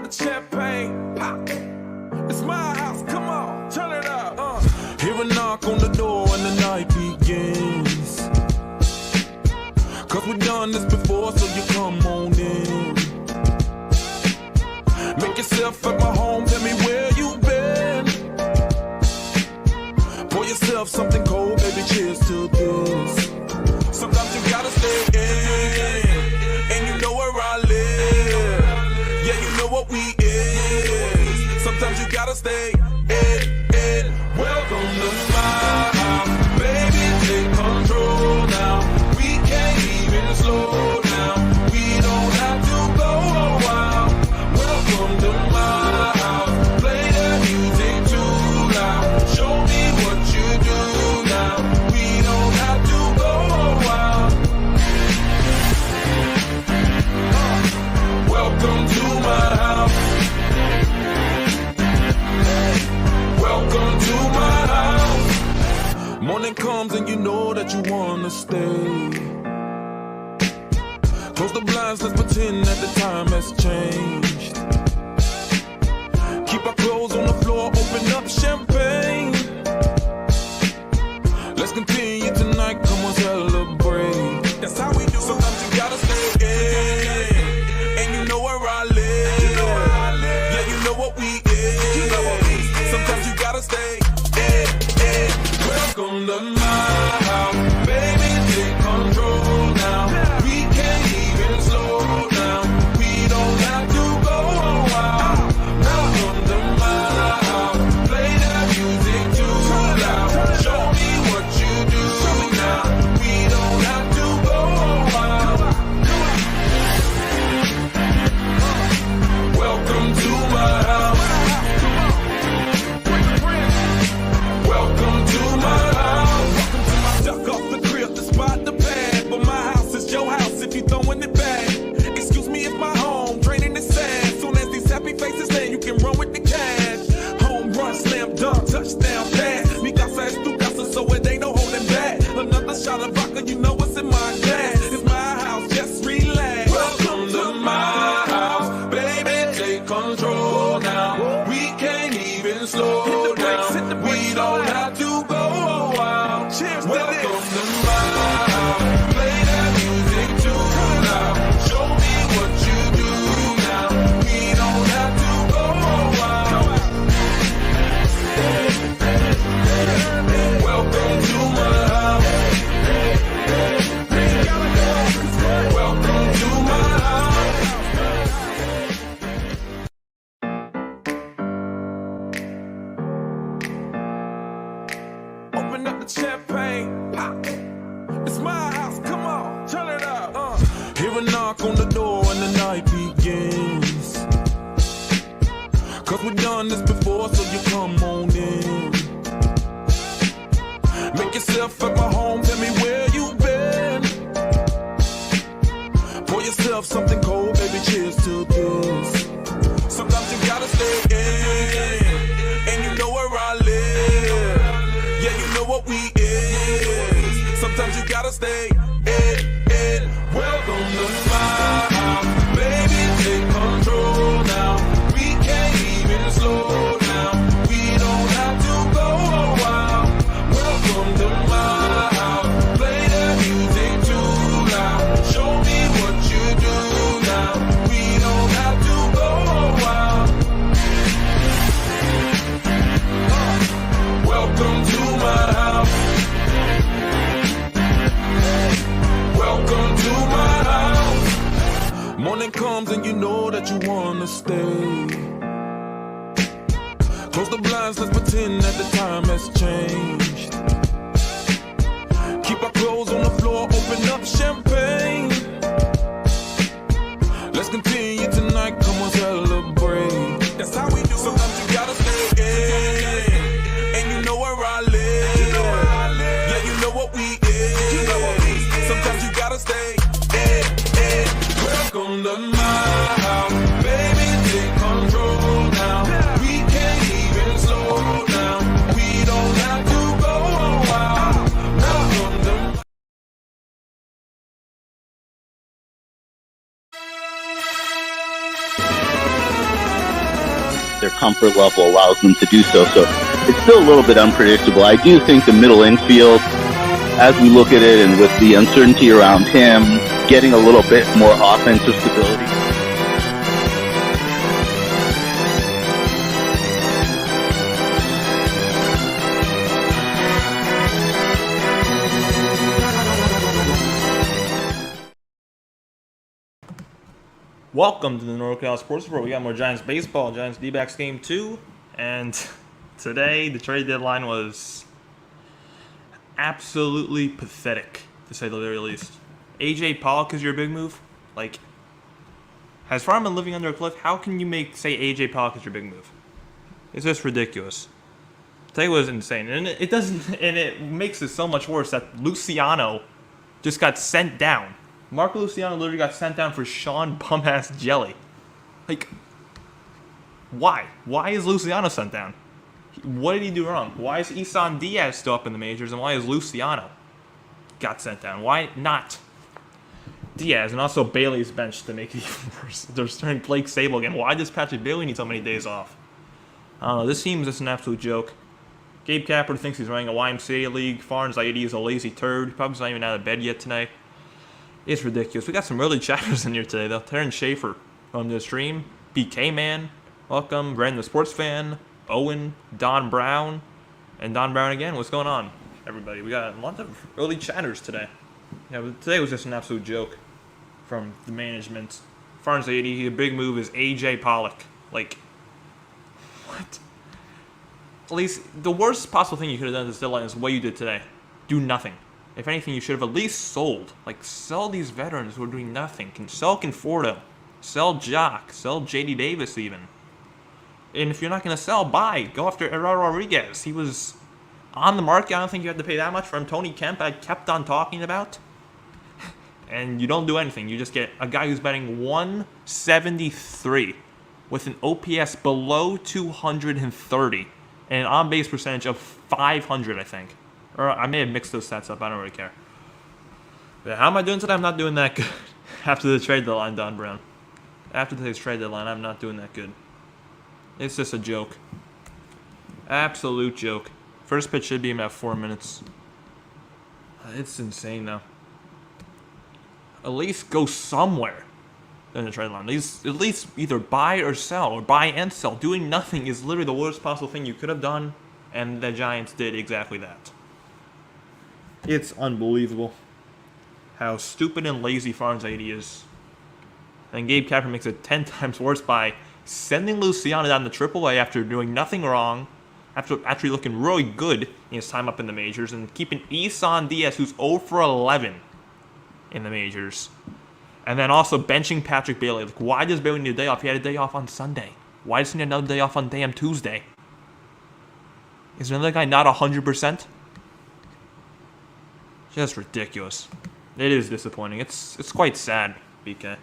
the champagne, pop. It's my house, come on, turn it up. Hear a knock on the door and the night begins. Cause we've done this before, so you come on in. Make yourself at my home, tell me where you been. Pour yourself something cold, baby, cheers to this. Sometimes you gotta stay in, and you know where I live. Yeah, you know what we is. Sometimes you gotta stay in. Welcome to my house, baby, take control now. We can't even slow down. We don't have to go a while. Welcome to my house, play the music too loud. Show me what you do now. We don't have to go a while. Welcome to my house. Welcome to my house. Morning comes and you know that you wanna stay. Close the blinds, let's pretend that the time has changed. Keep our clothes on the floor, open up champagne. Let's continue tonight, come on, celebrate. That's how we do. Sometimes you gotta stay in, and you know where I live. Yeah, you know what we is. Sometimes you gotta stay in. Welcome to my house, baby, take control now. We can't even slow down. We don't have to go a while. Welcome to my house, play that music too loud. Show me what you do now. We don't have to go a while. Welcome to my house. Welcome to my house. Duck off the crib to spot the bag, but my house is your house if you throwing it back. Excuse me if my home draining is sad. Soon as these happy faces land, you can run with the cash. Home run, slam dunk, touchdown pass. Mi casa es tu casa, so it ain't no holding back. Another shot of vodka, you know what's in my glass. It's my house, just relax. Welcome to my house, baby, take control now. We can't even slow down. We don't have to go a while. Cheers to welcome to my house, play that music too loud. Show me what you do now. We don't have to go a while. Welcome to my house. Welcome to my house. Open up the champagne, pop. It's my house, come on, turn it up. Hear a knock on the door and the night begins. Cause we've done this before, so you come on in. Make yourself at my home, tell me where you been. Pour yourself something cold, baby, cheers to this. Sometimes you gotta stay in, and you know where I live. Yeah, you know what we is. Sometimes you gotta stay in. Welcome to my house, baby, take control now. We can't even slow down. We don't have to go a while. Welcome to my house, play that music too loud. Show me what you do now. We don't have to go a while. Welcome to my house. Welcome to my house. Morning comes and you know that you wanna stay. Close the blinds, let's pretend that the time has changed. Keep our clothes on the floor, open up champagne. Let's continue tonight, come on, celebrate. That's how we do. Sometimes you gotta stay in, and you know where I live. Yeah, you know what we is. Sometimes you gotta stay in. Welcome to my house, baby, take control now. We can't even slow down. We don't have to go a while. Welcome to their comfort level allows them to do so. So it's still a little bit unpredictable. I do think the middle infield, as we look at it, and with the uncertainty around him, getting a little bit more offensive stability. Welcome to the NorCal SportsReport. We got more Giants baseball, Giants Dbacks game 2, and today the trade deadline was absolutely pathetic, to say the very least. AJ Pollock is your big move? Like, has Farm been living under a cliff? How can you say AJ Pollock is your big move? It's just ridiculous. Today was insane, and it makes it so much worse that Luciano just got sent down. Marco Luciano literally got sent down for Sean Bum-Ass Jelly. Like, why? Why is Luciano sent down? What did he do wrong? Why is Isan Diaz still up in the majors, and why is Luciano got sent down? Why not Diaz? And also Bailey's benched to make it even worse. They're starting Blake Sable again. Why does Patrick Bailey need so many days off? I don't know. This team is just an absolute joke. Gabe Kapler thinks he's running a YMCA league. Farhan Zaidi is a lazy turd. Probably not even out of bed yet tonight. It's ridiculous. We got some early chatters in here today, though. Terrence Schaefer on the stream. BK Man, welcome. Brandon the Sports Fan. Owen, Don Brown, and Don Brown again. What's going on, everybody? We got a lot of early chatters today. Yeah, but today was just an absolute joke from the management. Farhan Zaidi, the big move is AJ Pollock. Like, what? At least the worst possible thing you could have done this deadline is what you did today. Do nothing. If anything, you should have at least sold. Like, sell these veterans who are doing nothing. Sell Conforto. Sell Jock. Sell J.D. Davis, even. And if you're not going to sell, buy. Go after Eduardo Rodriguez. He was on the market. I don't think you had to pay that much for him. Tony Kemp, I kept on talking about. And you don't do anything. You just get a guy who's batting 173 with an OPS below 230 and an on-base percentage of 500, I think. Or I may have mixed those stats up. I don't really care. But how am I doing today? I'm not doing that good. After the trade deadline, Don Brown. After today's trade deadline, I'm not doing that good. It's just a joke. Absolute joke. First pitch should be in about 4 minutes. It's insane, though. At least go somewhere in the trade line. At least either buy or sell, or buy and sell. Doing nothing is literally the worst possible thing you could have done, and the Giants did exactly that. It's unbelievable how stupid and lazy Farhan Zaidi is. And Gabe Kapler makes it 10 times worse by sending Luciano down to AAA after doing nothing wrong, after actually looking really good in his time up in the majors, and keeping Isan Diaz, who's 0 for 11 in the majors. And then also benching Patrick Bailey. Like, why does Bailey need a day off? He had a day off on Sunday. Why does he need another day off on damn Tuesday? Is another guy not 100%? Just ridiculous. It is disappointing. It's quite sad, BK.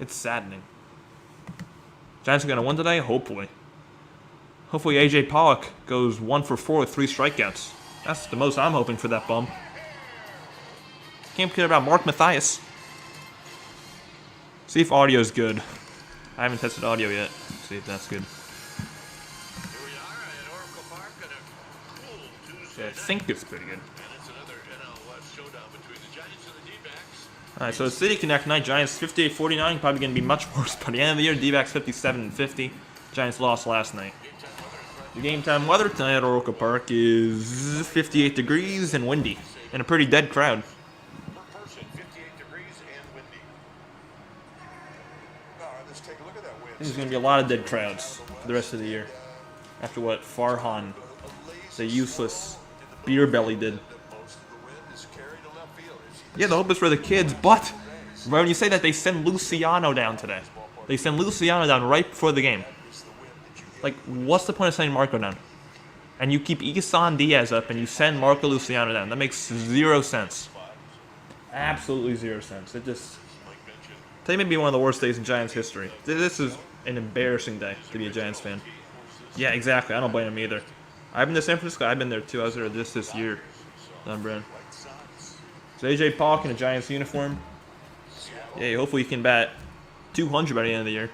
It's saddening. Giants are going to win today? Hopefully. Hopefully AJ Pollock goes 1 for 4 with 3 strikeouts. That's the most I'm hoping for that bum. Can't forget about Mark Mathias. See if audio's good. I haven't tested audio yet. See if that's good. Here we are at Oracle Park on a cool Tuesday. Yeah, I think it's pretty good. Alright, so the City Connect night, Giants 58-49, probably going to be much worse by the end of the year. Dbacks 57-50. Giants lost last night. The game time weather tonight at Oracle Park is 58 degrees and windy, and a pretty dead crowd. There's going to be a lot of dead crowds for the rest of the year. After what Farhan, the useless beer belly, did. Yeah, the hope is for the kids, but when you say that, they send Luciano down today. They send Luciano down right before the game. Like, what's the point of sending Marco down? And you keep Isan Diaz up and you send Marco Luciano down. That makes 0 sense. Absolutely 0 sense. It just... Today may be one of the worst days in Giants history. This is an embarrassing day to be a Giants fan. Yeah, exactly. I don't blame him either. I've been to San Francisco. I've been there too. I was there just this year. Don Brown. So AJ Pollock in a Giants uniform. Yeah, hopefully he can bat 200 by the end of the year.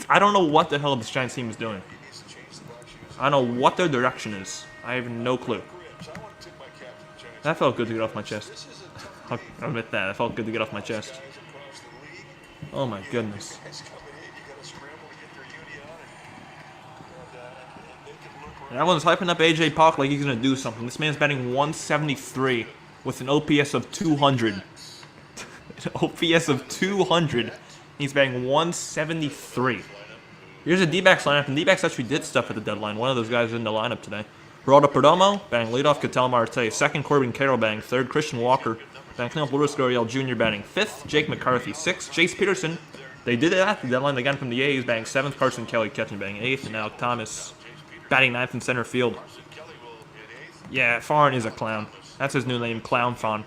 I don't know what the hell this Giants team is doing. I don't know what their direction is. I have no clue. That felt good to get off my chest. I'll admit that. That felt good to get off my chest. Oh my goodness. And everyone's hyping up AJ Pollock like he's going to do something. This man's batting 173 with an OPS of 200. An OPS of 200. He's batting 173. Here's a Dbacks lineup, and Dbacks actually did stuff at the deadline. One of those guys is in the lineup today. Geraldo Perdomo, batting leadoff, Ketel Marte. Second, Corbin Carroll, batting third. Christian Walker, batting cleanup, Luis Gurriel Jr. batting fifth. Jake McCarthy, sixth. Jace Peterson, they did it at the deadline. They got him from the A's, batting seventh. Carson Kelly catching, batting eighth. And Alec Thomas, batting ninth in center field. Yeah, Farn is a clown. That's his new name, Clown Han.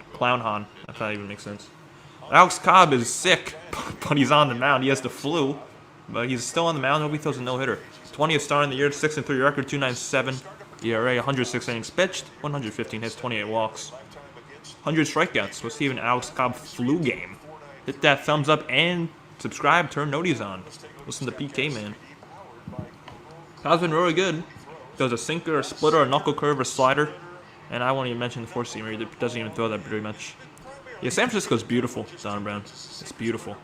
If that even makes sense. Alex Cobb is sick, but he's on the mound. He has the flu, but he's still on the mound. Nobody throws a no-hitter. 20th star in the year, 6-3 record, 2.97 ERA, 106 innings pitched, 115 hits, 28 walks, 100 strikeouts. Let's see an Alex Cobb flu game. Hit that thumbs up and subscribe. Turn noties on. Listen to PK Man. Cobb's been really good. Does a sinker, a splitter, a knuckle curve, a slider, and I won't even mention the four-seamer. He doesn't even throw that very much. Yeah, San Francisco's beautiful, Don Brown. It's beautiful.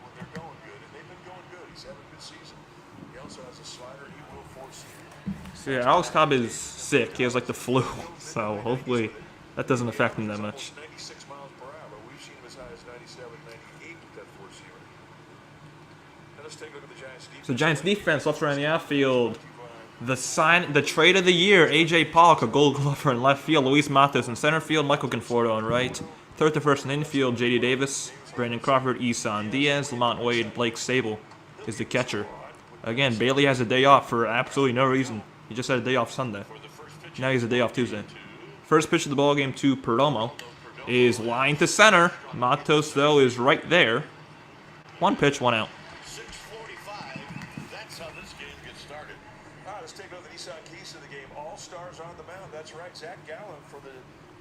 So yeah, Alex Cobb is sick. He has like the flu, so hopefully that doesn't affect him that much. So Giants defense, left, right, in the outfield. The trade of the year, AJ Pollock, a Gold Glover in left field. Luis Matos in center field. Michael Conforto in right. Third to first in infield, J.D. Davis, Brandon Crawford, Isan Diaz, Lamont Wade, Blake Sable is the catcher. Again, Bailey has a day off for absolutely no reason. He just had a day off Sunday. Now he has a day off Tuesday. First pitch of the ballgame to Perdomo is line to center. Matos, though, is right there. One pitch, one out. 6:45. That's how this game gets started. Let's take a look at the Nissan keys to the game. All stars on the mound. That's right. Zach Gallen for the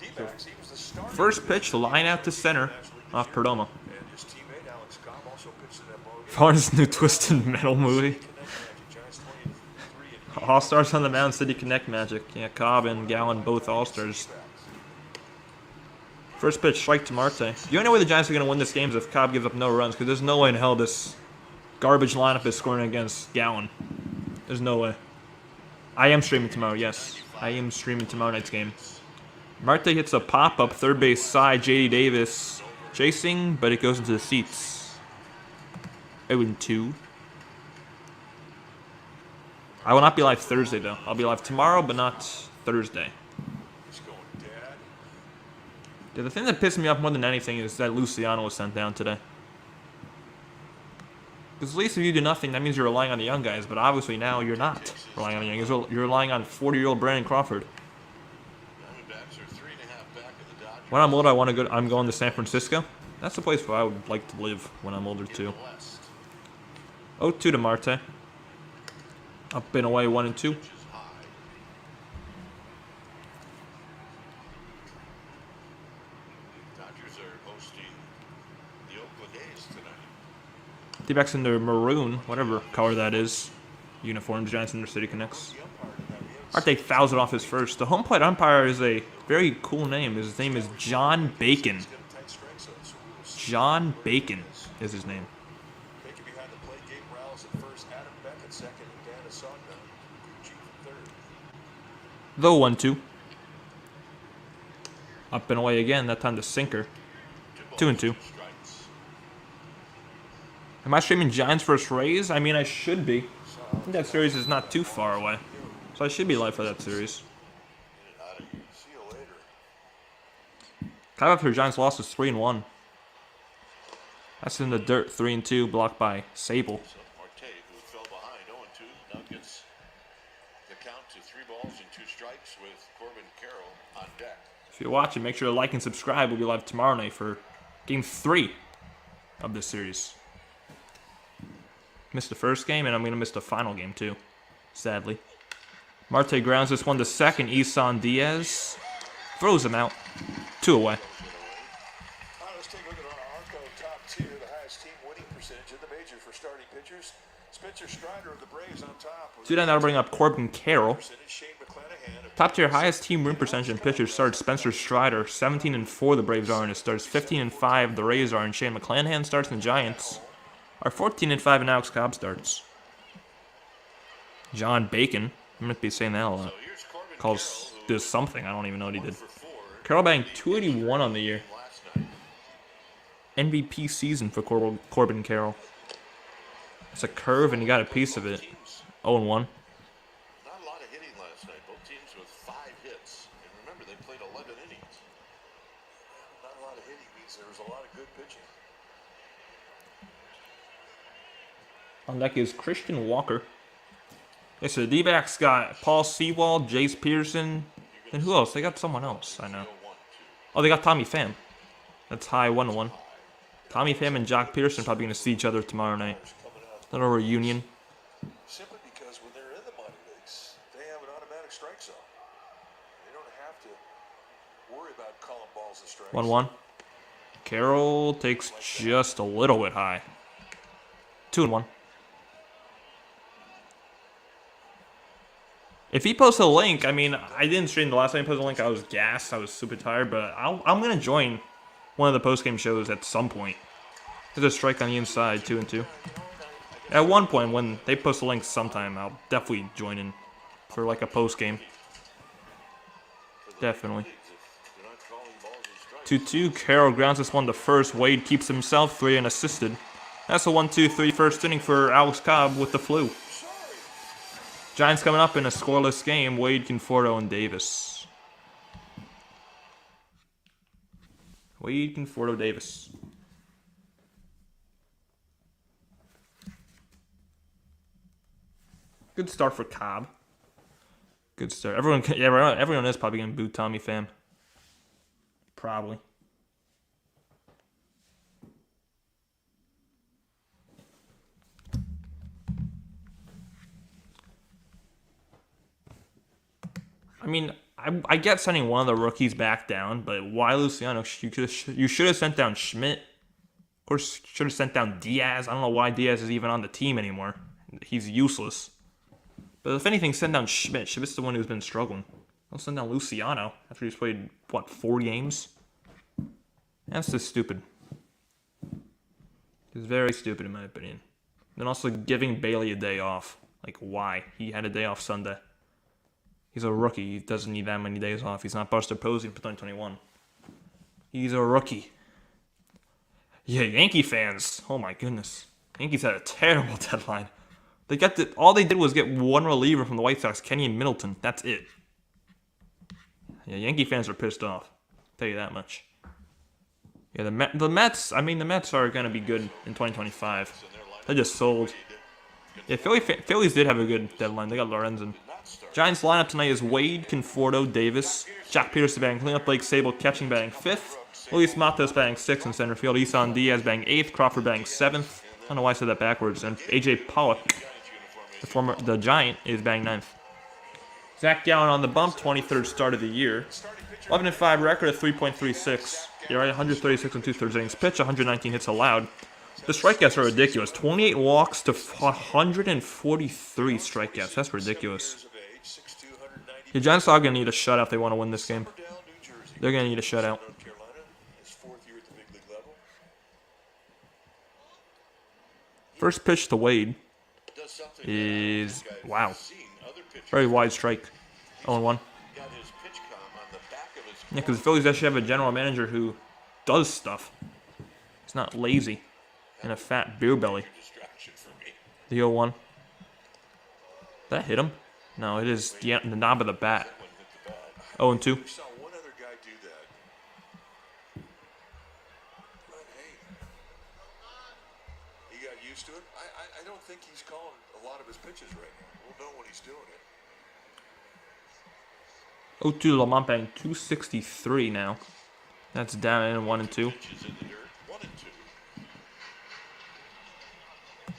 Dbacks. He was the starter. First pitch, line out to center off Perdomo. And his teammate Alex Cobb also pitched in that ballgame. Farn's new Twisted Metal movie. All-Stars on the mound, City Connect magic. Yeah, Cobb and Gallen, both All-Stars. First pitch, strike to Marte. The only way the Giants are going to win this game is if Cobb gives up no runs, because there's no way in hell this garbage lineup is scoring against Gallen. There's no way. I am streaming tomorrow, yes. I am streaming tomorrow night's game. Marte hits a pop-up, third base side. J.D. Davis chasing, but it goes into the seats. 0-2. I will not be live Thursday, though. I'll be live tomorrow, but not Thursday. Yeah, the thing that pissed me off more than anything is that Luciano was sent down today. Because at least if you do nothing, that means you're relying on the young guys. But obviously now you're not relying on the young guys. You're relying on 40-year-old Brandon Crawford. Diamondbacks are 3.5 back of the Dodgers. When I'm older, I'm going to San Francisco. That's the place where I would like to live when I'm older, too. 0-2 to Marte. Up and away, 1-2. Dodgers are hosting the Oakland A's tonight. D-backs in their maroon, whatever color that is. Uniforms, Giants in their City Connects. Marte fouls it off his first. The home plate umpire is a very cool name. His name is John Bacon. John Bacon is his name. Though 1-2. Up and away again, that time the sinker. 2-2. Am I streaming Giants vs. Rays? I mean, I should be. I think that series is not too far away. So I should be live for that series. Kind of after Giants lost is 3-1. That's in the dirt, 3-2, blocked by Sable. Marte, who fell behind 0-2, now gets the count to 3 balls and 2 strikes with Corbin Carroll on deck. If you're watching, make sure to like and subscribe. We'll be live tomorrow night for Game 3 of this series. Missed the first game, and I'm going to miss the final game, too. Sadly. Marte grounds this one to second. Isan Diaz throws him out. 2 away. Let's take a look at our Arco top tier, the highest team winning percentage in the major for starting pitchers. Spencer Strider of the Braves on top. So then that'll bring up Corbin Carroll. Shane McClanahan of Top tier highest team win percentage in pitchers starts Spencer Strider. 17-4 the Braves are in his starts. 15-5 the Rays are, and Shane McClanahan starts, and the Giants are 14-5 in Alex Cobb starts. John Bacon, I'm going to be saying that a lot. Calls this something, I don't even know what he did. Carroll batting 281 on the year. MVP season for Corbin Carroll. It's a curve, and he got a piece of it. 0-1. Not a lot of hitting last night. Both teams with 5 hits. And remember, they played 11 innings. not a lot of hitting means there was a lot of good pitching. On deck is Christian Walker. Okay, so the D-backs got Paul Sewald, Jace Pearson, and who else? They got someone else, I know. Oh, they got Tommy Pham. That's high 1-1. Tommy Pham and Jock Pearson probably going to see each other tomorrow night. Little reunion. Simply because when they're in the minor leagues, they have an automatic strike zone. They don't have to worry about calling balls and strikes. 1-1. Carroll takes just a little bit high. 2-1. If he posts a link, I mean, I didn't stream the last time he posted a link. I was gassed. I was super tired, but I'm going to join one of the post-game shows at some point. There's a strike on the inside, 2-2. At one point, when they post a link sometime, I'll definitely join in for like a post-game. Definitely. 2-2, Carroll grounds this one to first. Wade keeps himself 3 and assisted. That's a 1-2-3 first inning for Alex Cobb with the flu. Giants coming up in a scoreless game. Wade, Conforto, and Davis. Wade, Conforto, Davis. Good start for Cobb. Good start. Everyone is probably going to boo Tommy Pham. Probably. I mean, I get sending one of the rookies back down, but why Luciano? You should have sent down Schmidt. Of course, should have sent down Diaz. I don't know why Diaz is even on the team anymore. He's useless. But if anything, send down Schmidt. Schmidt's the one who's been struggling. Don't send down Luciano after he's played, 4 games? That's just stupid. It's very stupid in my opinion. Then also giving Bailey a day off. Like, why? He had a day off Sunday. He's a rookie. He doesn't need that many days off. He's not Buster Posey for 2021. He's a rookie. Yeah, Yankee fans. Oh my goodness. Yankees had a terrible deadline. All they did was get one reliever from the White Sox, Kenny and Middleton. That's it. Yeah, Yankee fans are pissed off. I'll tell you that much. Yeah, the Mets. I mean, the Mets are gonna be good in 2025. They just sold. Yeah, Phillies did have a good deadline. They got Lorenzen. Giants lineup tonight is Wade, Conforto, Davis, Jack Peterson batting cleanup, Blake Sable catching batting 5th, Luis Matos batting 6th in center field, Isan Diaz batting 8th, Crawford batting 7th. I don't know why I said that backwards. And AJ Pollock, the Giant, is batting 9th. Zach Gallen on the bump, 23rd start of the year. 11-5 record at 3.36. You're right, 136 and 2/3 innings pitched, 119 hits allowed. The strikeouts are ridiculous. 28 walks to 143 strikeouts. That's ridiculous. The Giants are going to need a shutout if they want to win this game. They're going to need a shutout. First pitch to Wade is, wow, very wide strike. 0-1. Yeah, because the Phillies actually have a general manager who does stuff. He's not lazy and a fat beer belly. The 0-1. That hit him? No, it is the knob of the bat. 0-2. Used to it. I don't think he's calling a lot of his pitches right now. We'll know when he's doing it. 0-2 Lamont batting 263 now. That's down in 1-2.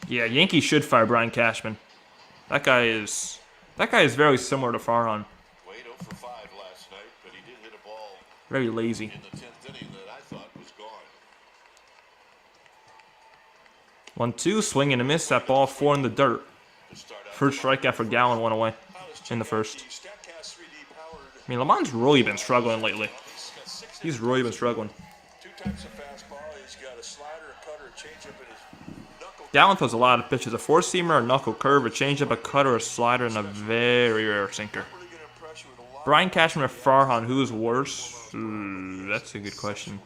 Yeah, Yankees should fire Brian Cashman. That guy is very similar to Farhan. Wade 0 for 5 last night, but he did hit a ball Very lazy. in the 10th inning that I thought was gone. 1-2, swing and a miss. That ball 4 in the dirt. First strikeout for Gallen went away in the first. I mean, Lamont's really been struggling lately. He's really been struggling. Gallen throws a lot of pitches. A four-seamer, a knuckle curve, a changeup, a cutter, a slider, and a very rare sinker. Brian Cashman or Farhan, who's worse? That's a good question.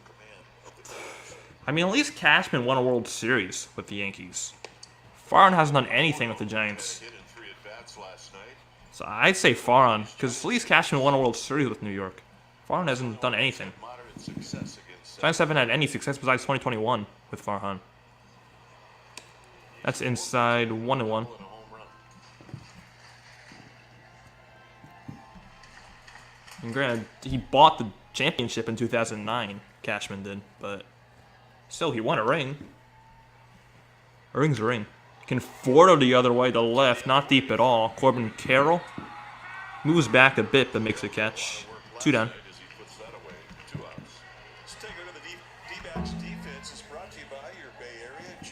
I mean, at least Cashman won a World Series with the Yankees. Farhan hasn't done anything with the Giants. So I'd say Farhan, because at least Cashman won a World Series with New York. Farhan hasn't done anything. Giants haven't had any success besides 2021 with Farhan. That's inside 1-1. And granted, he bought the championship in 2009, Cashman did, but still, he won a ring. A ring's a ring. Conforto the other way to left, not deep at all. Corbin Carroll moves back a bit, but makes a catch. 2 down.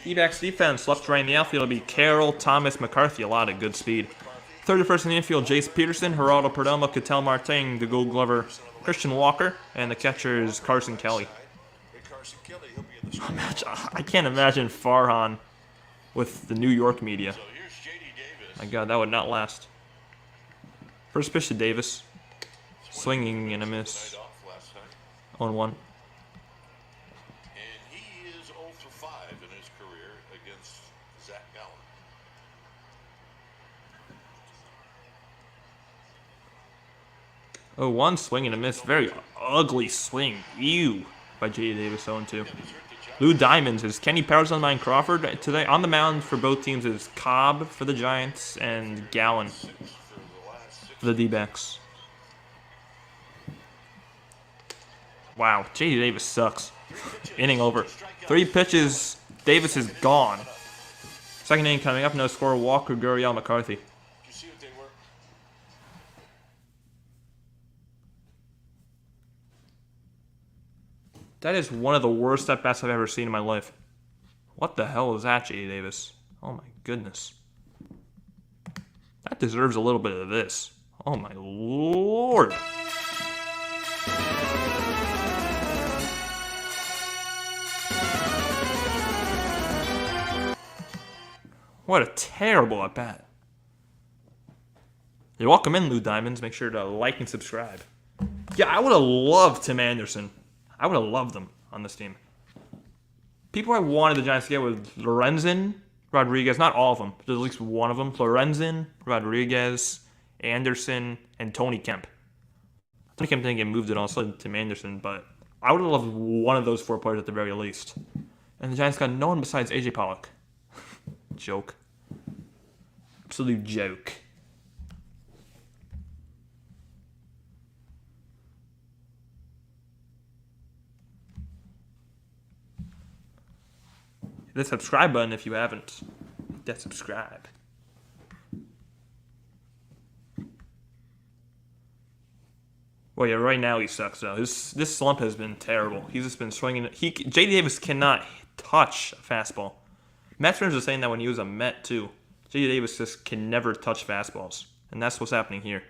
Dbacks defense, left, right in the outfield will be Carroll, Thomas, McCarthy, a lot of good speed. Third to first in the infield, Jace Peterson, Geraldo Perdomo, Ketel Marte, the Gold Glover, Christian Walker, and the catcher is Carson Kelly. I can't imagine Farhan with the New York media. My God, that would not last. First pitch to Davis. Swinging and a miss. 0-1. And he is 0 for 5 in his career against Zach Gallen. 0-1, swing and a miss. Very ugly swing. Ew. By J.D. Davis, 0-2. Lou Diamonds is Kenny Powers on Mine Crawford today. On the mound for both teams is Cobb for the Giants and Gallen for the D-backs. Wow, J.D. Davis sucks. Inning over. 3 pitches. Davis is gone. Second inning coming up. No score. Walker, Gurriel, McCarthy. That is one of the worst at-bats I've ever seen in my life. What the hell is that, J.D. Davis? Oh my goodness. That deserves a little bit of this. Oh my lord. What a terrible at-bat. You're welcome in, Lou Diamonds. Make sure to like and subscribe. Yeah, I would have loved Tim Anderson. I would have loved them on this team. People I wanted the Giants to get was Lorenzen, Rodriguez, not all of them, but at least one of them. Lorenzen, Rodriguez, Anderson, and Tony Kemp. Tony Kemp didn't get moved at all, so Tim Anderson, but I would have loved one of those 4 players at the very least. And the Giants got no one besides AJ Pollock. Joke. Absolute joke. Hit the subscribe button if you haven't. Hit that subscribe. Well, yeah, right now he sucks though. This slump has been terrible. He's just been swinging. J.D. Davis cannot touch a fastball. Matt Stearns was saying that when he was a Met too. J.D. Davis just can never touch fastballs, and that's what's happening here.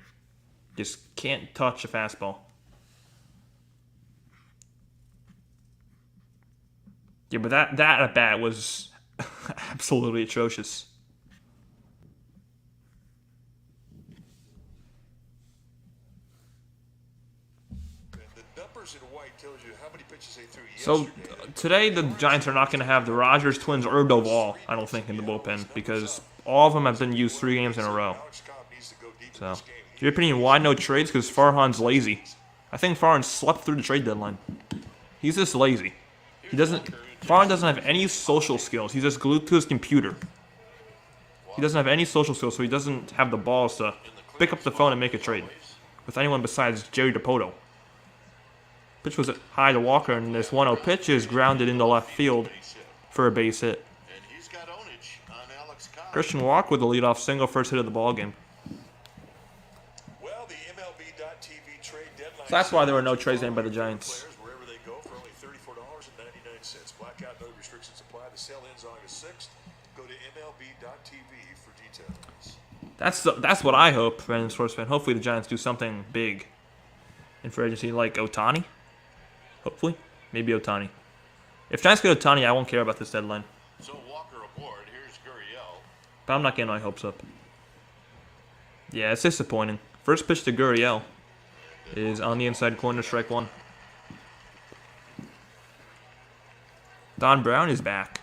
Just can't touch a fastball. Yeah, but that at bat was absolutely atrocious. The numbers in white tells you how many pitches they threw So yesterday. today the Giants are not going to have the Rogers twins or Doval, I don't think, in the bullpen because all of them have been used 3 games in a row. Alex Cobb needs to go deep in So, this game. in your opinion, why no trades? Because Farhan's lazy. I think Farhan slept through the trade deadline. He's just lazy. Farhan doesn't have any social skills. He's just glued to his computer. He doesn't have any social skills, so he doesn't have the balls to pick up the phone and make a trade with anyone besides Jerry DiPoto. Pitch was high to Walker, and this 1-0 pitch is grounded into left field for a base hit. And he's got ownage on Alex Cobb. Christian Walker with the leadoff single, first hit of the ball game. Well, the MLB.TV trade deadline. So that's why there were no trades made by the Giants. Players wherever they go for only $34.99. cents. Blackout no restrictions apply. The sale ends August 6th. Go to MLB.tv for details. That's what I hope, Brandon Sports fan. Hopefully the Giants do something big in free agency, like Ohtani. Hopefully, maybe Ohtani. If Giants get Ohtani, I won't care about this deadline. So Walker aboard. Here's Gurriel. But I'm not getting my hopes up. Yeah, it's disappointing. First pitch to Gurriel is on the inside corner, strike one. Don Brown is back.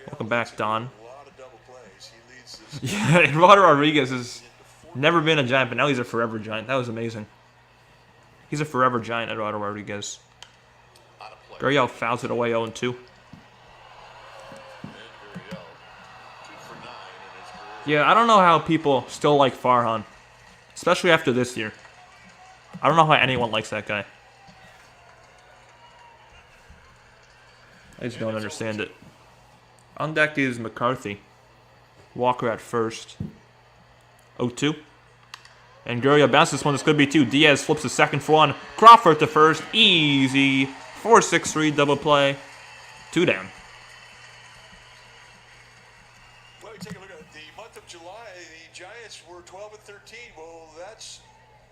Welcome back, Don. A lot of double plays. He leads this Yeah, Eduardo Rodriguez has never been a Giant, but now he's a forever Giant. That was amazing. He's a forever Giant, Eduardo Rodriguez. Out of play. Gurriel fouls it away 0-2. And Gurriel, 2 for 9 in his career. Yeah, I don't know how people still like Farhan, especially after this year. I don't know how anyone likes that guy. I just don't understand it. On deck is McCarthy. Walker at first. 0-2. And Gurriel bounces this one. This could be 2. Diaz flips the second for 1. Crawford to first. Easy. 4-6-3 double play. 2 down. Well, you take a look at the month of July. The Giants were 12-13. Well, that's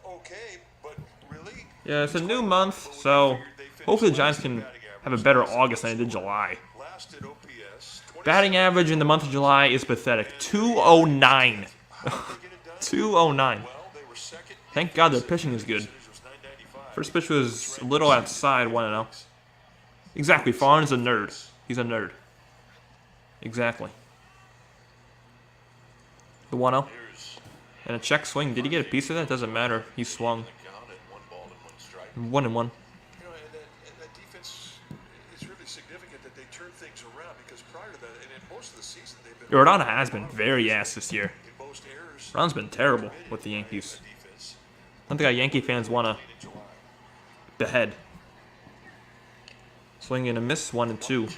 okay, but really, Yeah, it's a new month, so hopefully the Giants can have a better August than they did July. last at OPS. Batting average in the month of July is pathetic. 209. 209. Well, they were second. Thank God their pitching is good. Was 995. First pitch was a little outside, 1-0. Exactly, Farhan's a nerd. He's a nerd. Exactly. The 1-0. Here's And a check swing. Did he get a piece of that? Doesn't matter. He swung. Count at 1 ball and 1 strike. 1-1. and that defense is really significant that they turn things around because prior to that, and in most of the season, they've been Rodon has been very ass this year. in most errors. Rodon's been terrible with the Yankees. Defense I don't think our Yankee fans want to in July. behead. Swing and a miss, 1-2.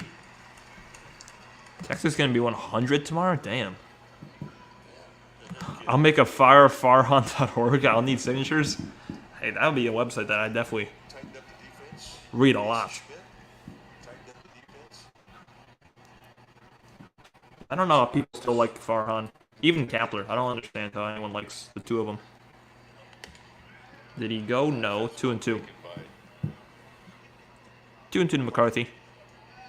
Texas gonna be 100 tomorrow? Damn. I'll make a firefarhunt.org. I'll need signatures. Hey, that would be a website that I definitely Tightened up the defense. read a lot. Schmidt tightened up the defense. I don't know how people still like Farhan. Even Kapler. I don't understand how anyone likes the two of them. Did he go? No. 2-2. 2-2 to McCarthy.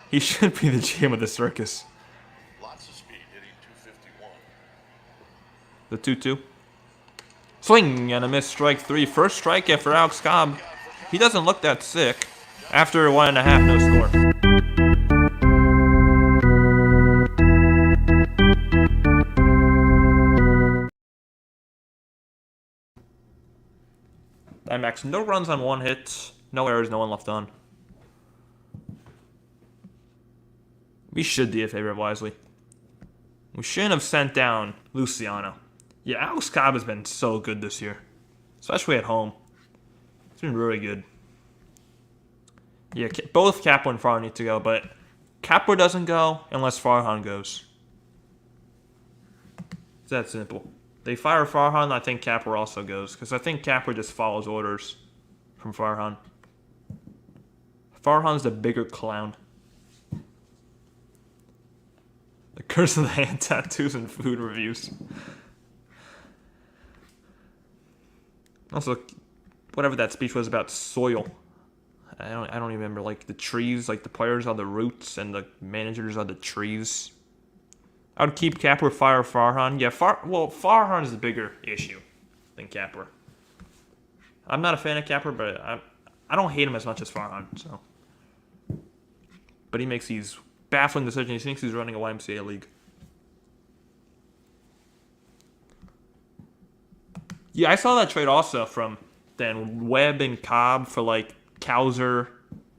He should be the GM of the circus. Lots of speed, hitting 251. The 2-2. Swing and a miss, strike 3. First strikeout for Alex Cobb. He doesn't look that sick. After 1.5, no score. Diamondbacks, no runs on 1 hit. No errors, no one left on. We should DFA wisely. We shouldn't have sent down Luciano. Yeah, Alex Cobb has been so good this year. Especially at home. It's been really good. Yeah, both Kapler and Farhan need to go, but Kapler doesn't go unless Farhan goes. It's that simple. They fire Farhan, I think Kapler also goes, because I think Kapler just follows orders from Farhan. Farhan's the bigger clown. The curse of the hand tattoos and food reviews. Also, whatever that speech was about soil. I don't even remember. Like the trees, like the players are the roots and the managers are the trees. I would keep Kapler, fire Farhan. Yeah, Farhan is the bigger issue than Kapler. I'm not a fan of Kapler, but I don't hate him as much as Farhan. So, but he makes these baffling decisions. He thinks he's running a YMCA league. Yeah, I saw that trade also from then Webb and Cobb for like Cowser,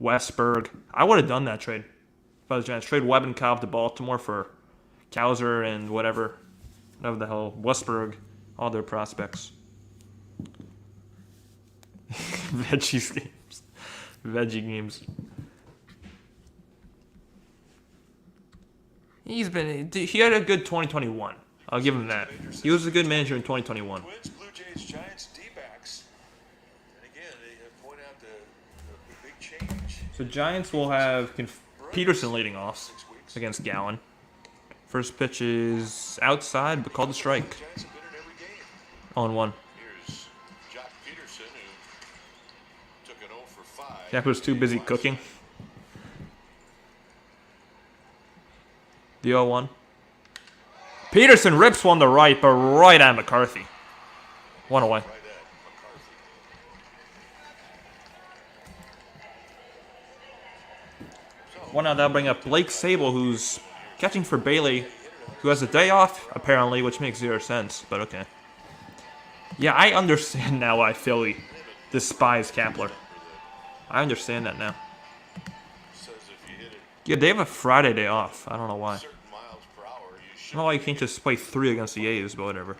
Westberg. I would have done that trade if I was Giants. Trade Webb and Cobb to Baltimore for Cowser and whatever the hell, Westberg, all their prospects. Veggie games. He had a good 2021. I'll give him that. He was a good manager in 2021. Twins, Blue Jays, Giants, Dbacks. And again, they point out the big change. So Giants will have Peterson leading off against Gallen. First pitch is outside, but called a strike. 0-1. Here's Jack Peterson, who took an 0 for 5. Jack was too busy cooking. The 0-1. Peterson rips one to right, but right at McCarthy. One away. Right at McCarthy. One out, that'll bring up Blake Sable, who's catching for Bailey, who has a day off, apparently, which makes 0 sense, but okay. Yeah, I understand now why Philly despise Kapler. I understand that now. Says if you hit it Yeah, they have a Friday day off. I don't know why. certain miles per hour, you I should. don't know why you can't just play 3 against the A's, but whatever.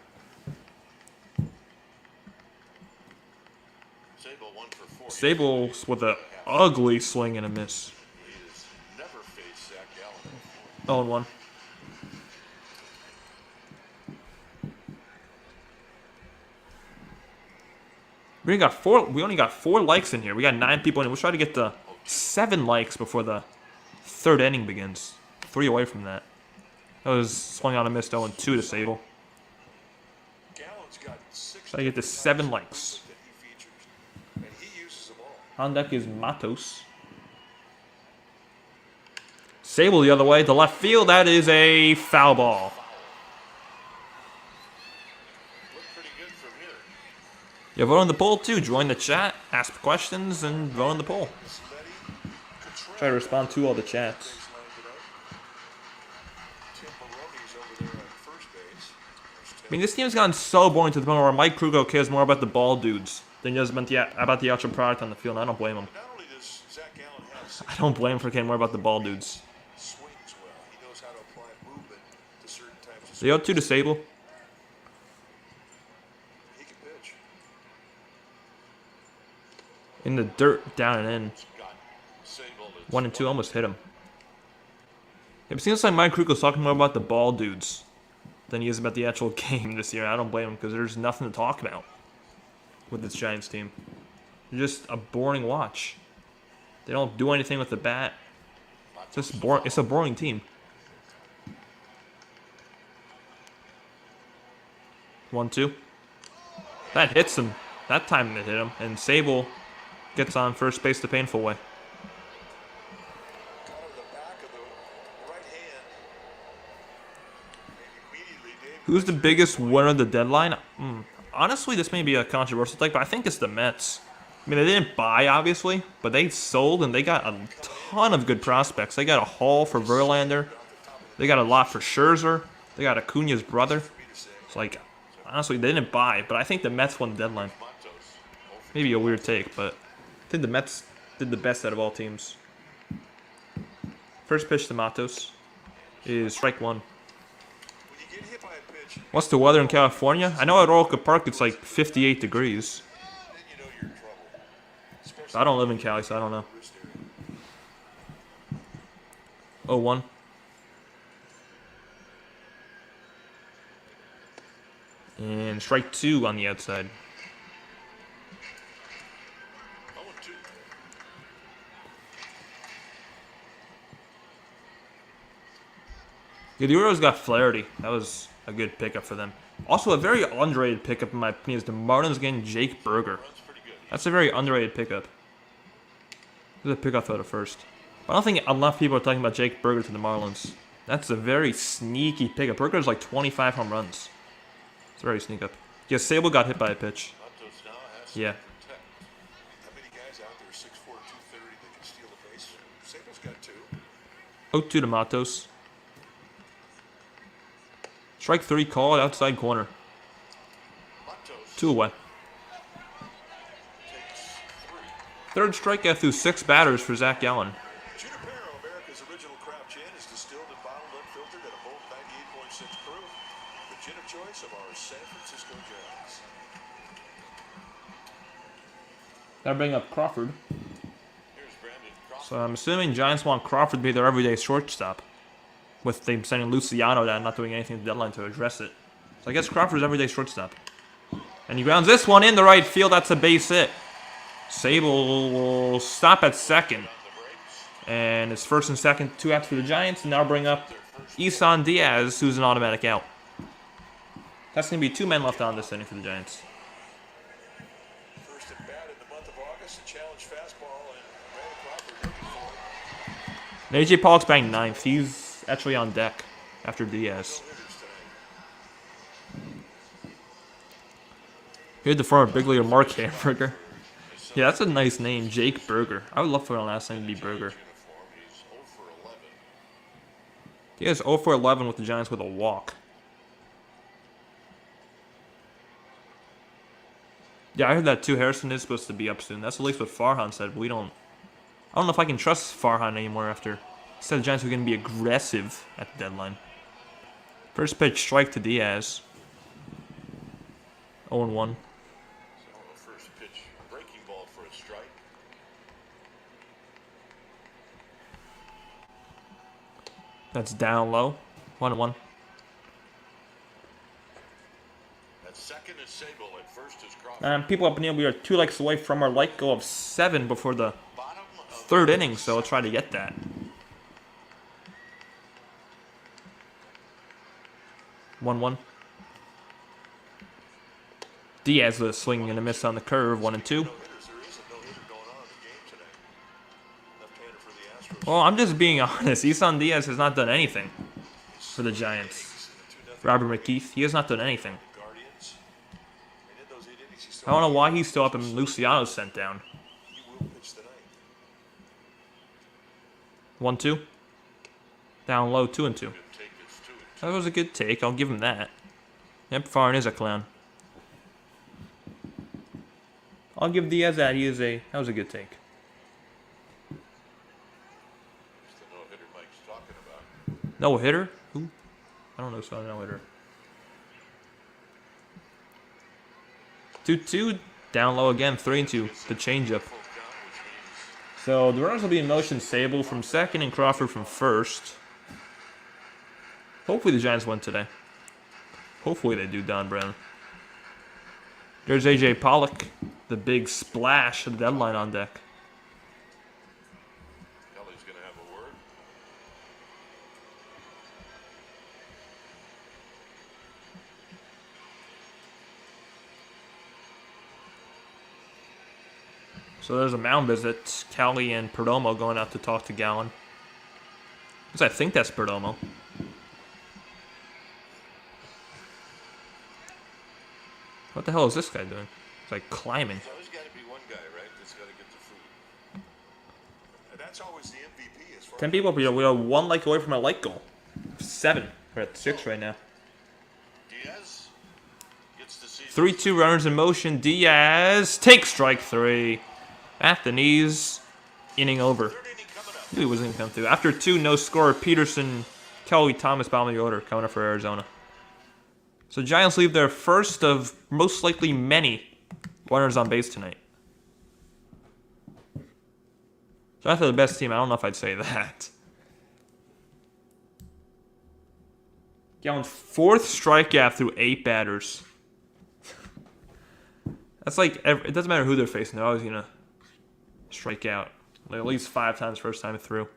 Sable 1 for 4. Sable with a ugly swing and a miss. He has never faced Zach Gallen. 0-1. We only got 4 likes in here. We got 9 people in here. We'll try to get to 7 likes before the 3rd inning begins. 3 away from that. That was swung on a miss 0-2 to Sable. Gallen's got 6 Try to get to 7 likes. that he features, and he uses them all. On deck is Matos. Sable the other way to left field. That is a foul ball. Looked pretty good from here. Yeah, vote on the poll too. Join the chat, ask questions, and vote on the poll. Try to respond to all the chats. I mean, this team's gotten so boring to the point where Mike Kruger cares more about the ball dudes than he does about the actual product on the field. And I don't blame him. Not only does Zach Gallen have 6 I don't blame him for caring more about the ball dudes. swings well, he knows how to apply movement to certain types of The 0-2 to Sable. he can pitch. In the dirt, down and in. Got Sable. 1-2 almost hit him. It seems like Mike Kruger's talking more about the ball dudes than he is about the actual game this year. I don't blame him because there's nothing to talk about with this Giants team. They're just a boring watch. They don't do anything with the bat. It's just boring. It's a boring team. 1-2. That hits him. That time it hit him. And Sable gets on first base the painful way. Got on the back of the right hand. And immediately Dave Who's the biggest winner of the deadline? Honestly, this may be a controversial take, but I think it's the Mets. I mean, they didn't buy, obviously, but they sold, and they got a ton of good prospects. They got a haul for Verlander. They got a lot for Scherzer. They got Acuna's brother. It's like, honestly, they didn't buy, but I think the Mets won the deadline. Maybe a weird take, but I think the Mets did the best out of all teams. First pitch to Matos is strike 1. when you get hit by a pitch, What's the weather in California? I know at Oracle Park it's like 58 degrees. then you know you're in trouble. Especially I don't live in Cali, so I don't know. wrist area. 0-1. And strike 2 on the outside. 0-2. Yeah, the Orioles got Flaherty. That was a good pickup for them. Also, a very underrated pickup, in my opinion, is the Marlins getting Jake Berger. Runs pretty good. That's a very underrated pickup. This is a pickup for the first. But I don't think enough people are talking about Jake Berger to the Marlins. That's a very sneaky pickup. Berger's like 25 home runs. It's a very sneak up. Yeah, Sable got hit by a pitch. Matos now has to Yeah. protect. How many guys out there 6'4", 230 that can steal a base? Sable's got 2. 0-2 to Matos. Strike 3 called outside corner. Matos 2 away. takes 3. Third strikeout through 6 batters for Zach Gallen. Junipero, America's original craft gin, is distilled and bottled unfiltered at a bold 98.6 proof. The gin of choice of our San Francisco Giants. That'll bring up Crawford. Here's Brandon Crawford. So I'm assuming Giants want Crawford to be their everyday shortstop. With them sending Luciano down, not doing anything at the deadline to address it. So I guess Crawford's everyday shortstop. And he grounds this one into right field. That's a base hit. Sable will stop at second. And it's first and second, 2 outs for the Giants. And now bring up Isan Diaz, who's an automatic out. That's going to be 2 men left on this inning for the Giants. First at bat in the month of August, a challenge fastball, and Randy Crawford looking for it. And A.J. Pollock's batting 9th. He's actually on deck after Diaz. Here's the former big leaguer Mark Hamburger. Yeah, that's a nice name, Jake Berger. I would love for my last name to be Berger. He has 0 for 11 with the Giants with a walk. Yeah, I heard that too. Harrison is supposed to be up soon. That's at least what Farhan said, but we don't... I don't know if I can trust Farhan anymore after... He said the Giants were going to be aggressive at the deadline. First pitch, strike to Diaz. 0-1. First pitch, breaking ball for a strike. That's down low. 1-1. At second is Sable, at first is Crawford. And people up in here, we are 2 likes away from our like goal of 7 before the Bottom of 3rd inning, so I'll try to get that. 1-1. Diaz with a swing and a miss on the curve, 1-2. There is a no-hitter going on in the game today. Left-hander for the Astros. Well, I'm just being honest. Isan Diaz has not done anything for the Giants. Robert McKeith, he has not done anything. Guardians. And in those 8 innings, he I don't know why he's still up and Luciano's sent down. He will pitch tonight. 1-2. Down low, 2-2. take is 2-2. That was a good take. I'll give him that. Yep, Farhan is a clown. I'll give Diaz that. That was a good take. It's the no-hitter Mike's talking about. No hitter? Who? I don't know. So no hitter. 2-2. Down low again. 3-2. The changeup. So the runners will be in motion. Sable from second and Crawford from first. Hopefully the Giants win today. Hopefully they do, Don Brown. There's A.J. Pollock. The big splash of the deadline on deck. Kelly's going to have a word. So there's a mound visit. Kelly and Perdomo going out to talk to Gallen. Because I think that's Perdomo. What the hell is this guy doing? It's like climbing. There's always got to be one guy, right, that's got to get the food. And that's always the MVP as far 10 people up here. We are 1 like away from a like goal. 7. We're at 6 right now. Diaz gets to see 3-2 runners in motion. Diaz takes strike 3. At the knees. Inning over. third inning coming up. Knew he wasn't going to come through. After 2, no score. Peterson, Kelly, Thomas, bottom of the order coming up for Arizona. So Giants leave their first of most likely many runners on base tonight. Giants are the best team. I don't know if I'd say that. Gallen's 4th strikeout through 8 batters. That's like, it doesn't matter who they're facing. They're always going to strike out. Like at least 5 times first time through.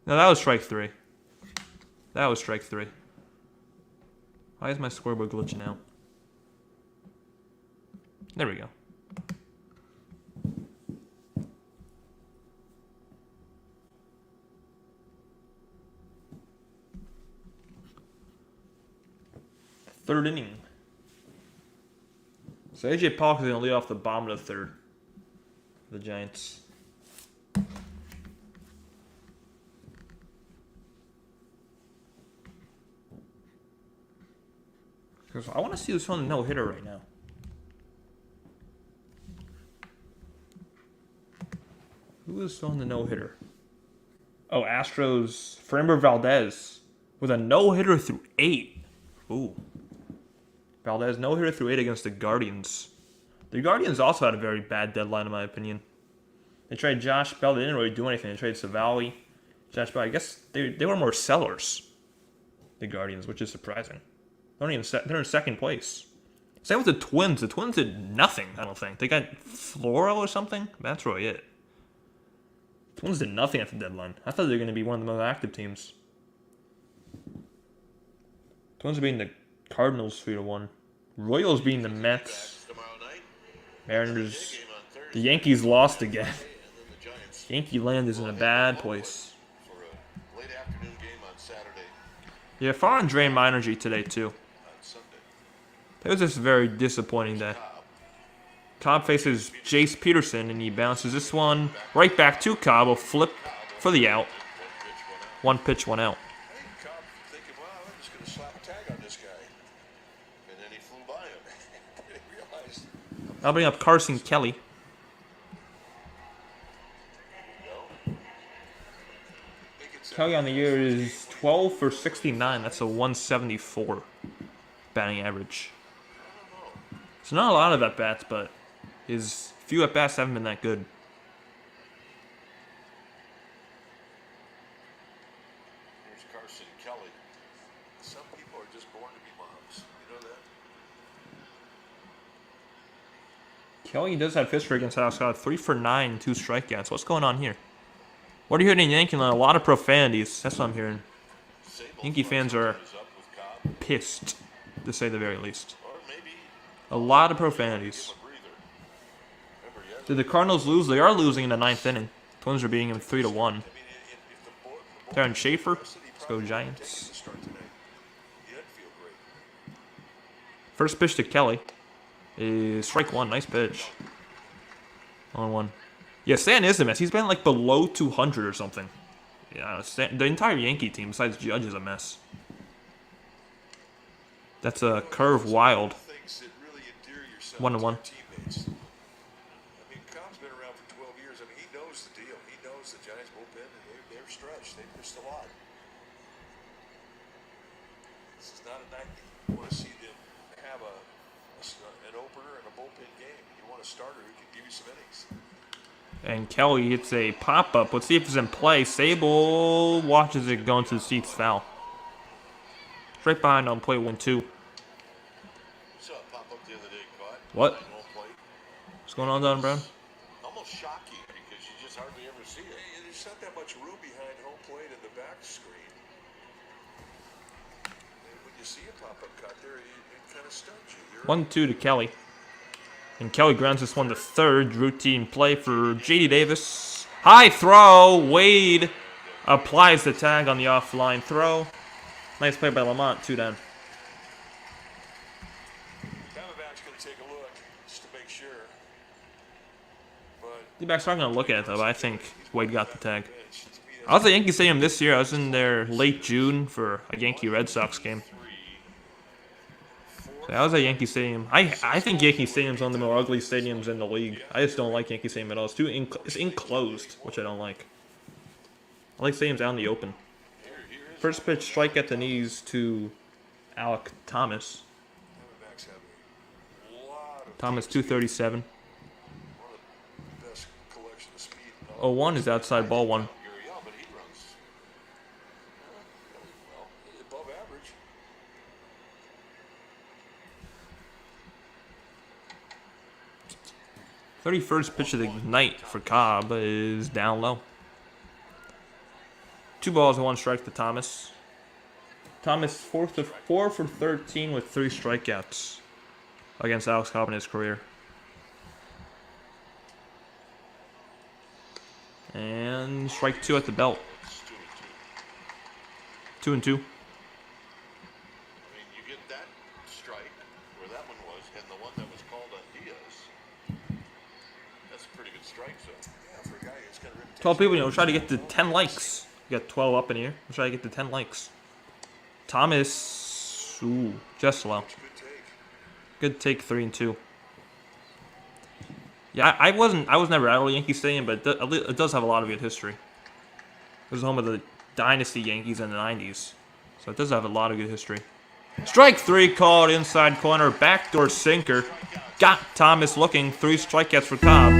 No, that was strike 3. That was strike 3. Why is my scoreboard glitching out? There we go. Third inning. So A.J. Pollock is going to lead off the bottom of the 3rd. The Giants. Because I want to see this one no-hitter right now. Who is on the no-hitter? Oh, Astros, Framber Valdez with a no-hitter through 8. Ooh. Valdez no-hitter through 8 against the Guardians. The Guardians also had a very bad deadline, in my opinion. They traded Josh Bell. They didn't really do anything. They traded Savali. Josh Bell. I guess they were more sellers, the Guardians, which is surprising. They're in 2nd place. Same with the Twins. The Twins did nothing, I don't think. They got Floro or something. That's really it. Twins did nothing at the deadline. I thought they were going to be one of the most active teams. Twins are beating the Cardinals 3-1. Royals beating the Mets. Mariners. The Yankees lost again. Yankee land is in a bad place. Yeah, far and drained my energy today, too. It was just a very disappointing day. Cobb faces Jace Peterson, and he bounces this one right back to Cobb. A flip for the out. 1 pitch, 1 out. Cobb thinking, well, I'm just going to slap a tag on this guy. And then he flew by him. And he realized. I'll bring up Carson Kelly. Kelly on the year is 12 for 69. That's a 174 batting average. So not a lot of at-bats, but his few at-bats haven't been that good. Here's Carson Kelly. Some people are just born to be moms. You know that? Kelly does have history against Alex Cobb. 3 for 9, 2 strikeouts. What's going on here? What are you hearing in Yankee land? A lot of profanities. That's what I'm hearing. Yankee fans are pissed, to say the very least. A lot of profanities. Did the Cardinals lose? They are losing in the 9th inning. Twins are beating them 3-1. Darren Schaefer. Let's go Giants. First pitch to Kelly is strike 1. Nice pitch. 1-1. Yeah, Stan is a mess. He's been like below 200 or something. Yeah, the entire Yankee team besides Judge is a mess. That's a curve wild. 1-1. I mean, Cobb's been around for 12 years. I mean, he knows the deal. He knows the Giants bullpen, and they're stretched. They missed a lot. This is not a night you want to see them have an opener and a bullpen game. You want a starter who can give you some innings. And Kelly hits a pop-up. Let's see if it's in play. Sable watches it go into the seats, foul. Right behind on play 1-2. What? What's going on, Don Brown? Almost shocking because you just hardly ever see it. Hey, there's not that much room behind home plate in the back screen. And when you see a pop-up cut there, it kind of stuns you. 1-2 to Kelly. And Kelly grounds this one to third. Routine play for J.D. Davis. High throw. Wade applies the tag on the offline throw. Nice play by Lamont. 2 down. Diamondbacks going to take a look just to make sure. But Dbacks aren't going to look at it, though. But I think Wade got the tag. I was at Yankee Stadium this year. I was in there late June for a Yankee Red Sox game. So I was at Yankee Stadium. I think Yankee Stadium's one of the more ugly stadiums in the league. I just don't like Yankee Stadium at all. It's enclosed, which I don't like. I like stadiums out in the open. First pitch, strike at the knees to Alex Thomas. Diamondbacks have a lot of Thomas 237. one of the best collection of speed. 0-1 is outside ball 1. But he runs Above average. 31st pitch of the night for Cobb is down low. 2 balls and 1 strike to Thomas. Thomas 4 for 13 with 3 strikeouts against Alex Cobb in his career. And strike 2 at the belt. 2-2. I mean, you get that strike where that one was, and the one that was called on Diaz. That's a pretty good strike zone. Yeah, for a guy who's got a reputation. 12 people, we'll try to get to 10 likes. We got 12 up in here. We'll try to get to 10 likes. Thomas, ooh, just low. Good take, 3-2. Yeah, I was never at a Yankee Stadium, but it does have a lot of good history. It was home of the Dynasty Yankees in the 90s. So it does have a lot of good history. Strike 3 called inside corner, backdoor sinker. Got Thomas looking, 3 strikeouts for Cobb.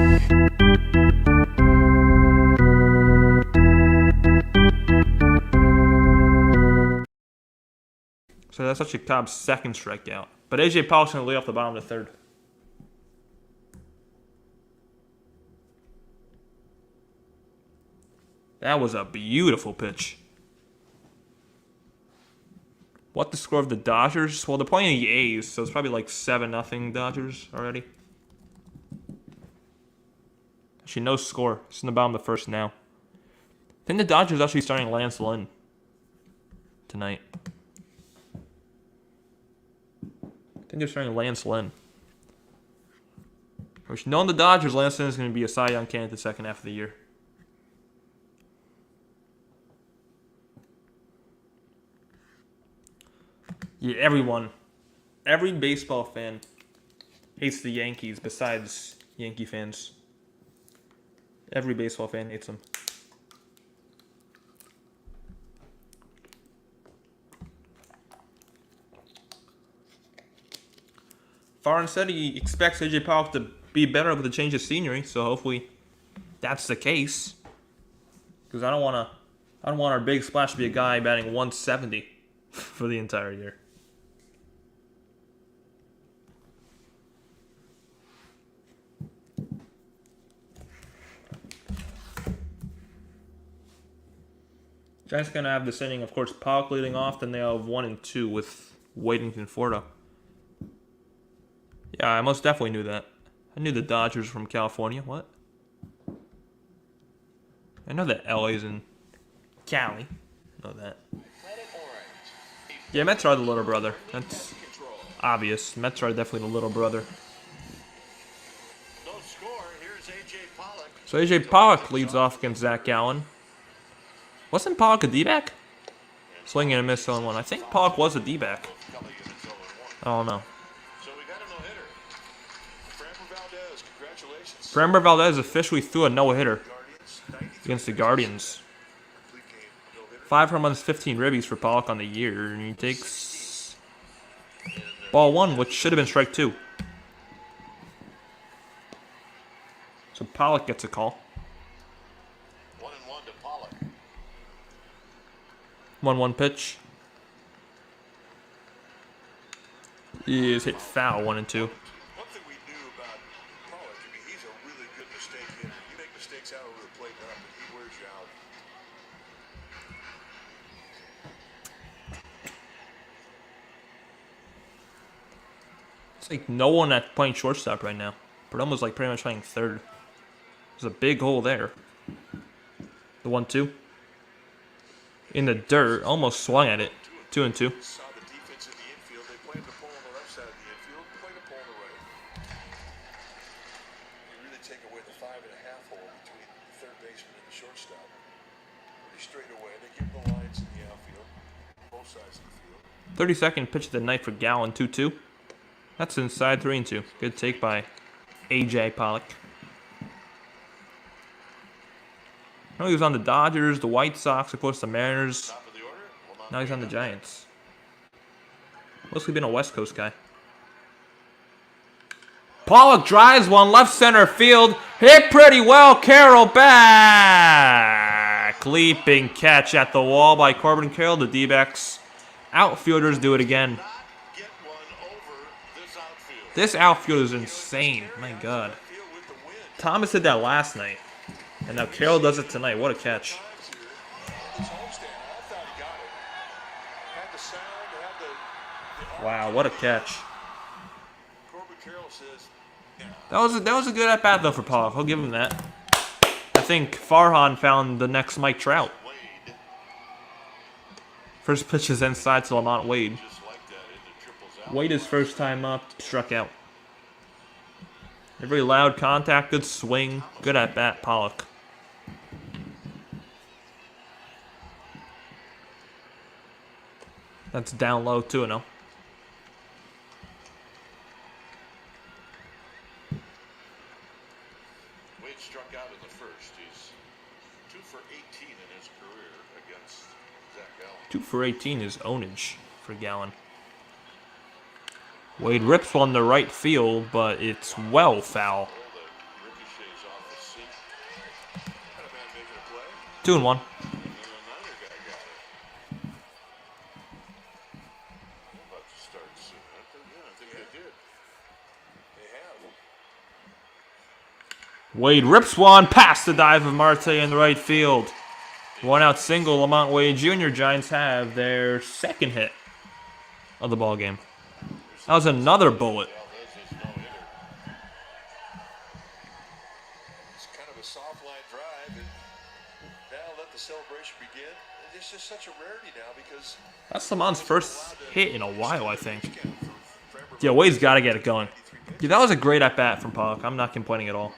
So that's actually Cobb's 2nd strikeout. But A.J. Pollock's going to lead off the bottom of the 3rd. That was a beautiful pitch. What the score of the Dodgers? Well, they're playing the A's, so it's probably like 7-0 Dodgers already. Actually, no score. It's in the bottom of the first now. I think the Dodgers are actually starting Lance Lynn tonight. I think they're starting Lance Lynn. Which, knowing the Dodgers, Lance Lynn is going to be a Cy Young candidate the second half of the year. Yeah, every baseball fan hates the Yankees besides Yankee fans. Every baseball fan hates them. Farhan said he expects AJ Pollock to be better with a change of scenery, so hopefully that's the case. Because I don't want our big splash to be a guy batting 170 for the entire year. Giants going to have this inning, of course, Pollock leading off. Then they have 1 and 2 with Wade and Conforto. Yeah, I most definitely knew that. I knew the Dodgers were from California. What? I know that LA's in Cali. I know that. Yeah, Mets are the little brother. That's obvious. Mets are definitely the little brother. So AJ Pollock leads off against Zach Gallen. Wasn't Pollock a D-back? Swing and a miss on one. I think Pollock was a D-back. I don't know. Framber Valdez officially threw a no-hitter against the Guardians. 5 home runs, 15 ribbies for Pollock on the year, and he takes ball 1, which should have been strike 2. So Pollock gets a call. 1-1 pitch. He is hit foul, 1 and 2. One thing we knew about Pollock, I mean, he's a really good mistake hitter. You make mistakes out over the plate, but he wears you out. It's like no one at playing shortstop right now. Perdomo's like pretty much playing third. There's a big hole there. The 1-2. In the dirt, almost swung at it. 2 and 2. Saw the defense in the infield. They played the pole on the left side of the infield, played the pole on the right. You really take away the 5.5 hole between the third baseman and the shortstop. Pretty straight away. They give the lines in the outfield, both sides of the field. 32nd pitch of the night for Gallen, 2-2. That's inside 3 and 2. Good take by AJ Pollock. Now he was on the Dodgers, the White Sox, of course the Mariners. Now he's on the Giants. Mostly been a West Coast guy. Pollock drives one left center field. Hit pretty well. Carroll back. Leaping catch at the wall by Corbin Carroll. The D-backs outfielders do it again. This outfield is insane. My God. Thomas did that last night. And now Carroll does it tonight. What a catch. Wow, what a catch. That was a good at-bat, though, for Pollock. I'll give him that. I think Farhan found the next Mike Trout. First pitch is inside to Lamont Wade. Wade, his first time up, struck out. Very loud contact, good swing, good at-bat, Pollock. That's down low, 2-0. Wade struck out in the first. He's 2 for 18 in his career against Zach Gallen. 2 for 18 is ownage for Gallen. Wade rips one to right field, but it's well foul. 2-1. Wade rips one past the dive of Marte in the right field. One out single, Lamont Wade Jr. Giants have their second hit of the ball game. That was another bullet. It's kind of a soft line drive, and now let the celebration begin. It's just such a rarity now because That's Lamont's first hit in a while, I think. Yeah, Wade's got to get it going. Yeah, that was a great at-bat from Pollock. I'm not complaining at all.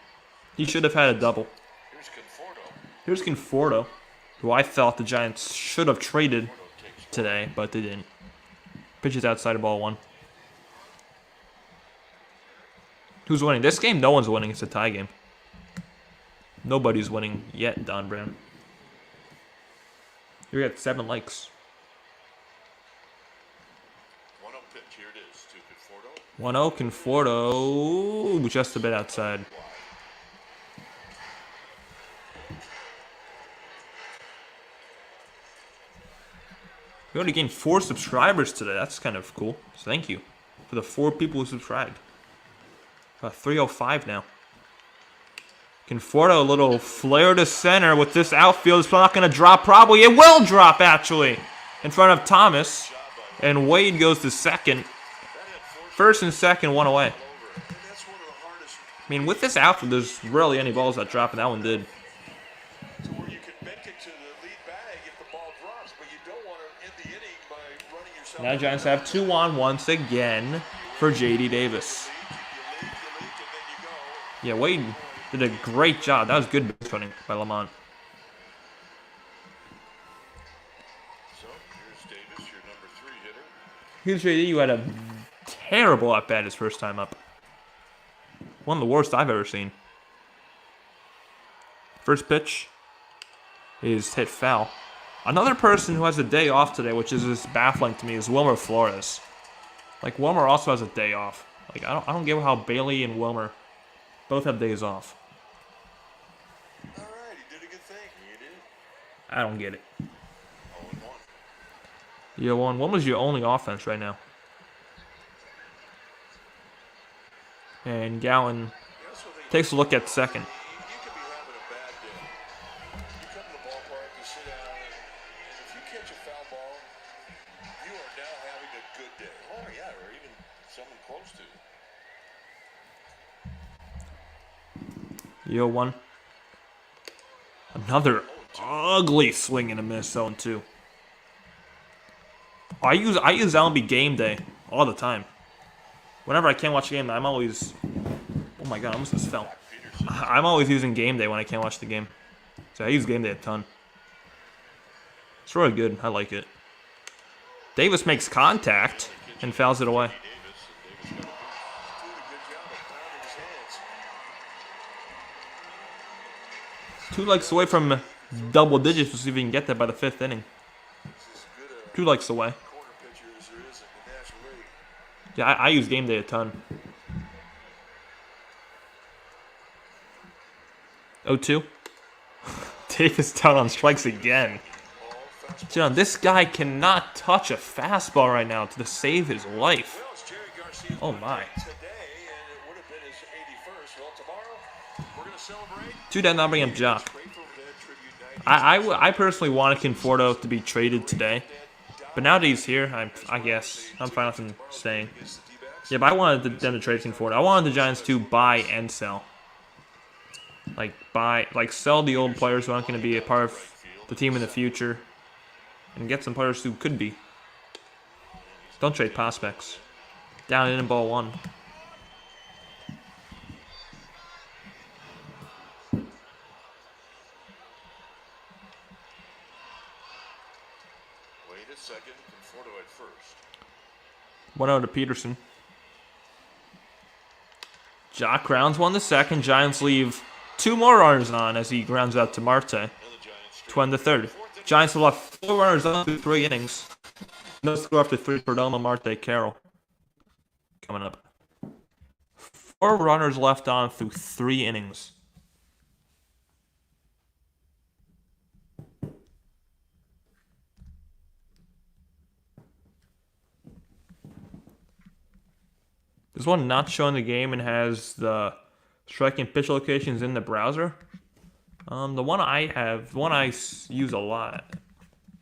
He should have had a double. Here's Conforto, who I thought the Giants should have traded today, but they didn't. Pitches outside of ball one. Who's winning? This game, no one's winning. It's a tie game. Nobody's winning yet, Don Brown. We got 7 likes. 1-0 pitch. Here it is to Conforto. 1-0 Conforto, just a bit outside. We already gained 4 subscribers today. That's kind of cool. So thank you for the 4 people who subscribed. 305 now. Conforto, a little flare to center with this outfield. It's not going to drop probably. It will drop, actually, in front of Thomas. And Wade goes to second. First and second, one away. I mean, with this outfield, there's rarely any balls that drop, and that one did. Now Giants have 2 on once again for J.D. Davis. Yeah, Wade did a great job. That was good base running by Lamont. So here's Davis, your number 3 hitter. Here's J.D. who had a terrible at-bat his first time up. One of the worst I've ever seen. First pitch is hit foul. Another person who has a day off today, which is just baffling to me, is Wilmer Flores. Like, Wilmer also has a day off. Like, I don't get how Bailey and Wilmer both have days off. all right, he did a good thing. He did. I don't get it. 0-1. Yeah, when was your only offense right now? And Gowan takes a look at second. You could be having a bad day. You come to the ballpark, you sit down, and if you catch a foul ball, you are now having a good day. Oh, yeah, or even someone close to. 0-1. Another ugly swing and a miss, 0-2. I use LB game day all the time. Whenever I can't watch a game, I'm always... Oh my god, I almost just fell. I'm always using game day when I can't watch the game. So I use game day a ton. It's really good. I like it. Davis makes contact and fouls it away. 2 likes away from double digits. We'll see if we can get that by the 5th inning. 2 likes away. Yeah, I use game day a ton. 0-2. Davis down on strikes again. John, this guy cannot touch a fastball right now to save his life. Oh my. 2 down, not bring up Jock. I personally wanted Conforto to be traded today. But now that he's here, I guess I'm fine with him staying. Yeah, but I wanted them to trade Conforto. I wanted the Giants to buy and sell. Like sell the old players who aren't going to be a part of the team in the future, and get some players who could be. Don't trade prospects. Down in ball 1. Second, Conforto at first. 1-0 to Peterson. Jock grounds 1 to second. Giants leave 2 more runners on as he grounds out to Marte. 2 to third. Giants will have 4 runners on through 3 innings. No score after 3 for Perdomo, Marte, Carroll. Coming up. 4 runners left on through 3 innings. This one not showing the game and has the strike and pitch locations in the browser. The one I have, the one I use a lot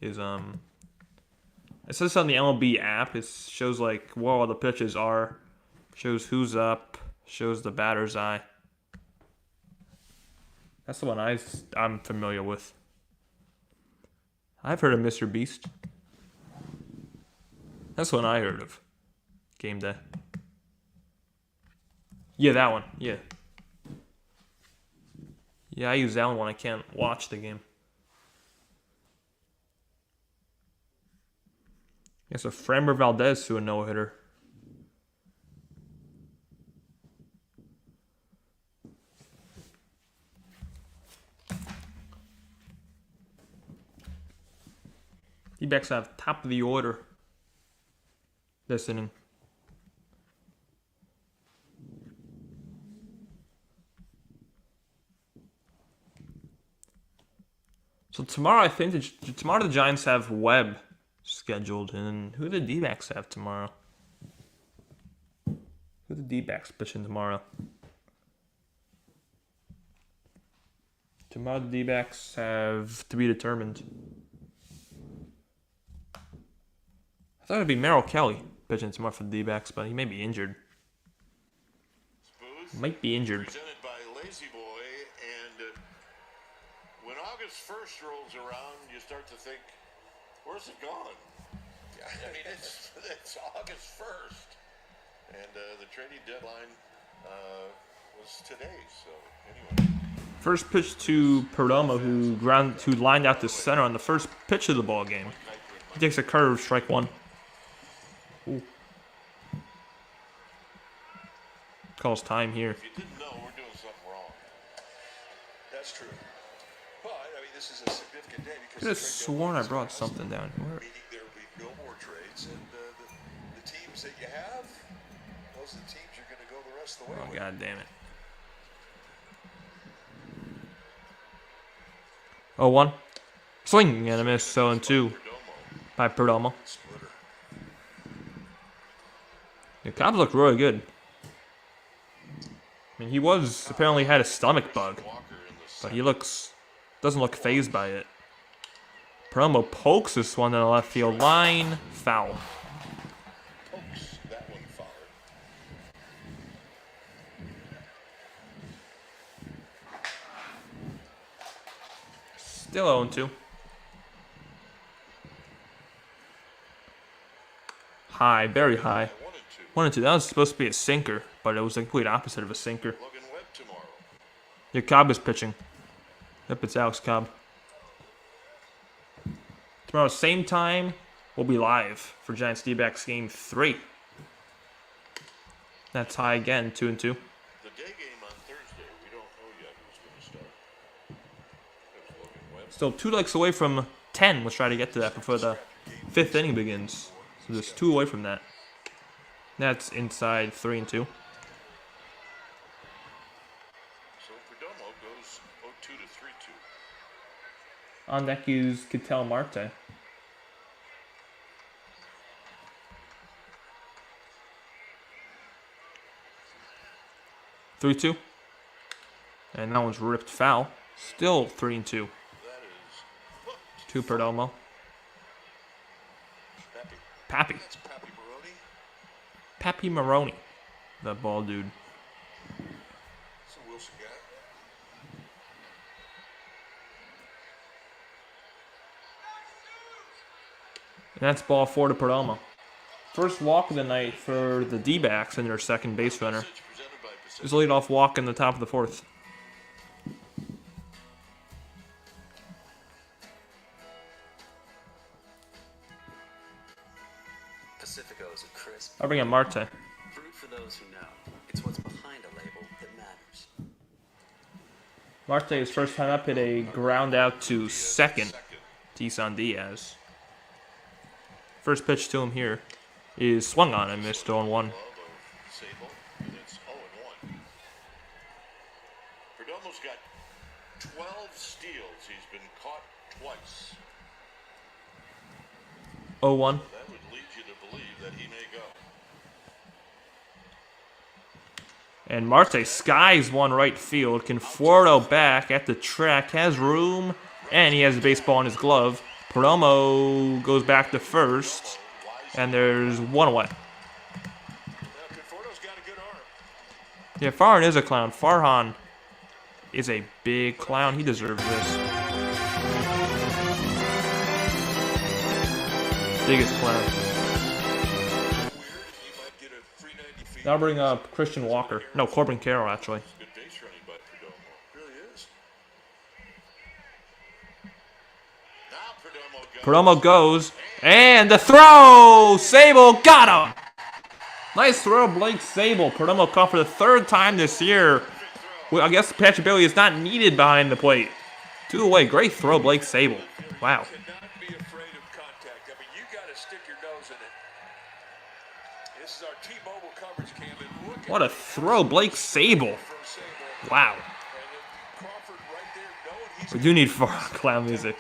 is it says on the MLB app. It shows like where all the pitches are, shows who's up, shows the batter's eye. That's the one I'm familiar with. I've heard of Mr. Beast. That's the one I heard of. Game Day. Yeah, that one. Yeah. Yeah, I use that one when I can't watch the game. It's a Framber Valdez to a no-hitter. D-backs have top of the order this inning. So tomorrow, I think tomorrow the Giants have Webb scheduled, and who do the D-backs have tomorrow? Who the D-backs pitching tomorrow? Tomorrow the D-backs have to be determined. I thought it'd be Merrill Kelly pitching tomorrow for the D-backs, but he may be injured. Might be injured. Presented by Lazy Boy, and when August 1st rolls around, you start to think, where's it gone? I mean, it's August 1st, and the trading deadline was today. So anyway, First pitch to Perdomo, who lined out to center on the first pitch of the ball game. He takes a curve, strike one. Ooh. Calls time here. if you didn't know, we're doing something wrong. That's true. But I mean, this is a significant day I because could have sworn I brought something down here. meaning there will be no more trades, and the teams that you have, those are the teams you're going to go the rest of the way Oh, with. god damn it. 0-1. Swing and a miss. 0-2 by Perdomo. Splitter. The Cobbs look really good. I mean, he apparently had a stomach bug, but he doesn't look fazed by it. Perdomo pokes this one to the left field line. Foul. Pokes that one forward. Still 0-2. High, very high. 1-2. That was supposed to be a sinker, but it was the complete opposite of a sinker. Logan Webb tomorrow. Your Cobb is pitching. Yep, it's Alex Cobb. Tomorrow, same time, we'll be live for Giants D-backs game 3. That's high again, 2-2. The day game on Thursday, we don't know yet who's going to start. There's Logan Webb. Still 2 legs away from 10. Let's try to get to that before the 5th inning begins. So just 2 away from that. That's inside 3-2. So Perdomo goes 0-2 to 3-2. On deck is Ketel Marte. (3-2), and that one's ripped foul. Still 3-2. That is hooked. To Perdomo. Pappy. That's Pappy Maroney. Pappy Maroney. That ball dude. It's a Wilson guy. And that's ball 4 to Perdomo. First walk of the night for the D-backs and their second base runner. Message presented by Pacific. There's a leadoff walk in the top of the 4th. Pacifico is a crisp I'll bring in Marte. fruit for those who know. It's what's behind a label that matters. Marte, his first time up, hit a ground out to second. Tisan Diaz. First pitch to him here is swung on and missed 0-1. Sable, and it's 0-1. Perdomo's got 12 steals. He's been caught twice. 0-1. That would lead you to believe that he may go. And Marte skies one right field. Conforto back at the track. Has room. And he has the baseball in his glove. Perdomo goes back to first. And there's one away. Conforto's got a good arm. Yeah, Farhan is a clown. Farhan is a big clown. He deserves this. Biggest clown. Now bring up Christian Walker. No, Corbin Carroll, actually. Good base running by Perdomo. Really is. Now Perdomo goes. And the throw! Sable got him! Nice throw, Blake Sable. Perdomo caught for the third time this year. Well, I guess Patrick Bailey is not needed behind the plate. 2 away. Great throw, Blake Sable. Wow. Cannot be afraid of contact. I mean, you got to stick your nose in it. This is our T-Mobile coverage cam. And look What a throw, Blake Sable. from Sable. Wow. And then Crawford right there, knowing he's We do need clown music.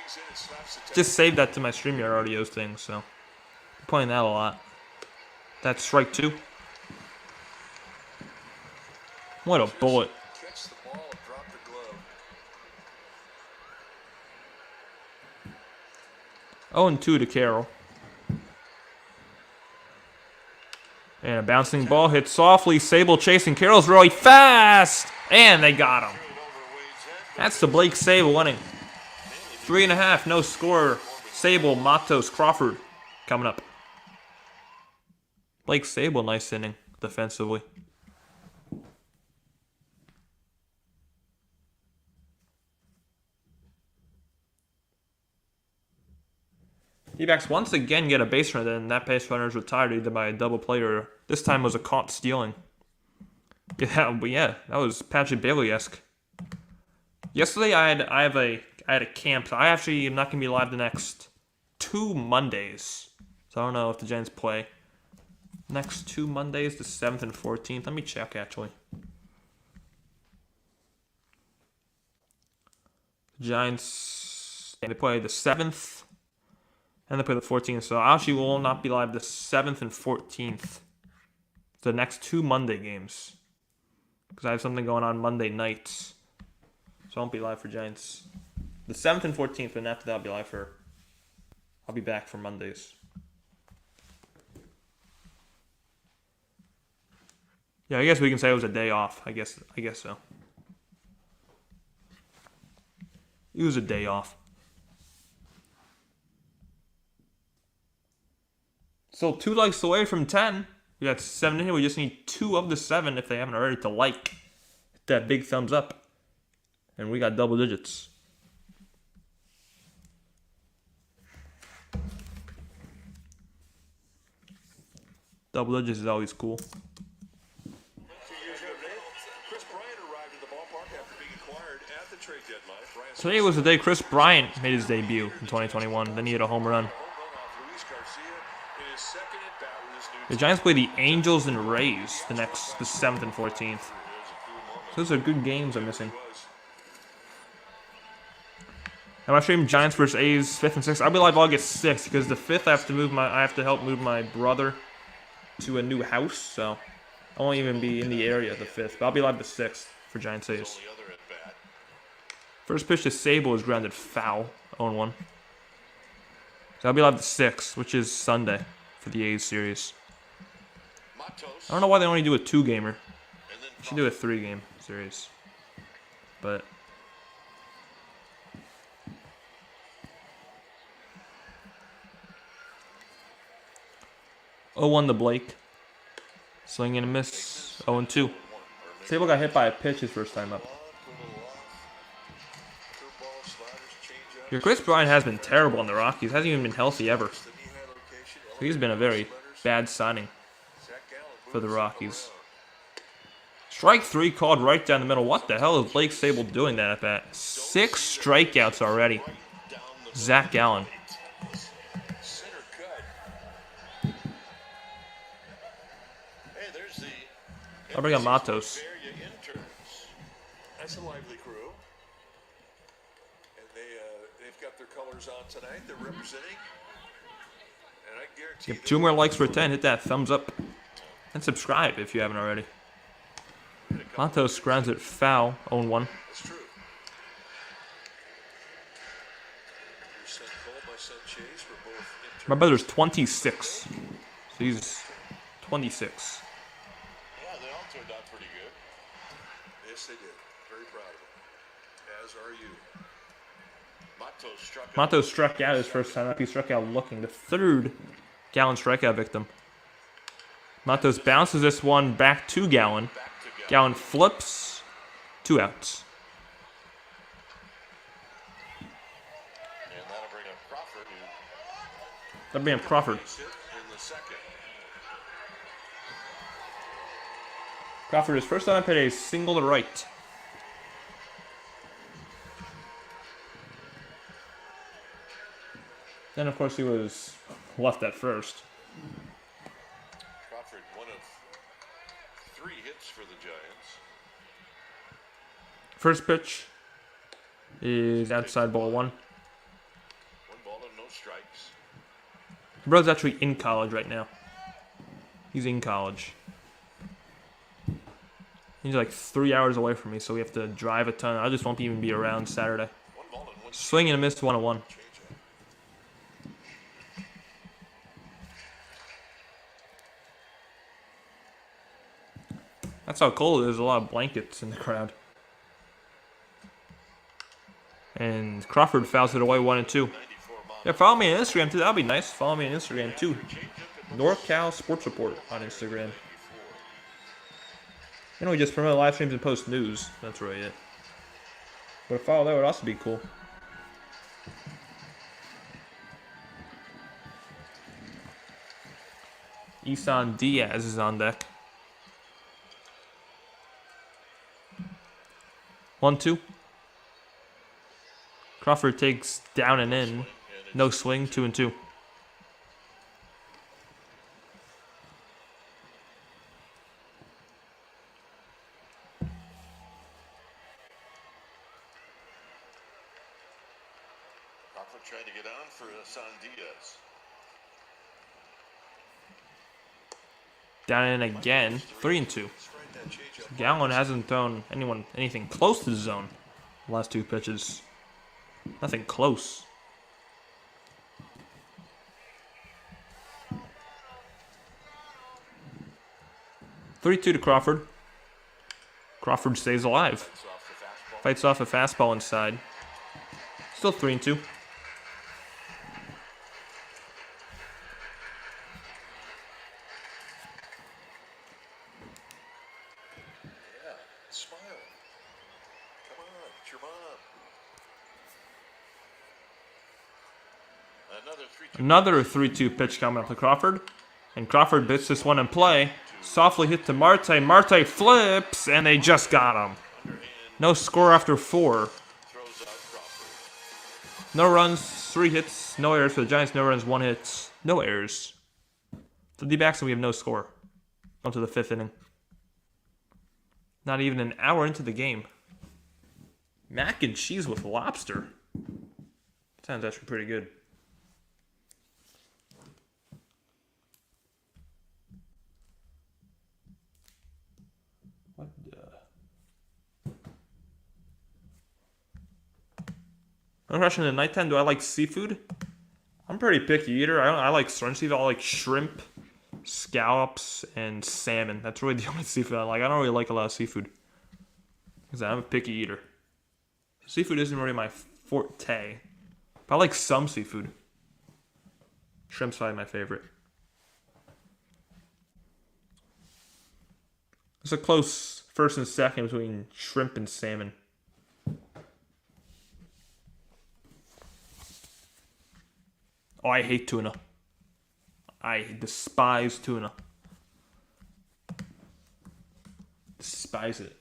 things in and slaps the Just saved that to my StreamYard audios thing, so I'm playing that a lot. That's strike 2. What a bullet. catch the ball and drop the glove. 0-2 to Carroll. And a bouncing ball hit softly. Sable chasing. Carroll's really fast. And they got him. That's the Blake Sable winning. 3.5, no score. Sable, Matos, Crawford coming up. Blake Sable, nice inning defensively. Dbacks once again get a base runner, then that base runner is retired either by a double play or this time was a caught stealing. Yeah, but yeah, that was Patrick Bailey-esque. Yesterday I had a camp. So I actually am not gonna be live the next 2 Mondays. So I don't know if the Giants play next 2 Mondays, the 7th and 14th. Let me check actually. The Giants, they play the 7th. And they play the 14th, so I actually will not be live the 7th and 14th. The next 2 Monday games. Because I have something going on Monday nights. So I won't be live for Giants. The 7th and 14th, and after that I'll be live for... I'll be back for Mondays. Yeah, I guess we can say it was a day off. I guess so. It was a day off. So 2 likes away from 10. We got 7 in here. We just need 2 of the 7 if they haven't already to like. Hit that big thumbs up. And we got double digits. Double digits is always cool. Chris Bryant arrived at the ballpark after being acquired at the trade deadline. Today was the day Chris Bryant made his debut in 2021. Then he hit a home run. The Giants play the Angels and Rays the 7th and 14th. So those are good games I'm missing. I'm gonna stream Giants versus A's 5th and 6th. I'll be live August 6th because the 5th I have to help move my brother to a new house, so I won't even be in the area the 5th. But I'll be live the 6th for Giants A's. First pitch to Sable is grounded foul, 0-1. So I'll be live the 6th, which is Sunday for the A's series. I don't know why they only do a 2-gamer. They should do a 3-game series. But 0-1 to Blake. Swing and a miss. 0-2. Sable got hit by a pitch his first time up. Your Chris Bryant has been terrible on the Rockies. Hasn't even been healthy ever. So he's been a very bad signing for the Rockies. Strike 3 called right down the middle. What the hell is Blake Sable doing that at bat? 6 strikeouts already. Zach Gallen. I'll bring up Matos. That's a lively crew. And they've got their colors on tonight. They're representing. And I guarantee Give 2 more likes for 10. Hit that thumbs up. And subscribe if you haven't already. Matos grounds it foul, 0-1. That's true. You sent Cole, I sent Chase. We're both My brother's 26. So he's 26. Yeah, they all turned out pretty good. Yes, they did. Very proud of them. As are you. Matos struck out his first time up. He struck out looking. The third Gallon strikeout victim. Matos bounces this one back to Gallon. Gallon flips. 2 outs. And that'll bring up Crawford. That'll bring up Crawford. In the second. Crawford, his first time, hit a single to right. Then, of course, he was left at first. Crawford, one of 3 hits for the Giants. First pitch is outside ball 1. 1 ball and no strikes. Bro's actually in college right now. He's in college. He's like 3 hours away from me, so we have to drive a ton. I just won't even be around Saturday. 1 ball and 1 Swing and a miss, 1-1. That's how cold it is. There's a lot of blankets in the crowd. And Crawford fouls it away 1-2. Yeah, follow me on Instagram too. That'll be nice. Follow me on Instagram too. NorCal SportsReport on Instagram. You know, we just promote live streams and post news. That's really it. But a follow there would also be cool. Isan Diaz is on deck. 1-2. Crawford takes down and in. No swing, 2-2. Crawford trying to get on for San Diaz. Down and in again, 3-2. Gallon hasn't thrown anything close to the zone the last 2 pitches. Nothing close. 3-2 to Crawford. Crawford stays alive. Fights off a fastball inside. Still 3-2. Smile. Come on, it's your mom. Another 3-2. Another 3-2 pitch coming up to Crawford. And Crawford bits this one in play. Softly hit to Marte. Marte flips, and they just got him. No score after 4. Throws out Crawford. No runs, 3 hits, no errors for the Giants. No runs, 1 hit, no errors. The Dbacks, and we have no score. On to the 5th inning. Not even an hour into the game. Mac and cheese with lobster. Sounds actually pretty good. What the? One question at nighttime, do I like seafood? I'm a pretty picky eater. I like certain seafood. I like shrimp, scallops, and salmon. That's really the only seafood I like. I don't really like a lot of seafood. Because I'm a picky eater. Seafood isn't really my forte. But I like some seafood. Shrimp's probably my favorite. It's a close first and second between shrimp and salmon. Oh, I hate tuna. I despise tuna. Despise it.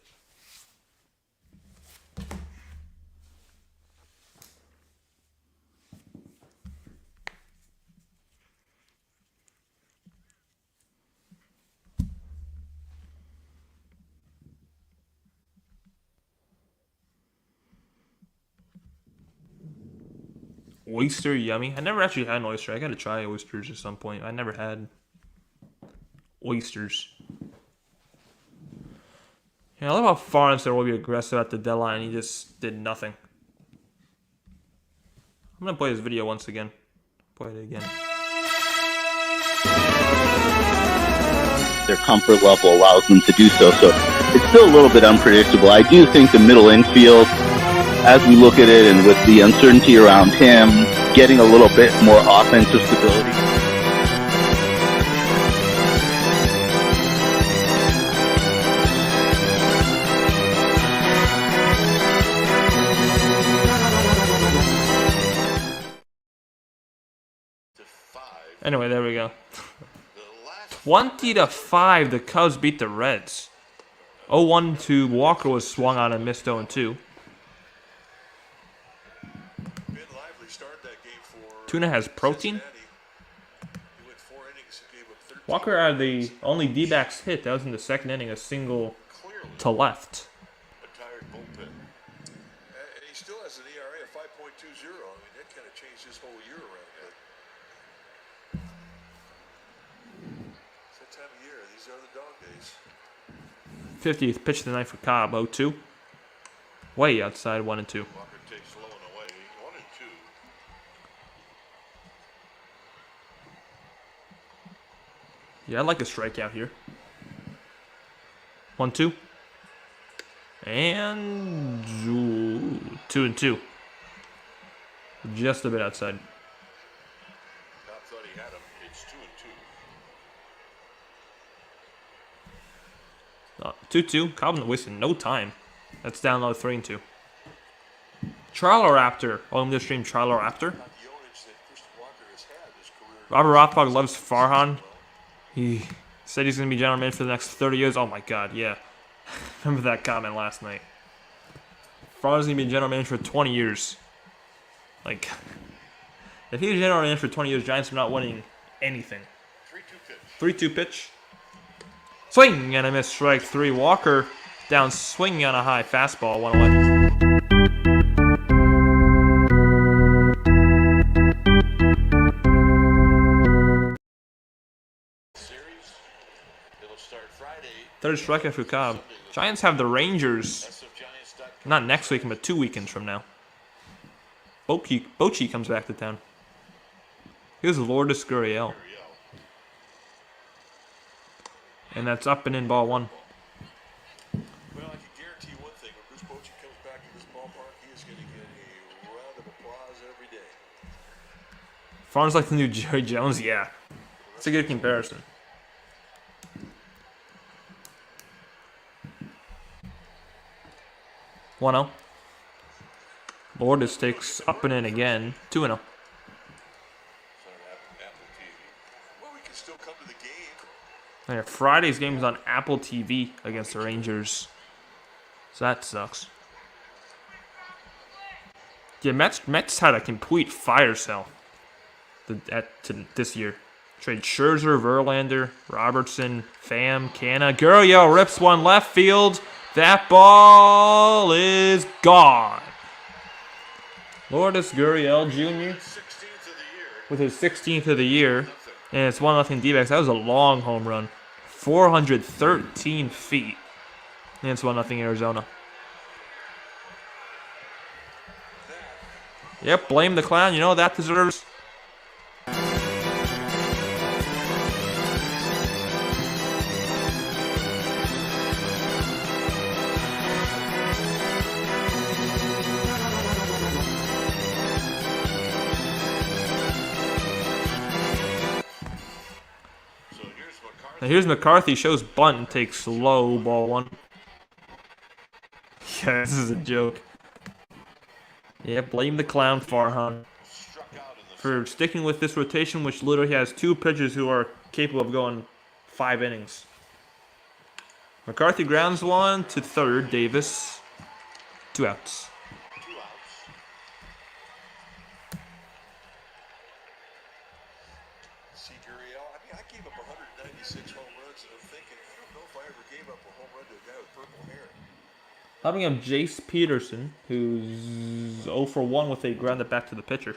Oyster, yummy. I never actually had an oyster. I gotta try oysters at some point. I never had oysters. Yeah, I love how Farnes will be aggressive at the deadline. He just did nothing. I'm gonna play this video once again. Play it again. Their comfort level allows them to do so. So it's still a little bit unpredictable. I do think the middle infield, as we look at it, and with the uncertainty around him, getting a little bit more offensive stability. Anyway, there we go. 20-5, the Cubs beat the Reds. 0-1 to Walker was swung on and missed 0-2. Tuna has protein. Walker had the only D-backs hit. That was in the second inning, a single to left. And he still has an ERA of 5.20. I mean, that kind of changed his whole year around. It's that time of year. These are the dog days. 50th pitch of the night for Cobb, 0-2. Way outside, 1-2. Walker takes low and away. 1-2. Yeah, I'd like a strikeout here. 1-2. And 2-2. Just a bit outside. Cobb thought he had him. It's 2-2. 2-2. Cobb's wasting no time. That's down low, 3-2. Charler-Raptor. On this stream, Charler-Raptor. Robert Rothbard loves Farhan. He said he's going to be general manager for the next 30 years. Oh my god, yeah. Remember that comment last night. Farhan's going to be general manager for 20 years. Like, if he's general manager for 20 years, Giants are not winning anything. 3-2 pitch. Swing and a miss, strike 3. Walker down swinging on a high fastball, 1-away. Third strikeout for Cobb. Giants have the Rangers, not next week, but 2 weekends from now. Bochy comes back to town. Here's Lourdes Gurriel. And that's up and in, ball 1. Well, I can guarantee you one thing. When Bruce Bochy comes back to this ballpark, he is going to get a round of applause every day. Farms like the new Jerry Jones? Yeah. It's a good comparison. 1-0. Lourdes takes up and in again. 2-0. Well, we can still come to the game. Yeah, Friday's game is on Apple TV against the Rangers. So that sucks. Yeah, Mets had a complete fire sale this year. Trade Scherzer, Verlander, Robertson, Pham, Canna. Gurriel rips one left field. That ball is gone. Lourdes Gurriel Jr. with his 16th of the year. And it's 1-0 D-backs. That was a long home run. 413 feet. And it's 1-0 Arizona. Yep, blame the clown. You know that deserves. Now here's McCarthy, shows bunt and takes low, ball 1. Yeah, this is a joke. Yeah, blame the clown, Farhan, for sticking with this rotation, which literally has 2 pitchers who are capable of going 5 innings. McCarthy grounds one to third, Davis. 2 outs. See Gurriel, I mean, I gave up 196 home runs, and I'm thinking, I don't know if I ever gave up a home run to a guy with purple hair. Helping him, Jace Peterson, who's 0 for 1 with a grounded back to the pitcher.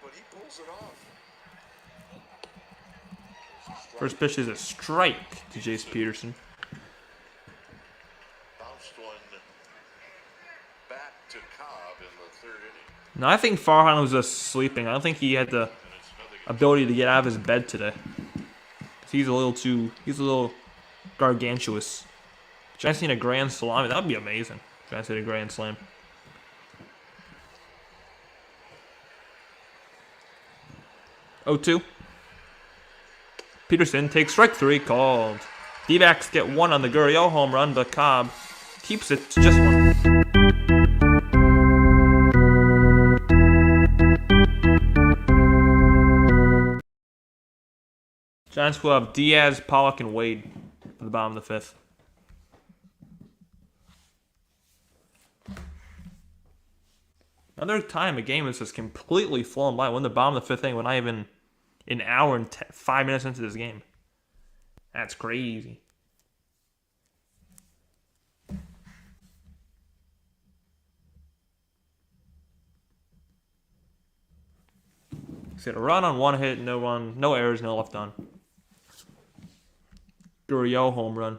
But he pulls it off. First pitch is a strike to Jace Peterson. bounced one back to Cobb in the third inning. No, I think Farhan was just sleeping. I don't think he had the ability to get out of his bed today. He's a little gargantuous. Giants need a grand slam. That would be amazing. Giants hit a grand slam. Oh, 2. Peterson takes strike 3, called. Dbacks get 1 on the Gurriel home run, but Cobb keeps it to just 1. Giants will have Diaz, Pollock, and Wade for the bottom of the 5th. Another time a game is just completely flown by. We're in the bottom of the 5th inning. We're not even an hour and 5 minutes into this game. That's crazy. He's got a run on 1 hit, no run, no errors, no left on. Gurriel home run.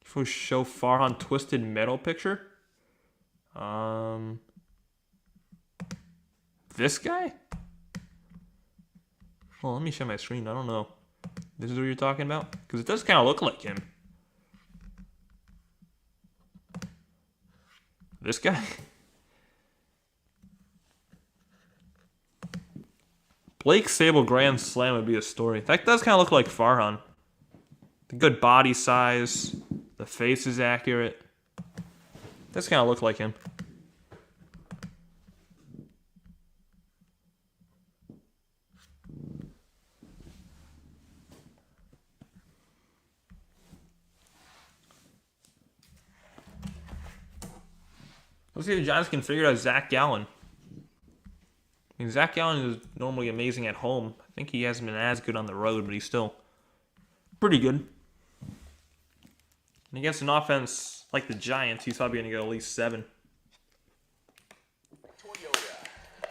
If we show Farhan twisted metal picture. This guy? Well, let me share my screen. I don't know. This is what you're talking about? Because it does kind of look like him. This guy? Blake Sable grand slam would be a story. That does kind of look like Farhan. The good body size. The face is accurate. Does kind of look like him. Let's see if the Giants can figure out Zach Gallen. I mean, Zach Gallen is normally amazing at home. I think he hasn't been as good on the road, but he's still pretty good. And against an offense like the Giants, he's probably going to go at least 7. Toyota,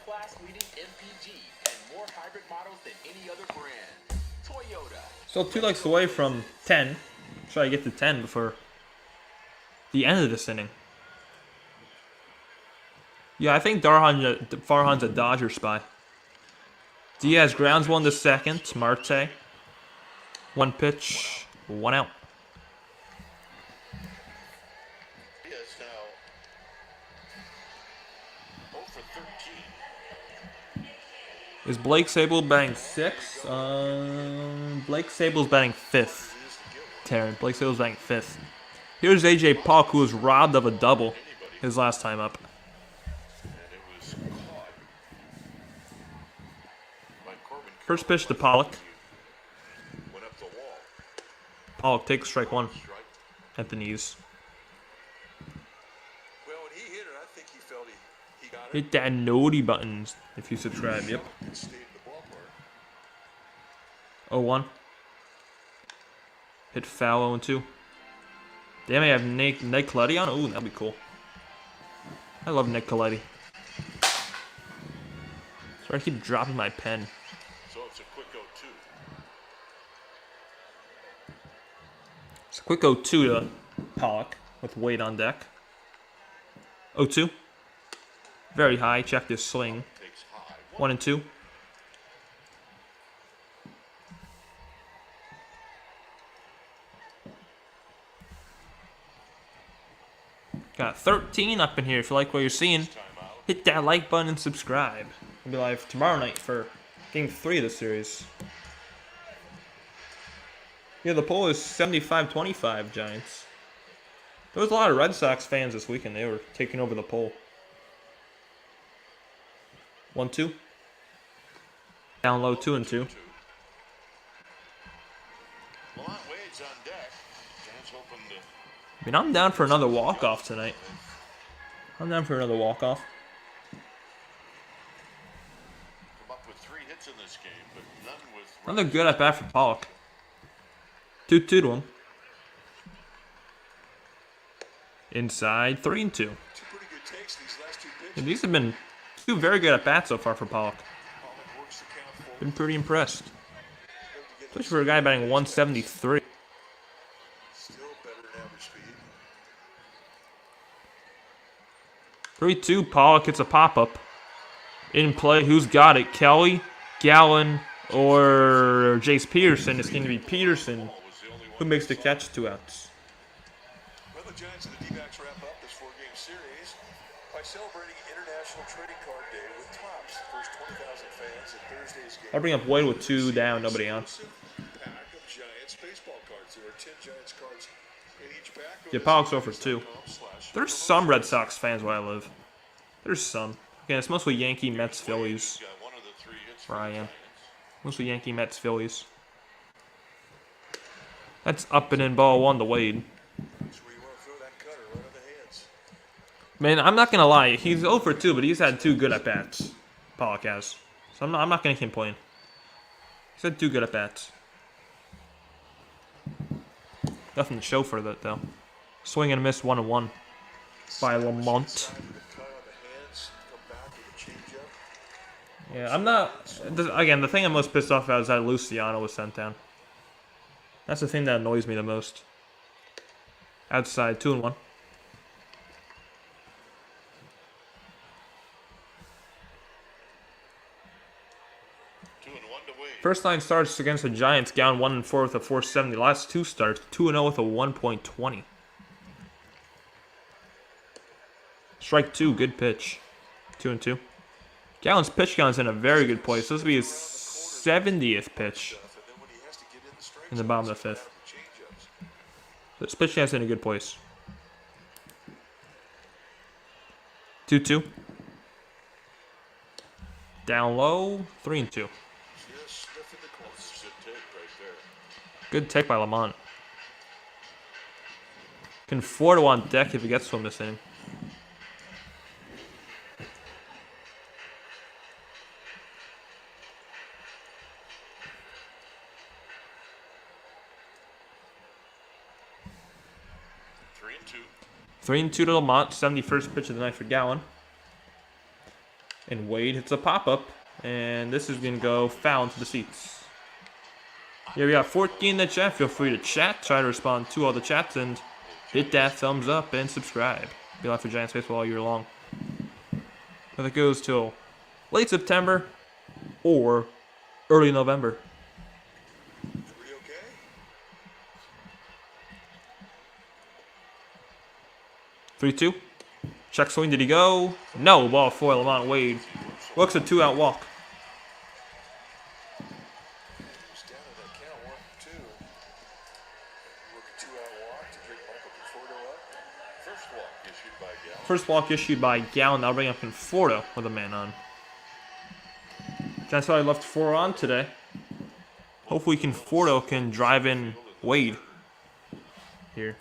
class-leading MPG and more hybrid models than any other brand. Toyota. Still 2 likes away from 10. Try to get to 10 before the end of this inning. Yeah, I think Farhan's a Dodger spy. Diaz grounds 1 to second. Marte. 1 pitch, 1 out. Diaz now 0 for 13. Is Blake Sable batting 6? Blake Sable's batting 5th. Taryn, Blake Sable's batting 5th. Here's AJ Pollock, who was robbed of a double his last time up. First pitch to Pollock. Went up the wall. Pollock takes strike 1 at the knees. Well, when he hit it, I think he felt he got it. Hit that noti buttons if you subscribe. Yep. And stayed in the ballpark. 0-1. Hit foul 0-2. Damn, I have Nick Coletti on. Ooh, that'd be cool. I love Nick Coletti. Sorry, I keep dropping my pen. So it's a quick 0-2. It's a quick 0-2 to Pollock with Wade on deck. 0-2. Very high. Check this swing. Takes high. 1-2. Got 13 up in here. If you like what you're seeing, hit that like button and subscribe. We'll be live tomorrow night for Game 3 of the series. Yeah, the poll is 75-25 Giants. There was a lot of Red Sox fans this weekend. They were taking over the poll. 1-2. Down low, 2-2. Lamont Wade's on deck. Giants hoping to I mean, I'm down for another walk-off tonight. I'm down for another walk-off. come up with 3 hits in this game, but none with Another good at bat for Pollock. 2-2 to him. Inside, 3-2. 2 pretty good takes these last 2 pitches. And these have been 2 very good at bats so far for Pollock. Pollock works the count for Been pretty impressed. him to get Especially for a guy batting 173. Still better than average speed. 3-2. Pollock gets a pop-up. In play, who's got it? Kelly, Gallen, or Jace Peterson? It's going to be Peterson who makes the catch. 2 outs. Well, the Giants and the Dbacks wrap up this 4-game series by celebrating International Trading Card Day with Topps. First 20,000 fans at Thursday's game. I'll bring up Wade with 2 down, nobody on. Pack of Giants baseball cards. There are 10 Giants cards in each pack. Yeah, Pollock's over 2. There's some Red Sox fans where I live. There's some. Again, it's mostly Yankee, Mets, Phillies. Where I am. Mostly Yankee, Mets, Phillies. That's up and in ball 1 to Wade. Man, I'm not going to lie. He's 0 for 2, but he's had 2 good at-bats. Pollock has. So I'm not going to complain. He's had 2 good at-bats. Nothing to show for that, though. Swing and a miss 1-1 by Lamont. Yeah, I'm not... Again, the thing I'm most pissed off about is that Luciano was sent down. That's the thing that annoys me the most. Outside, 2-1. First 9 starts against the Giants, down 1-4 with a 4.70. Last 2 starts, 2-0 with a 1.20. Strike 2, good pitch. 2-2. Gallen's pitch count's in a very good place. This will be his 70th pitch in the bottom of the 5th. So his pitch count's in a good place. 2-2. Down low, 3-2. Good take by Lamont. Conforto on deck if he gets to him this inning. Three and two to Lamont, 71st pitch of the night for Gallen. And Wade hits a pop-up, and this is going to go foul into the seats. Yeah, we got 14 in the chat. Feel free to chat, try to respond to all the chats, and hit that thumbs up and subscribe. Be live for Giants baseball all year long. Whether it goes till late September or early November. 3-2. Check swing. Did he go? No. Ball 4. Lamont Wade. Looks a 2-out walk. First walk issued by Gallen. Now bring up Conforto with a man on. Giants probably left 4 on today. Hopefully Conforto can drive in Wade here.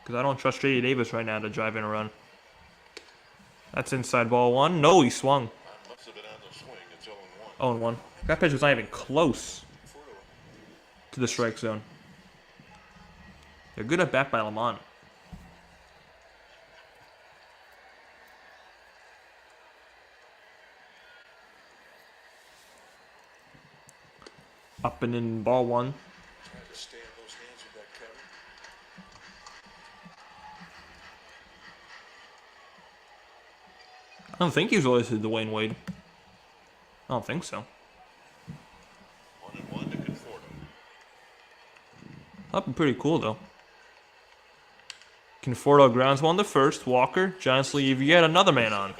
Because I don't trust J.D. Davis right now to drive in a run. That's inside ball 1. No, he swung. 0-1. That pitch was not even close to the strike zone. They're good at bat by Lamont. Up and in ball 1. I don't think he's related to Dwayne Wade. I don't think so. 1-1 to Conforto. That'd be pretty cool, though. Conforto grounds 1 to first. Walker. Giants leave yet another man on.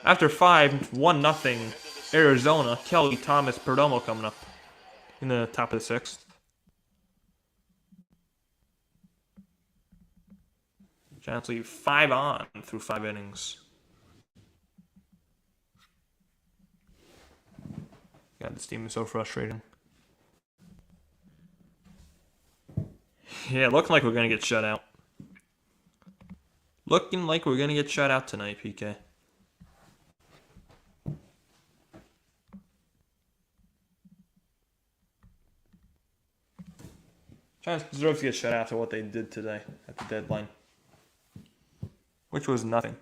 After 5, 1-0 Arizona. Kelly, Thomas, Perdomo coming up in the top of the 6th. Giants leave 5 on through 5 innings. God, this team is so frustrating. Yeah, looking like we're going to get shut out. Looking like we're going to get shut out tonight, PK. Giants deserve to get shut out after what they did today at the deadline. Which was nothing.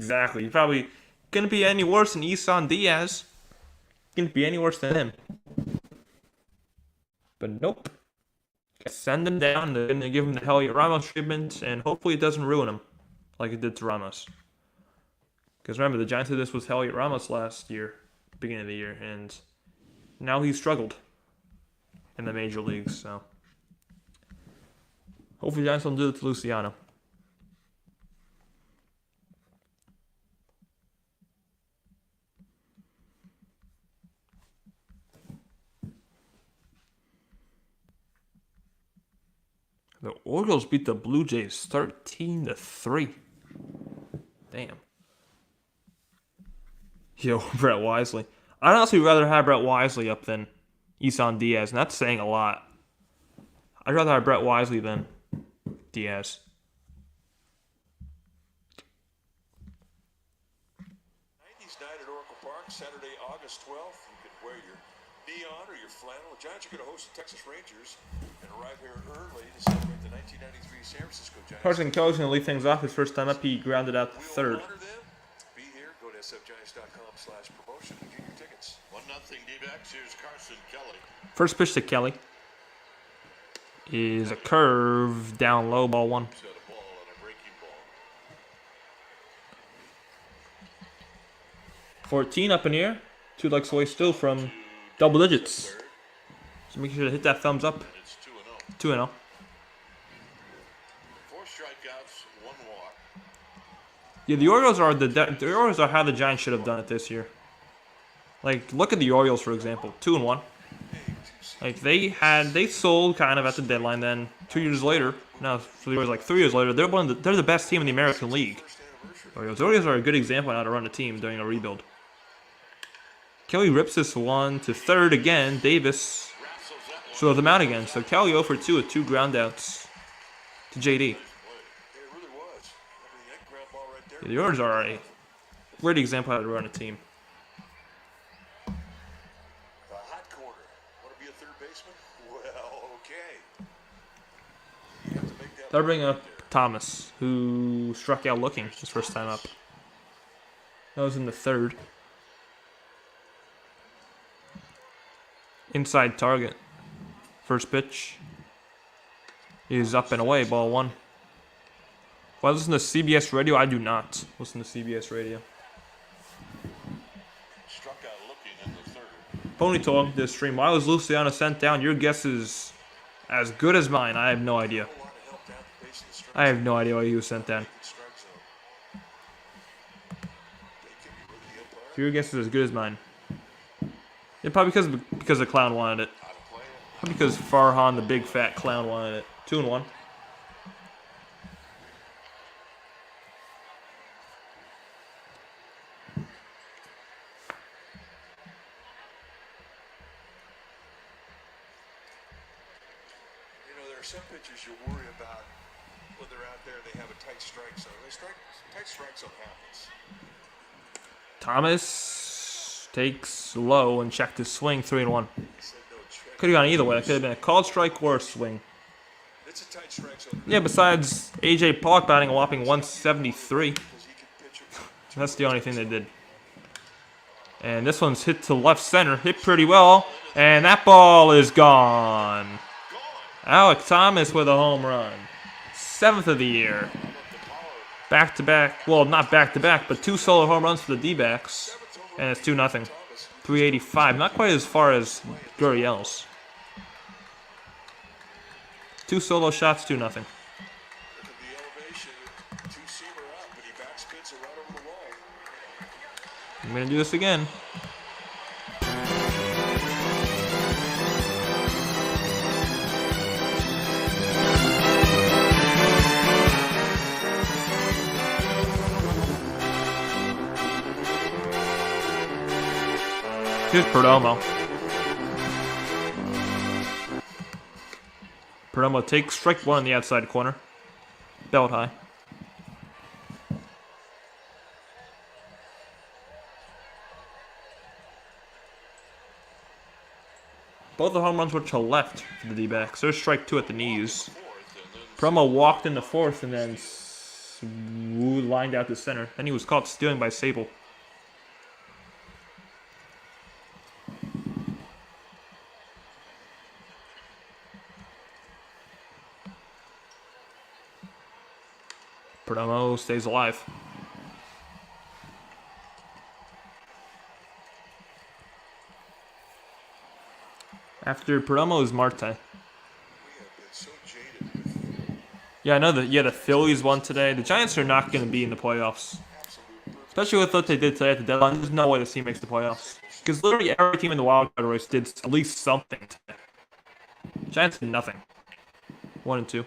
Exactly. He's probably gonna be any worse than Isan Diaz. Couldn't be any worse than him. But nope. Send him down. They're gonna give him the Heliot Ramos treatment, and hopefully it doesn't ruin him like it did to Ramos. Because remember, the Giants did this with Heliot Ramos last year, beginning of the year, and now he's struggled in the major leagues. So hopefully the Giants don't do it to Luciano. The Orioles beat the Blue Jays 13-3. Damn. Yo, Brett Wisely. I'd honestly rather have Brett Wisely up than Isan Diaz, and that's saying a lot. I'd rather have Brett Wisely than Diaz. Night at Oracle Park, Saturday, August 12th. You can wear your neon or your flannel. The Giants are going to host the Texas Rangers and arrive here early to celebrate the 1993 San Francisco Giants. Carson Kelly's going to lead things off. His first time up, he grounded out to third. Be here. Go to sfgiants.com/promotion to get your tickets. 1-0 Dbacks. Here's Carson Kelly. First pitch to Kelly is a curve down low, ball one. He's got a ball and a breaking ball. 14 up in the air. 2 legs away still from double digits. So make sure to hit that thumbs up. And it's 2-0. 2-0. 4 strikeouts, 1 walk. Yeah, the Orioles are how the Giants should have done it this year. Like, look at the Orioles for example, 2-1. Like they sold kind of at the deadline. Then 2 years later, no, so it was like 3 years later, they're the best team in the American League. The Orioles are a good example of how to run a team during a rebuild. Kelly rips this one to third again. Davis throws them out again. So Kelly 0 for 2 with 2 ground outs to JD. It really was. I mean, that ground ball right there. The Orioles are a great example of how to run a team. The hot corner. Want to be a third baseman? Well, okay. You have to make that. They'll bring up Thomas, who struck out looking his first time up. That was in the third. Inside target. First pitch is up and away, ball one. Do I listen to CBS radio? I do not listen to CBS radio. Struck out looking in the third. Pony Talk, this stream. Why was Luciano sent down? Your guess is as good as mine. I have no idea. I have no idea why he was sent down. Your guess is as good as mine. Yeah, probably because the clown wanted it. Probably because Farhan, the big fat clown, wanted it. 2-1. You know, there are some pitchers you worry about when they're out there. They have a tight strike zone. Tight strike zone happens. Thomas takes low and checked his swing. 3-1. Could have gone either way. It could have been a called strike or a swing. It's a tight strike zone. Yeah, besides AJ Pollock batting a whopping 173. That's the only thing they did. And this one's hit to left center. Hit pretty well. And that ball is gone. Alex Thomas with a home run. 7th of the year. Back-to-back. Well, not back-to-back, but 2 solo home runs for the D-backs. And it's 2-0. 385. Not quite as far as Gurriel's. 2 solo shots, 2-0. Look at the elevation. 2-seamer up, but he back spins it right over the wall. I'm going to do this again. Here's Perdomo. Perdomo takes strike 1 in the outside corner. Belt high. Both the home runs were to left for the D-backs. There's strike 2 at the knees. Perdomo walked in the 4th and then lined out to center. Then he was caught stealing by Sable. Perdomo stays alive. After Perdomo is Marte. We have been so jaded with Yeah, I know that. Yeah, the Phillies won today. The Giants are not going to be in the playoffs, especially with what they did today at the deadline. There's no way this team makes the playoffs because literally every team in the wild card race did at least something today. Giants did nothing. 1-2.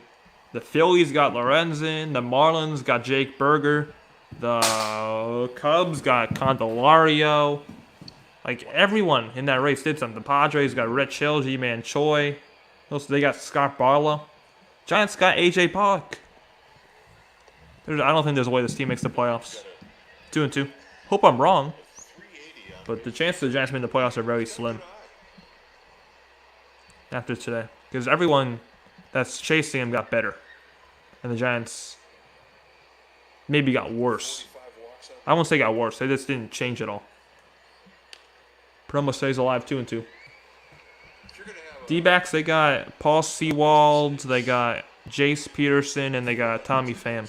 The Phillies got Lorenzen. The Marlins got Jake Berger. The Cubs got Candelario. Like, everyone in that race did something. The Padres got Rich Hill, G-Man Choi. Also, they got Scott Barlow. Giants got A.J. Pollock. I don't think there's a way this team makes the playoffs. 2-2. Hope I'm wrong. But the chances of the Giants making the playoffs are very slim. After today. Because everyone that's chasing him got better. And the Giants maybe got worse. I won't say got worse. They just didn't change at all. Perdomo stays alive, 2-2. Dbacks, they got Paul Sewald, they got Jace Peterson, and they got Tommy Pham.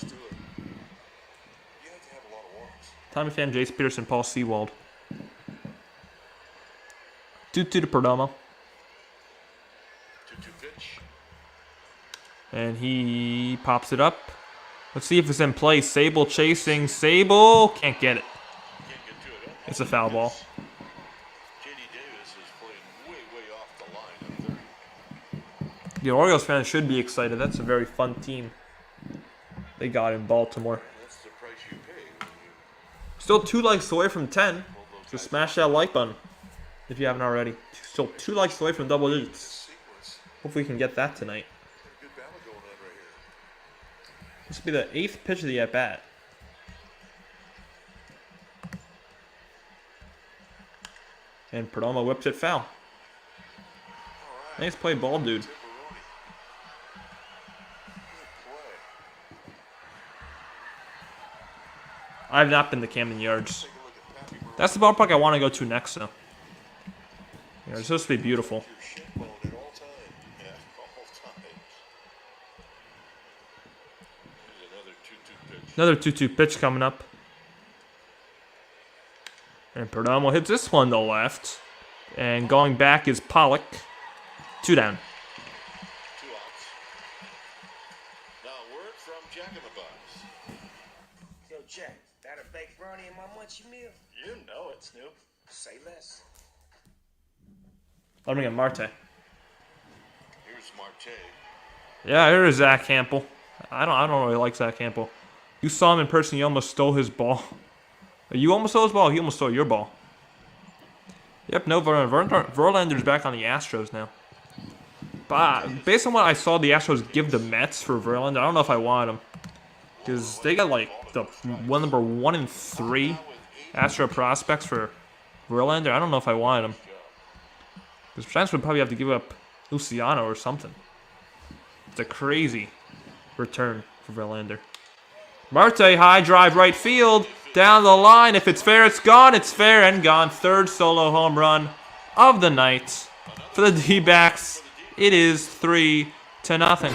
Tommy Pham, Jace Peterson, Paul Sewald. 2-2 to Perdomo. 2-2 pitch. And he pops it up. Let's see if it's in play. Sable chasing. Sable can't get it. Can't get to it. It's a foul ball. J.D. Davis is playing way off the line up there. The Orioles fans should be excited. That's a very fun team they got in Baltimore. That's the price you pay when you Still 2 likes away from 10. So smash that like button if you haven't already. Still 2 likes away from double digits. sequence. Hopefully we can get that tonight. Good battle going on right here. This will be the 8th pitch of the at-bat. And Perdomo whips it foul. Nice play, ball dude. Timberoni. Good play. I've not been to Camden Yards. Take a look at Pappy Burrow. That's the ballpark I want to go to next, though. Yeah, it's supposed to be beautiful. Your shin bone at all times. Yeah, all times. Here's another 2-2 pitch. Another 2-2 pitch coming up. And Perdomo hits this one to left. And going back is Pollock. 2 down. 2 outs. Now word from Jack in the Box. Yo, Jack, that a baked brownie in my munchie meal? You know it, Snoop. Say less. I'll bring in Marte. Here's Marte. Yeah, here's Zach Campbell. I don't really like Zach Campbell. You saw him in person. You almost stole his ball. You almost stole his ball. He almost stole your ball. Yep, no Verlander's back on the Astros now. But based on what I saw the Astros give the Mets for Verlander, I don't know if I want him. Because they got like the number 1 and 3 Astro prospects for Verlander. I don't know if I wanted him. Because Giants would probably have to give up Luciano or something. It's a crazy return for Verlander. Marte, high drive right field. Down the line. If it's fair, it's gone. It's fair and gone. 3rd solo home run of the night for the D-backs. It is 3-0. 18th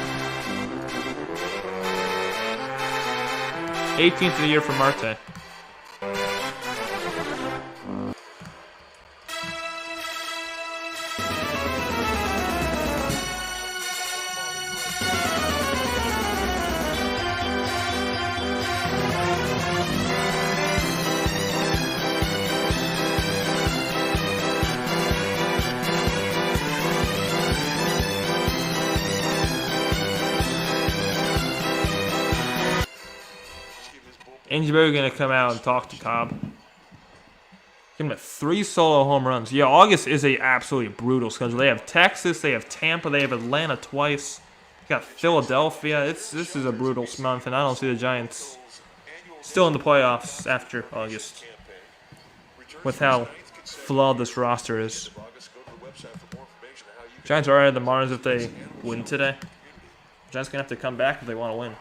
of the year for Marte. Angie Berry going to come out and talk to Cobb. Give him 3 solo home runs. Yeah, August is a absolutely brutal schedule. They have Texas, they have Tampa, they have Atlanta twice. They got Philadelphia. This is a brutal month, and I don't see the Giants still in the playoffs after August. With how flawed this roster is. Giants are out of the Marlins if they win today. Giants going to have to come back if they want to win.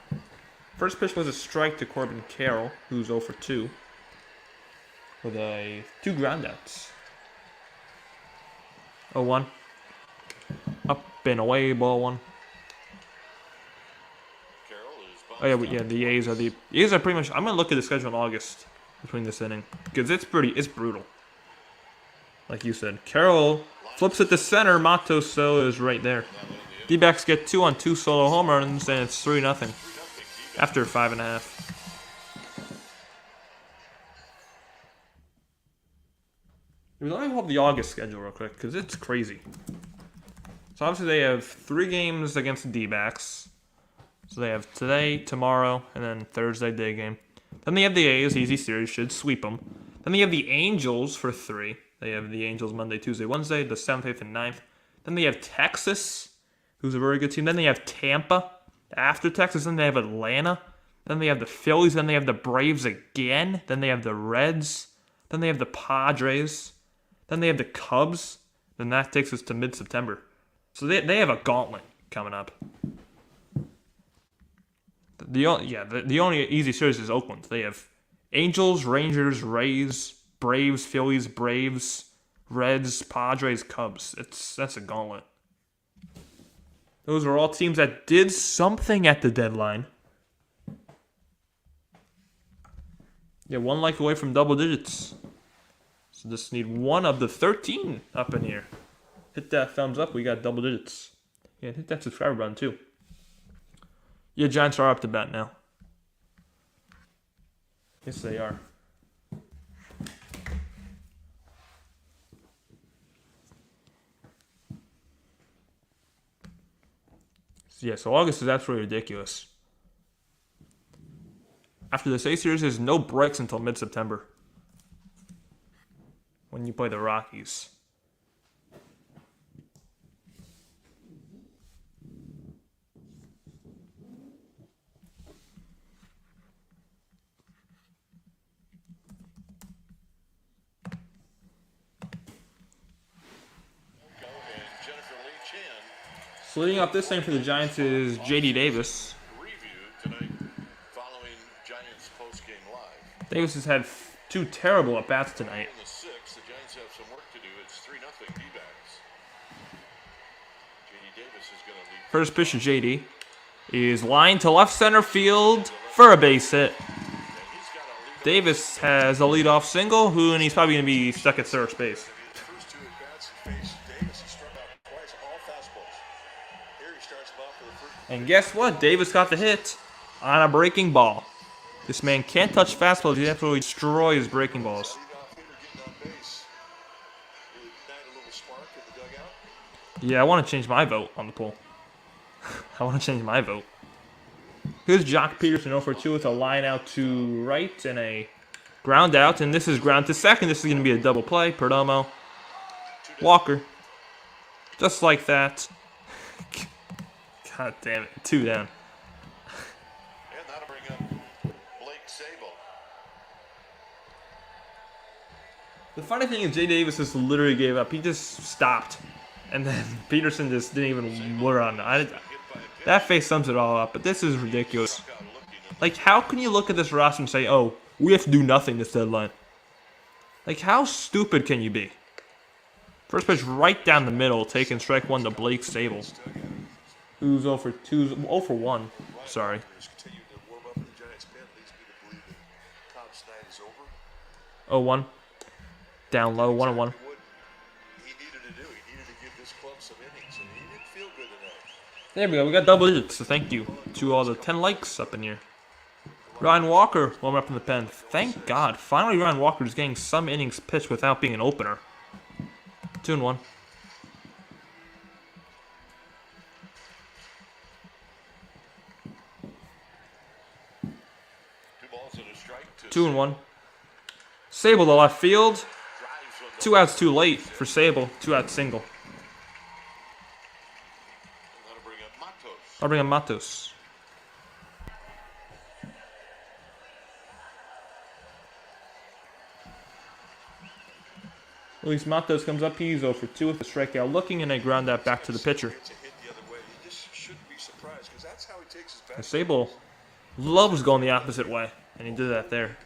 First pitch was a strike to Corbin Carroll, who's 0 for 2. With 2 groundouts. 0-1. Up and away, ball 1. Oh yeah, the A's are pretty much. I'm gonna look at the schedule in August between this inning because it's brutal. Like you said, Carroll flips it to center. Matos is right there. Dbacks get 2 on 2 solo home runs and it's 3-0 after 5.5. Let me pull up the August schedule real quick because it's crazy. So obviously they have 3 games against the Dbacks. So they have today, tomorrow, and then Thursday day game. Then they have the A's, easy series, should sweep them. Then they have the Angels for 3. They have the Angels Monday, Tuesday, Wednesday, the 7th, 8th, and 9th. Then they have Texas, who's a very good team. Then they have Tampa after Texas. Then they have Atlanta. Then they have the Phillies. Then they have the Braves again. Then they have the Reds. Then they have the Padres. Then they have the Cubs. Then that takes us to mid-September. So they have a gauntlet coming up. The only easy series is Oakland. They have Angels, Rangers, Rays, Braves, Phillies, Braves, Reds, Padres, Cubs. That's a gauntlet. Those are all teams that did something at the deadline. Yeah, 1 like away from double digits. So just need 1 of the 13 up in here. Hit that thumbs up. We got double digits. Yeah, hit that subscriber button too. Yeah, Giants are up to bat now. Yes, they are. So August is absolutely ridiculous. After this A series, there's no breaks until mid-September. When you play the Rockies. So leading up this thing for the Giants is J.D. Davis. Davis has had 2 terrible at-bats tonight. In the 6th, the Giants have some work to do. It's 3-0 Dbacks. J.D. Davis is going to lead. First pitch to J.D. is lined to left center field for a base hit. Davis has a leadoff single, and he's probably going to be stuck at third base. The first 2 at-bats he faced Davis, he struck out twice, all fastballs. Here he starts him off for the first. And guess what? Davis got the hit on a breaking ball. This man can't touch fastballs. He absolutely destroys breaking balls. Yeah, I want to change my vote on the poll. I want to change my vote. Here's Jock Peterson 0 for 2 with a line out to right and a ground out. And this is ground to second. This is going to be a double play. Perdomo. Walker. Just like that. God damn it. 2 down. And that'll bring up Blake Sable. The funny thing is Jay Davis just literally gave up. He just stopped. And then Peterson just didn't even whir on. That face sums it all up. But this is ridiculous. Like, how can you look at this roster and say, oh, we have to do nothing this deadline? Like, how stupid can you be? First pitch right down the middle, taking strike 1 to Blake Sable. Who's 0 for 1. Sorry. 0-1. Down low, 1-1. There we go, we got double digits, so thank you to all the 10 likes up in here. Ryan Walker warming up in the pen. Thank God, finally Ryan Walker is getting some innings pitched without being an opener. 2-1. 2-1. Sable to left field. 2 outs too late for Sable. 2 out single. I'll bring up Matos. Luis Matos comes up. He's 0 for 2 with a strikeout, looking and a ground out back to the pitcher. And Sable loves going the opposite way, and he did that there.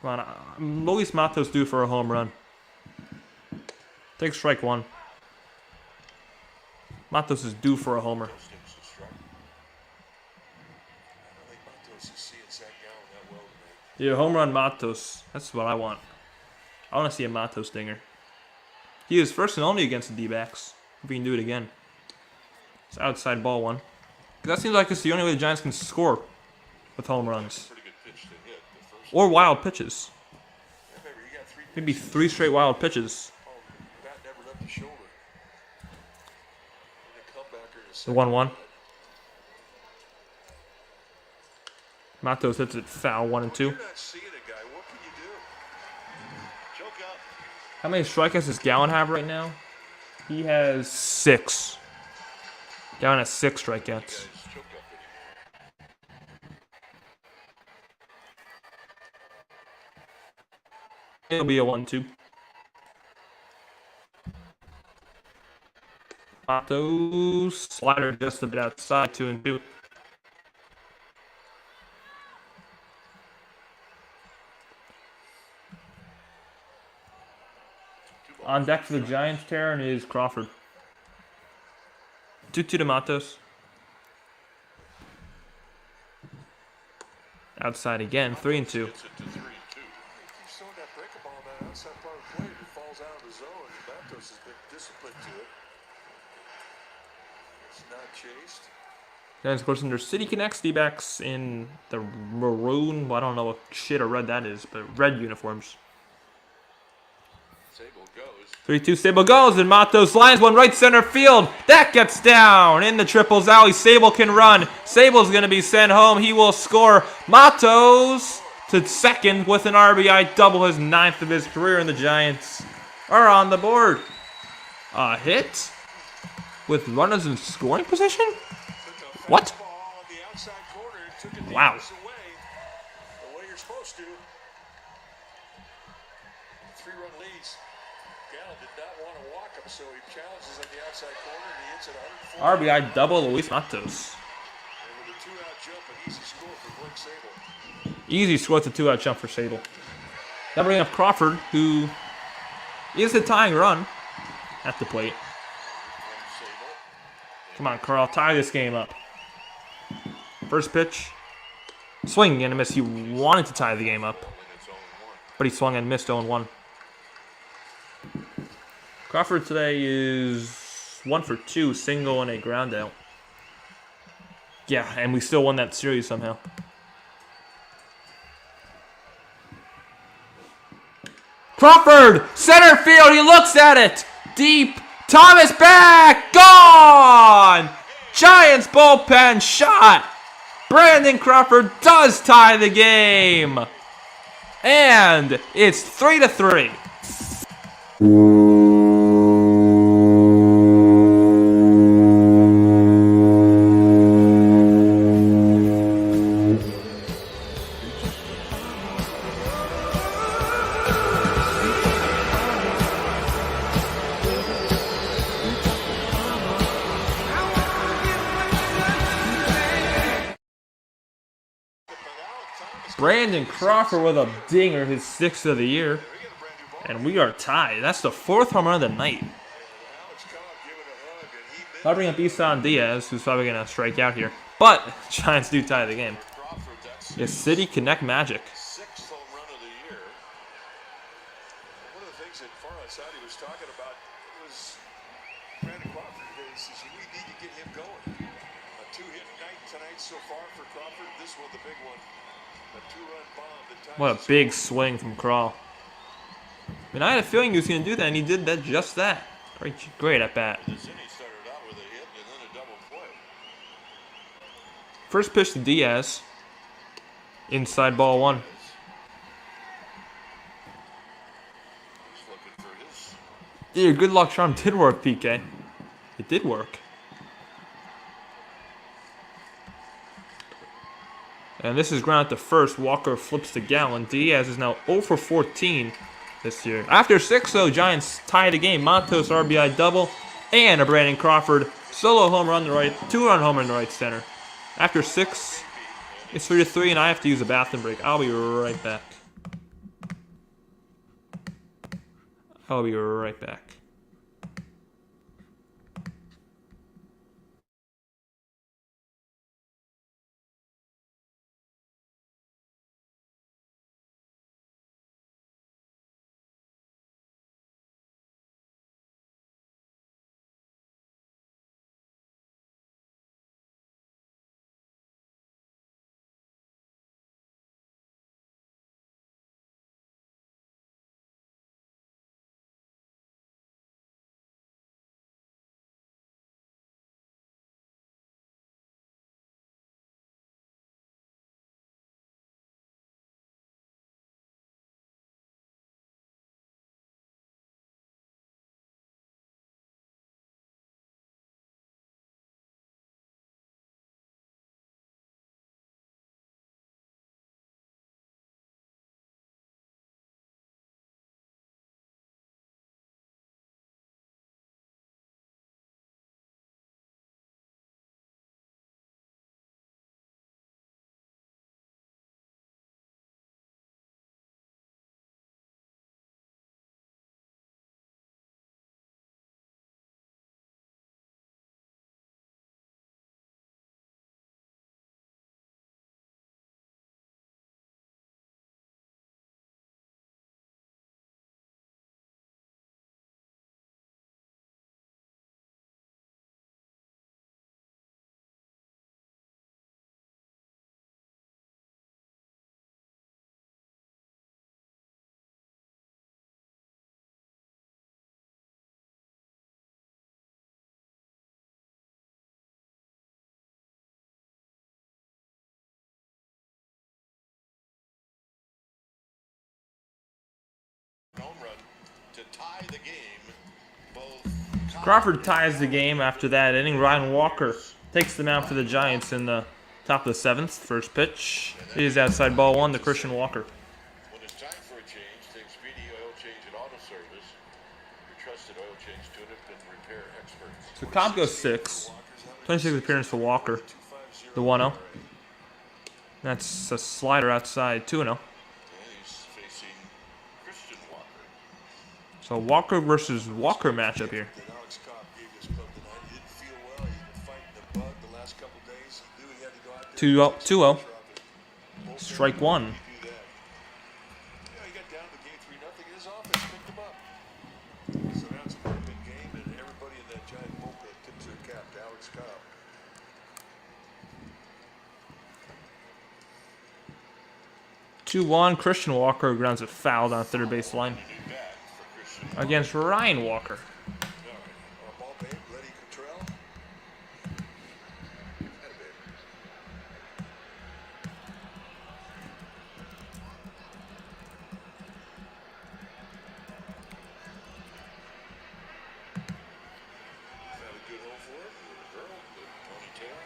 Come on, Luis Matos due for a home run. Take strike one. Matos is due for a homer. Yeah, home run Matos. That's what I want. I want to see a Matos dinger. He is first and only against the D-backs. If we can do it again. It's outside ball one. That seems like it's the only way the Giants can score with home runs. Or wild pitches. Maybe 3 straight wild pitches. The 1-1. Matos hits it foul 1 and 2. How many strikeouts does Gallen have right now? He has 6. Gallen has 6 strikeouts. It'll be a 1-2. Matos slider just a bit outside, 2 and 2. On deck for the Giants, Terran is Crawford. 2-2 to Matos. Outside again, 3 and 2. Giants, of course, under City Connects, D-backs in the maroon. Well, I don't know what shit or red that is, but red uniforms. 3-2, Sable goes, and Matos lines one right center field. That gets down in the triples alley. Sable can run. Sable's going to be sent home. He will score. Matos to second with an RBI double, his 9th of his career, and the Giants are on the board. A hit with runners in scoring position? What? Wow. RBI double Luis Matos. Easy score with the 2-out jump for Sable. That brings up Crawford, who is a tying run at the plate. Come on, Carl, tie this game up. First pitch. Swing and a miss. He wanted to tie the game up, but he swung and missed 0-1. Crawford today is 1 for 2, single and a ground out. Yeah, and we still won that series somehow. Crawford, center field, he looks at it. Deep, Thomas back, gone! Giants bullpen shot. Brandon Crawford does tie the game. And it's 3-3. Brandon Crawford with a dinger, his 6th of the year. And we are tied. That's the 4th home run of the night. I'll bring up Isan Diaz, who's probably going to strike out here. But Giants do tie the game. It's City Connect magic. 6th home run of the year. One of the things that Farhad Saadi was talking about was Brandon Crawford. He says we need to get him going. A 2-hit night tonight so far for Crawford. This one, the big one. A 2-run bomb. What a big swing from Crawl. I mean, I had a feeling he was going to do that, and he did that, just that. Great at bat. First pitch to Diaz. Inside ball 1. Yeah, your good luck charm did work, PK. It did work. And this is ground out to first. Walker flips to Gallen. Diaz is now 0 for 14 this year. After 6, though, Giants tie the game. Matos RBI double and a Brandon Crawford solo home run to right, 2-run homer in the right center. After 6, It's 3-3, and I have to use a bathroom break. I'll be right back. I'll be right back. Home run to tie the game. Both Crawford ties the game after that inning. Ryan Walker takes the mound for the Giants in the top of the 7th. First pitch is outside ball 1 to Christian Walker. when it's time for a change, take Speedy Oil Change and Auto Service. Your trusted oil change tune-up and repair experts. So Cobb goes 6. 26th appearance for Walker. The 1-0. That's a slider outside 2-0. And he's facing Christian Walker. So Walker versus Walker matchup here. That Alex Cobb gave this club tonight. He didn't feel well. He's been fighting the bug the last couple days. He knew he had to go out there. 2-0. Strike 1. Do that. He got down to the game 3-0. His offense picked him up. So now it's a bullpen game, and everybody in that giant bullpen tips their cap to Alex Cobb. Christian Walker grounds a foul down third base line against Ryan Walker. All right. Ball babe, Letty Cottrell. Had a babe. Had a good home for it. The girl, the ponytail.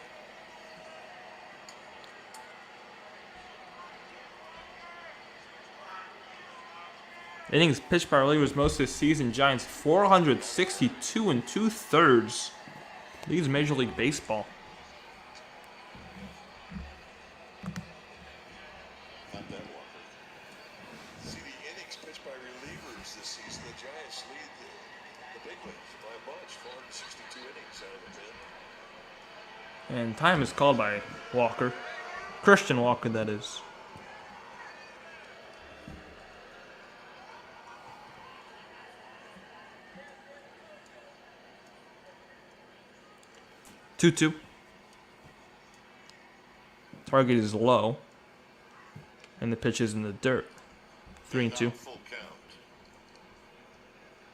Innings pitched by relievers most of the season. Giants 462 2/3. Leads Major League Baseball. Not that Walker. See the innings pitched by relievers this season. The Giants lead the big leagues by a bunch, 462 innings out of the 10. And time is called by Walker. Christian Walker, that is. Two. Target is low. And the pitch is in the dirt. 3-2. Full count.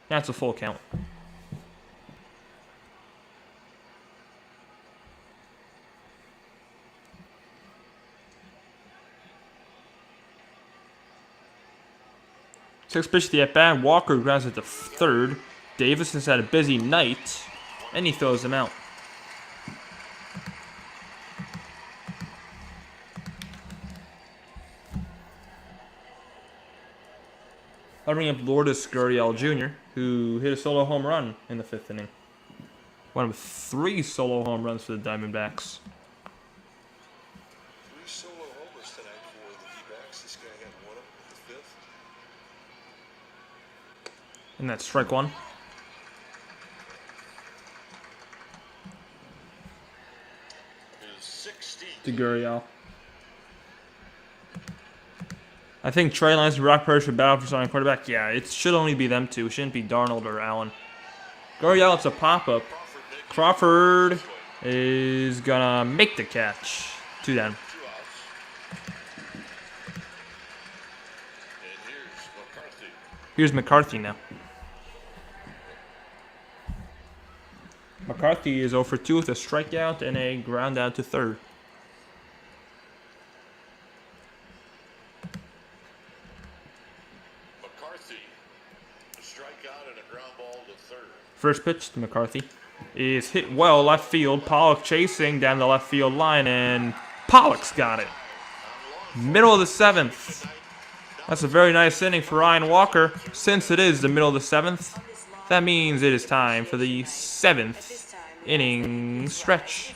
That's a full count. Sixth pitch to the at-bat. Walker grounds it to third. Davis has had a busy night. And he throws him out. I'll bring up Lourdes Gurriel Jr., who hit a solo home run in the 5th inning. One of 3 solo home runs for the Diamondbacks. 3 solo And that's strike one. His 16th. To Gurriel. I think Trey Lance and Brock Purdy should battle for starting quarterback. Yeah, it should only be them two. It shouldn't be Darnold or Allen. Gurriel, it's a pop-up. Crawford is gonna make the catch. 2 down. 2 outs. And here's McCarthy. Here's McCarthy now. McCarthy is 0 for 2 with a strikeout and a ground out to third. McCarthy, a strikeout and a ground ball to third. First pitch to McCarthy is hit well left field. Pollock chasing down the left field line, and Pollock's got it. Middle of the 7th. That's a very nice inning for Ryan Walker. Since it is the middle of the 7th, that means it is time for the 7th inning stretch.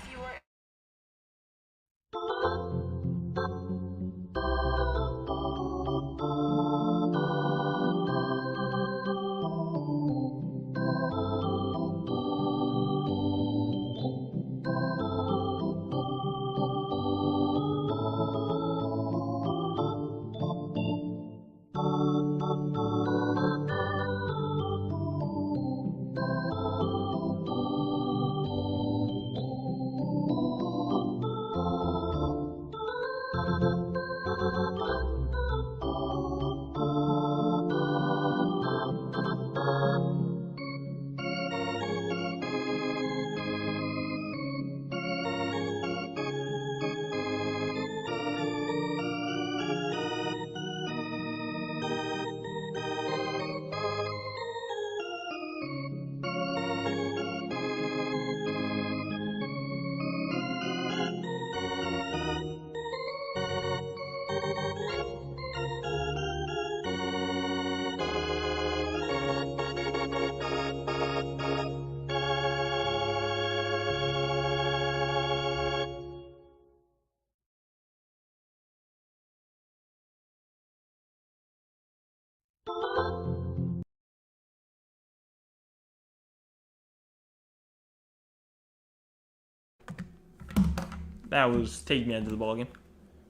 That was taking me into the ballgame.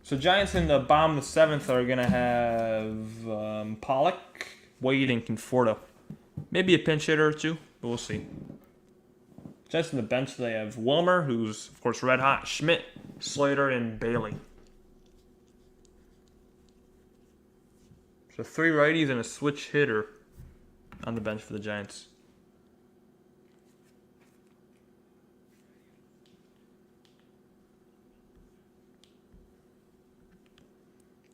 So Giants in the bottom of the 7th are going to have Pollock, Wade, and Conforto. Maybe a pinch hitter or two, but we'll see. Giants in the bench, they have Wilmer, who's, of course, red hot, Schmidt, Slater, and Bailey. So 3 righties and a switch hitter on the bench for the Giants.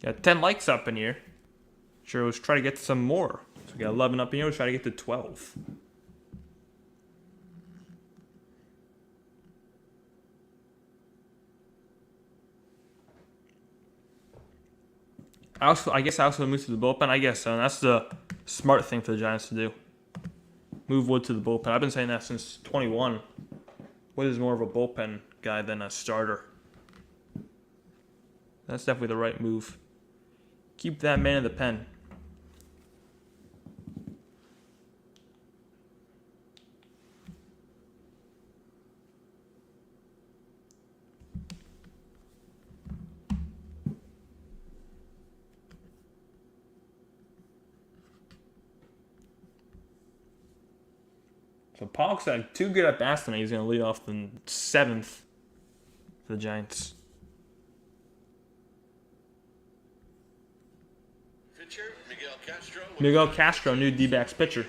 Got 10 likes up in here. Sure, let's try to get some more. So we got 11 up in here. Let's try to get to 12. I guess I also move to the bullpen. I guess so. And that's the smart thing for the Giants to do. Move Wood to the bullpen. I've been saying that since 21. Wood is more of a bullpen guy than a starter. That's definitely the right move. Keep that man in the pen. So Pollock's had 2 good at bats tonight. He's going to lead off the 7th for the Giants. Miguel Castro, new Dbacks pitcher.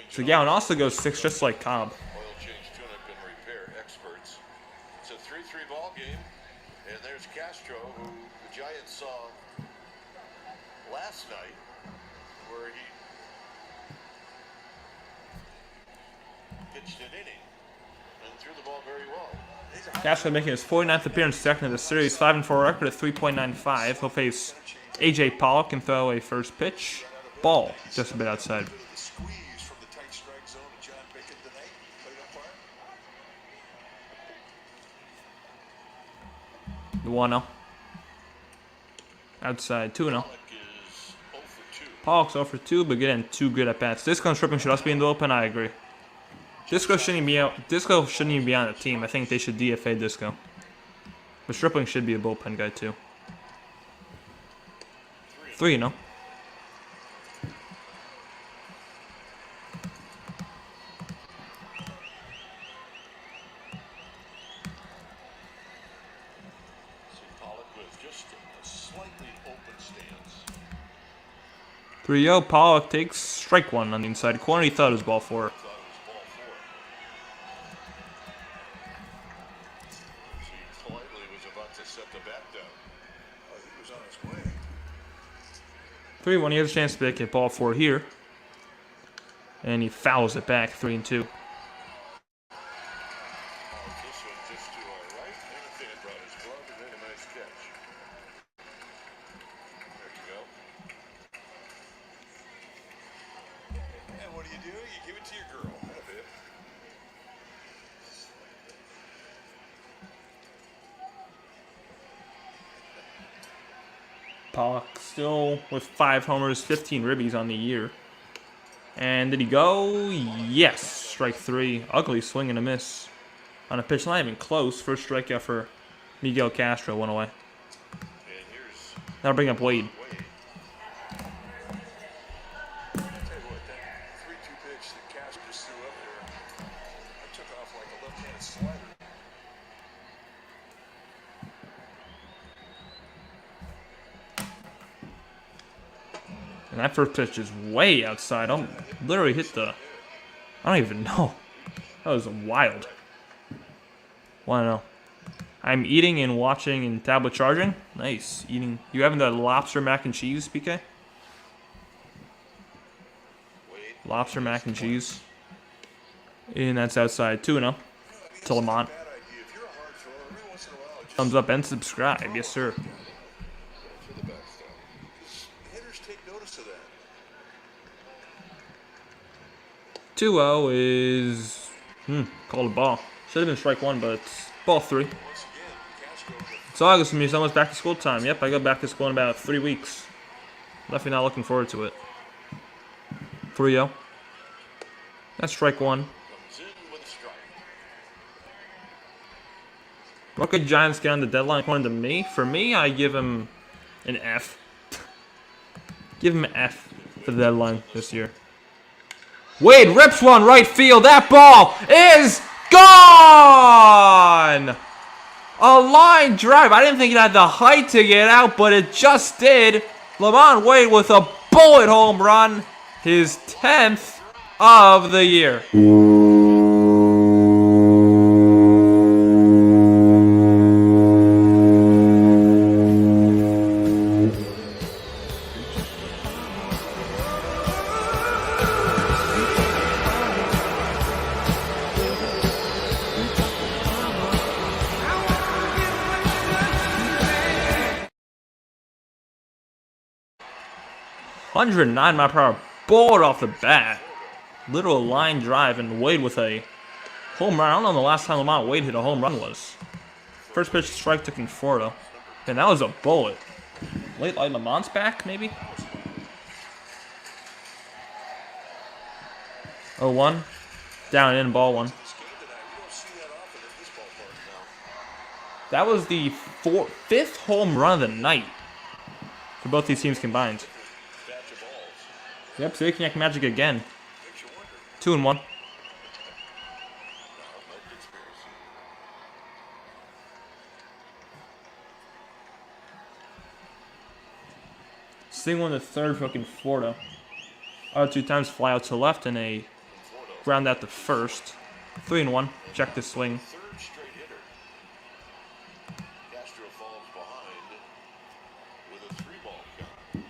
So Gowan also goes 6 just like Cobb. Oil change tune-up and repair experts. It's a 3-3 ball game, and there's Castro, who the Giants saw last night, where he pitched an inning and threw the ball very well. Castro making his 49th appearance, second of the series, 5-4 record at 3.95. He'll face AJ Pollock and throw a first pitch. Ball just a bit outside. The 1-0. Outside 2-0. Pollock's 0 for 2, but getting 2 good at bats. Disco and Stripping should also be in the open. I agree. Disco shouldn't even be on the team. I think they should DFA Disco. But Stripling should be a bullpen guy too. 3, you know. Pollock with just a slightly open stance. 3-0. Pollock takes strike 1 on the inside corner. He thought it was ball 4. Thought it was ball 4. See, politely was about to set the bat down. Oh, he was on his way. 3-1. He has a chance to hit ball 4 here. And he fouls it back. 3-2. This one just to our right, and a fan brought his glove and made a nice catch. There you go. And what do? You give it to your girl. That a bit. Pollock still with 5 homers, 15 ribbies on the year. And did he go? Yes. Strike 3. Ugly swing and a miss. On a pitch not even close. First strikeout for Miguel Castro. 1 away. And here's That'll bring up Wade. Wade. I'll tell you what, that 3-2 pitch that Cash just threw up there, I took off like a left-handed slider. And that first pitch is way outside. I'll literally hit the... I don't even know. That was wild. 1-0. I'm eating and watching and tablet charging. Nice. Eating. You having the lobster mac and cheese, PK? Lobster mac and cheese. And that's outside. 2-0. To Lamont. Bad idea. If you're a hard thrower, every once in a while, just Thumbs up and subscribe. Yes, sir. for the backstop. hitters take notice of that. 2-0 is... called a ball. Should have been strike 1, but it's ball 3. Once again, Castro with It's August for me. It's almost back to school time. Yep, I go back to school in about 3 weeks. Definitely not looking forward to it. 3-0. That's strike 1. Comes in with a strike. What could Giants get on the deadline according to me? For me, I give him an F. Give him an F for the deadline this year. Wade rips one right field. That ball is gone! A line drive. I didn't think it had the height to get out, but it just did. Lamont Wade with a bullet home run. His 10th of the year. .109 mile per hour bullet off the bat. Literal line drive, and Wade with a home run. I don't know when the last time Lamont Wade hit a home run was. First pitch strike to Conforto. And that was a bullet. Late light Lamont's back, maybe? 0-1. Down and in, ball 1. That was the 5th home run of the night for both these teams combined. Yep, Sakiak magic again. 2-1. Single in the third for Conforto. Other 2 times fly out to left and a ground out to first. 3-1. Check the swing. Third straight hitter. Castro falls behind with a 3-ball count.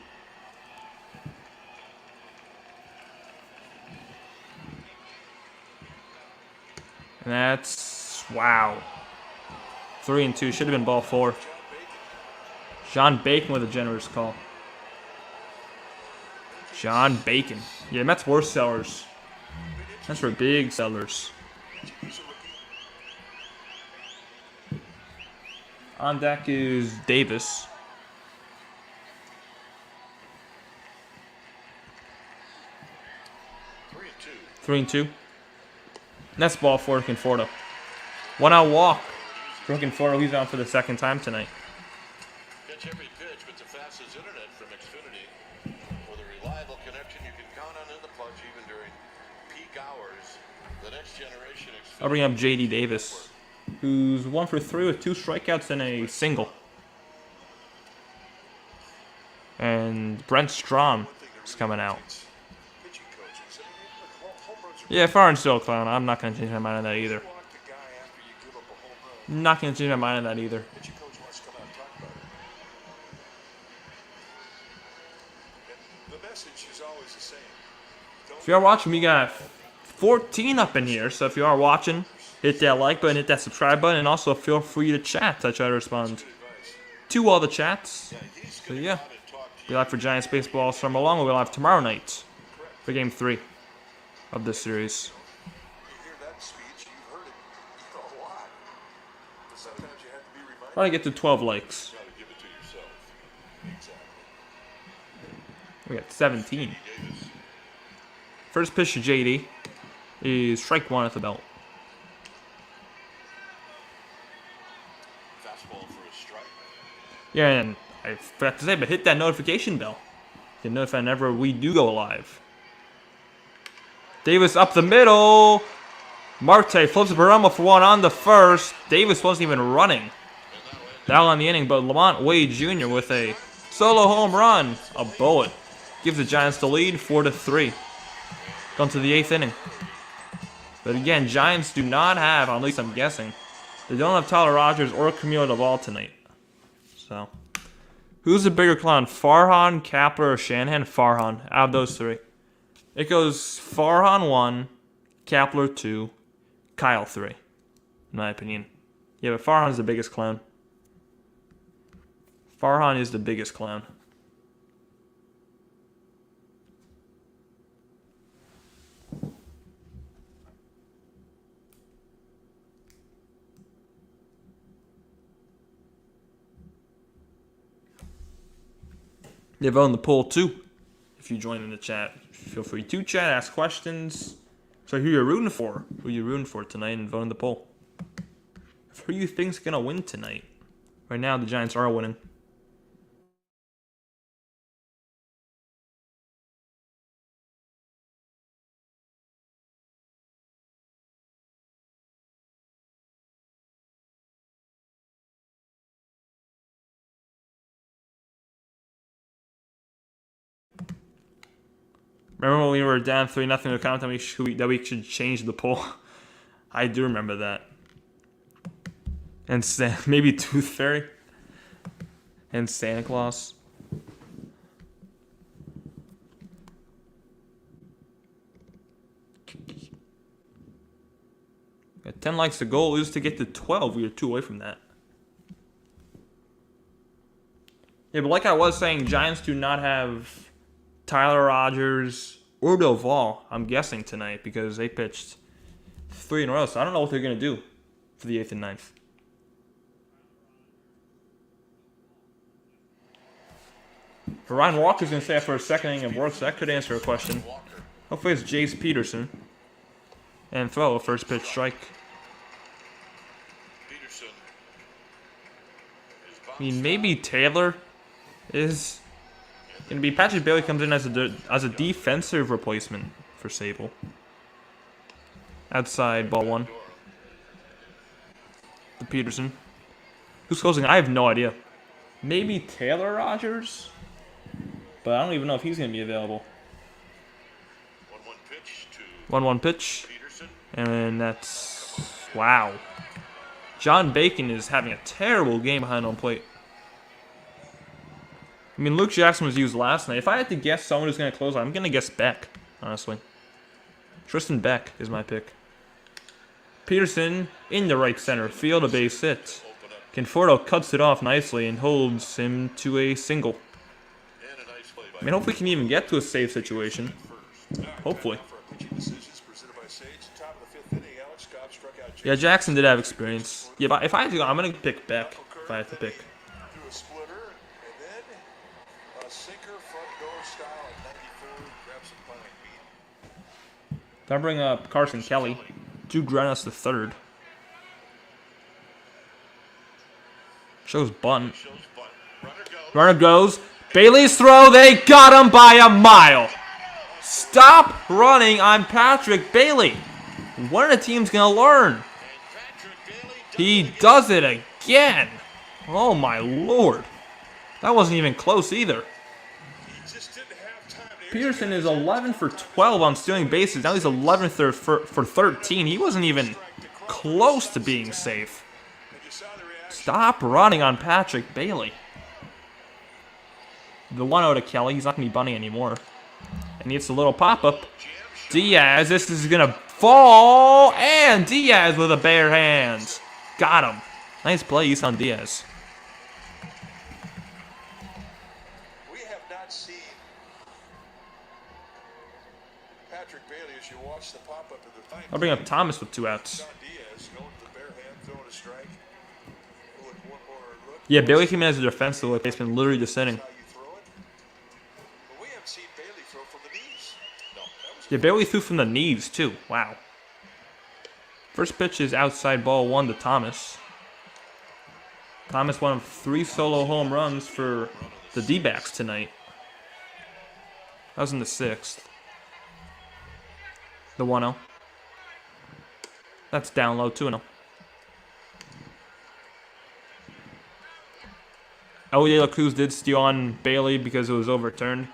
And that's... wow. 3-2. Should have been ball 4. John Bacon with a generous call. John Bacon. Yeah, Mets were sellers. That's for big sellers. On deck is Davis. 3-2. And that's ball for Conforto. 1 out walk for Conforto. He's on for the second time tonight. Catch every pitch with the fastest internet from Xfinity. With a reliable connection you can count on in the clutch even during peak hours. The next generation Xfinity. I'll bring up J.D. Davis, who's 1 for 3 with 2 strikeouts and a single. And Brent Strom is coming out. Yeah, Farhan's still a clown. I'm not going to change my mind on that either. Not going to change my mind on that either. If you are watching, we got 14 up in here. So if you are watching, hit that like button, hit that subscribe button, and also feel free to chat. I try to respond to all the chats. So yeah, be live for Giants Baseball Summer Long. We'll be live tomorrow night for Game 3 of this series. Trying to get to 12 likes. We got 17. First pitch to JD is strike 1 at the belt. Yeah, and I forgot to say, but hit that notification bell. Get notified whenever we do go live. Davis up the middle. Marte flips Barama for 1 on the first. Davis wasn't even running. Down on the inning, but Lamont Wade Jr. with a solo home run. A bullet. Gives the Giants the lead, 4-3. Come to the 8th inning. But again, Giants do not have, at least I'm guessing, they don't have Tyler Rogers or Camilo Duvall tonight. So, who's the bigger clown? Farhan, Kapler, or Shanahan? Farhan, out of those 3. It goes Farhan 1, Kapler 2, Kyle 3, in my opinion. Yeah, but Farhan's the biggest clown. Farhan is the biggest clown. You vote in the poll too. If you join in the chat, feel free to chat, ask questions. So who you're rooting for? Who you rooting for tonight, and vote in the poll. Who you think's gonna win tonight? Right now, the Giants are winning. Remember when we were down 3-0 to comment that we should change the poll? I do remember that. And maybe Tooth Fairy. And Santa Claus. Got 10 likes. The goal is to get to 12. We are 2 away from that. Yeah, but like I was saying, Giants do not have Tyler Rogers or Duvall, I'm guessing, tonight because they pitched 3 in a row. So I don't know what they're going to do for the 8th and 9th. Ryan Walker's going to stay out for a second inning of work, so that could answer a question. Hopefully it's Jace Peterson. And throw a first pitch strike. I mean, maybe Taylor is going to be. Patrick Bailey comes in as a defensive replacement for Sable. Outside, ball 1. To Peterson. Who's closing? I have no idea. Maybe Taylor Rogers? But I don't even know if he's going to be available. 1-1 pitch. And that's... Wow. John Bacon is having a terrible game behind home plate. I mean, Luke Jackson was used last night. If I had to guess someone who's going to close, I'm going to guess Beck, honestly. Tristan Beck is my pick. Peterson in the right center field, a base hit. Conforto cuts it off nicely and holds him to a single. I mean, hopefully he can even get to a save situation. Hopefully. Yeah, Jackson did have experience. Yeah, but if I had to go, I'm going to pick Beck if I had to pick. Then bring up Carson Kelly. Drew Grenas the third. Shows bunt. Runner goes. Bailey's throw. They got him by a mile. Stop running on Patrick Bailey. When are the teams going to learn? He does it again. Oh, my Lord. That wasn't even close either. Peterson is 11 for 12 on stealing bases. Now he's 11 for 13. He wasn't even close to being safe. Stop running on Patrick Bailey. The 1-0 to Kelly. He's not going to be bunting anymore. And he hits a little pop-up. Diaz, this is going to fall. And Diaz with a bare hands. Got him. Nice play, Isan Diaz. We have not seen Patrick Bailey as you watch the pop-up of the I'll bring up Thomas with 2 outs. Diaz going to the bare hand, throwing a strike. With one more look. Yeah, Bailey came in as a defensive baseman, literally just inning. We haven't seen Bailey throw from the knees. No, that was Yeah, Bailey threw from the knees, too. Wow. First pitch is outside ball 1 to Thomas. Thomas, one of 3 solo home runs for the D-backs tonight. That was in the 6th. The 1-0. That's down low, 2-0. Ellie De La Cruz did steal on Bailey because it was overturned.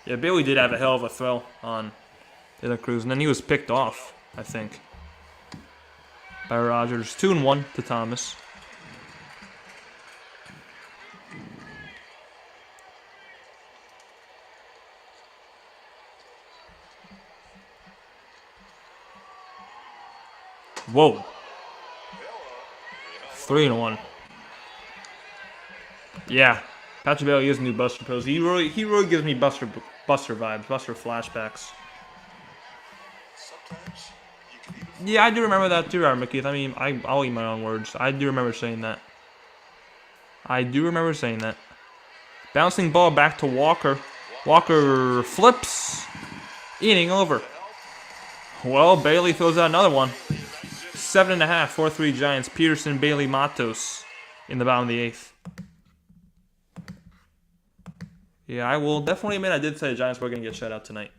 Yeah, Bailey did have a hell of a throw on De La Cruz, and then he was picked off, I think, by Rogers. 2-1 to Thomas. Whoa. 3-1. Yeah, Patrick Bailey is a new Buster pose. He really gives me Buster vibes, Buster flashbacks. Yeah, I do remember that too, Mickey. I mean, I'll eat my own words. I do remember saying that. Bouncing ball back to Walker. Walker flips. Inning over. Well, Bailey throws out another one. 7.5, 4-3 Giants. Peterson, Bailey, Matos in the bottom of the 8th. Yeah, I will definitely admit I did say the Giants were going to get shut out tonight.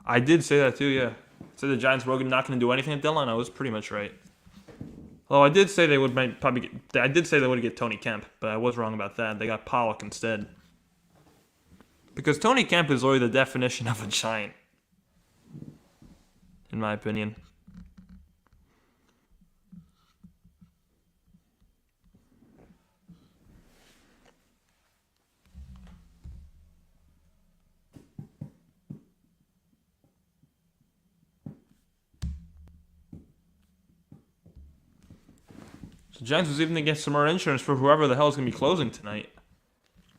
I did say that too, yeah. Said the Giants were not going to do anything at deadline. I was pretty much right. Although I did say they would get Tony Kemp, but I was wrong about that. They got Pollock instead. Because Tony Kemp is really the definition of a Giant, in my opinion. So Giants was even to get some more insurance for whoever the hell is going to be closing tonight.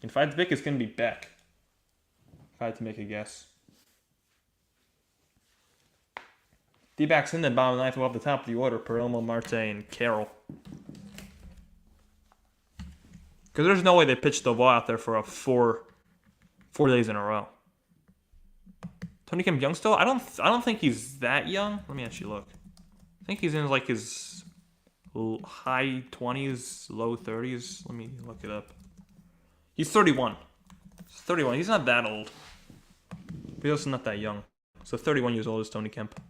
If I had to pick, it's going to be Beck. If I had to make a guess. D-backs in the bottom 9th, off the top of the order. Perelmo, Marte, and Carroll. Because there's no way they pitched the ball out there for a 4 days in a row. Tony Kemp young still? I don't think he's that young. Let me actually look. I think he's in like his high 20s, low 30s. Let me look it up. He's 31. He's 31. He's not that old. But he's also not that young. So 31 years old is Tony Kemp.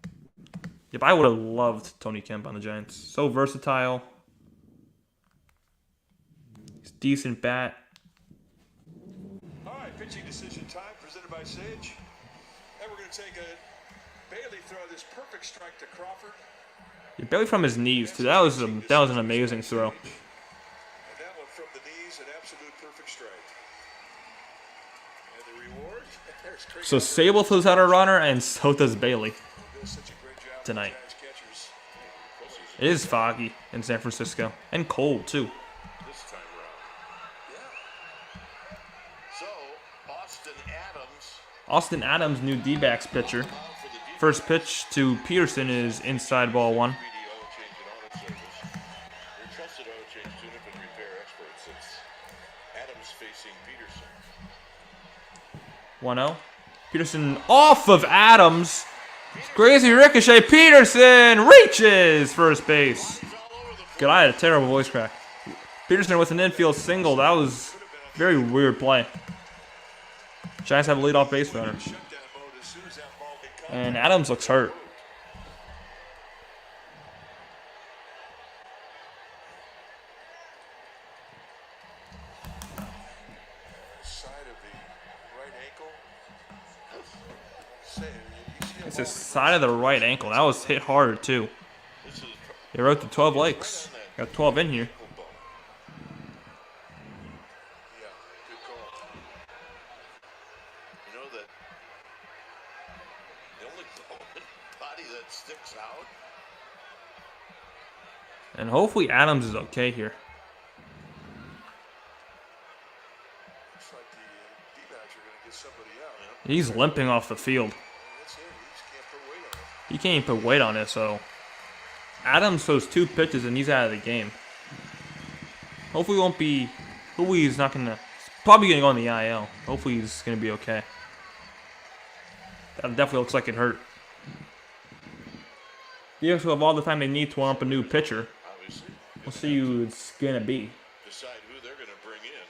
Yep, I would have loved Tony Kemp on the Giants. So versatile. He's decent bat. all right, pitching decision time presented by Sage. And we're going to take a Bailey throw this perfect strike to Crawford. Yeah, Bailey from his knees too. That was an amazing throw. And that one from the knees, an absolute perfect strike. And the reward. So Sable throws out a runner, and so does Bailey tonight. It is foggy in San Francisco and cold too. This time around. Yeah. So, Austin Adams, Austin Adams, new D-backs pitcher. for the First pitch to Peterson is inside ball 1. Speedy oil change and auto service. Your trusted oil change tune-up and repair experts. It's Adams facing Peterson. 1-0. Peterson off of Adams. Crazy ricochet. Peterson reaches first base. God, I had a terrible voice crack. Peterson with an infield single. That was a very weird play. Giants have a leadoff base runner. And Adams looks hurt. Side of the right ankle. It's the side of the right ankle. That was hit harder too. They wrote the 12 likes. Got 12 in here. Yeah, good call. You know that the only body that sticks out. And hopefully Adams is okay here. Looks like the D-backs are going to get somebody out. He's limping off the field. That's it. He just can't put weight on it. He can't even put weight on it, so Adams throws 2 pitches and he's out of the game. Hopefully he's not gonna, probably gonna go on the IL. Hopefully he's gonna be okay. That definitely looks like it hurt. The Yankees will have all the time they need to warm up a new pitcher. Obviously, We'll see who it's gonna be. decide who they're going to bring in.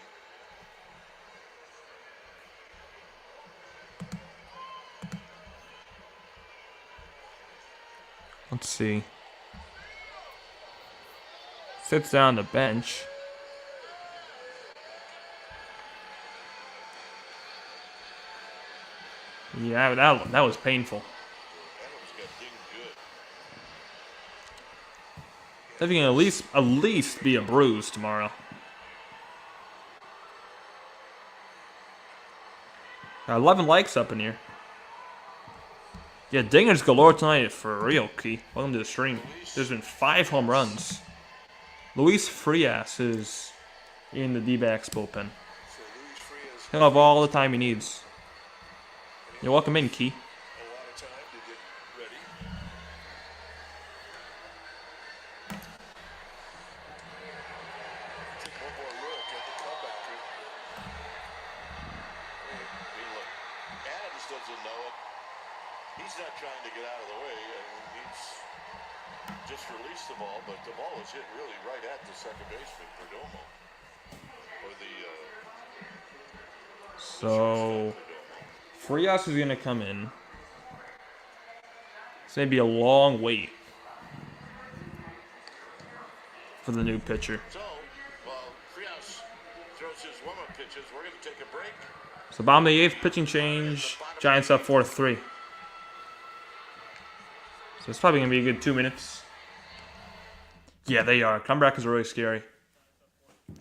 Let's see. Sits down the bench. Yeah, that was painful. Adams got dinged good. If he can at least be a bruise tomorrow. Got 11 likes up in here. Yeah, dingers galore tonight for real, Key. Welcome to the stream. There's been 5 home runs. Luis Frias is in the Dbacks bullpen. So Luis Frias He'll have all the time he needs. You're welcome in, Key. a lot of time to get ready. Take one more look at the comeback. I mean, look, Adams doesn't know it. He's not trying to get out of the way. I mean, he's just released the ball, but the ball was hit really right at the second baseman, Perdomo. Or the So Frias is gonna come in. It's gonna be a long wait for the new pitcher. So, while Frias throws his warm-up pitches, we're going to take a break. So bottom of the 8th, pitching change. Giants up 4-3. So it's probably gonna be a good 2 minutes. Yeah, they are. Comebacks are really scary.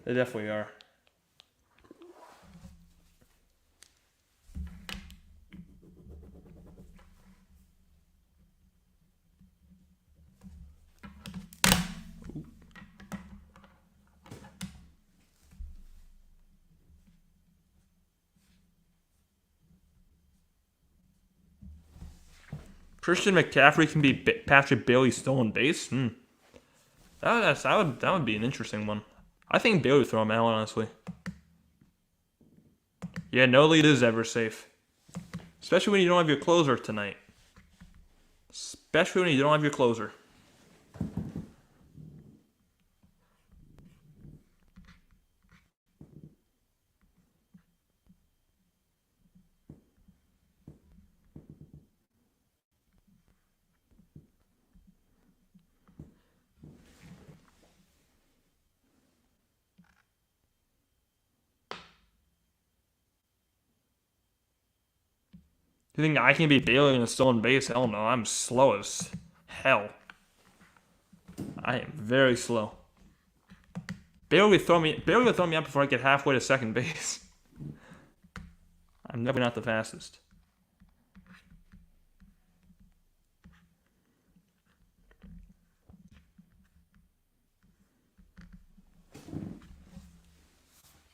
They definitely are. Christian McCaffrey can be Patrick Bailey's stolen base. That would be an interesting one. I think Bailey would throw him out, honestly. Yeah, no lead is ever safe. Especially when you don't have your closer tonight. Especially when you don't have your closer. You think I can beat Bailey in a stolen base? Hell no, I'm slow as hell. I am very slow. Bailey would throw me out before I get halfway to second base. I'm definitely not the fastest.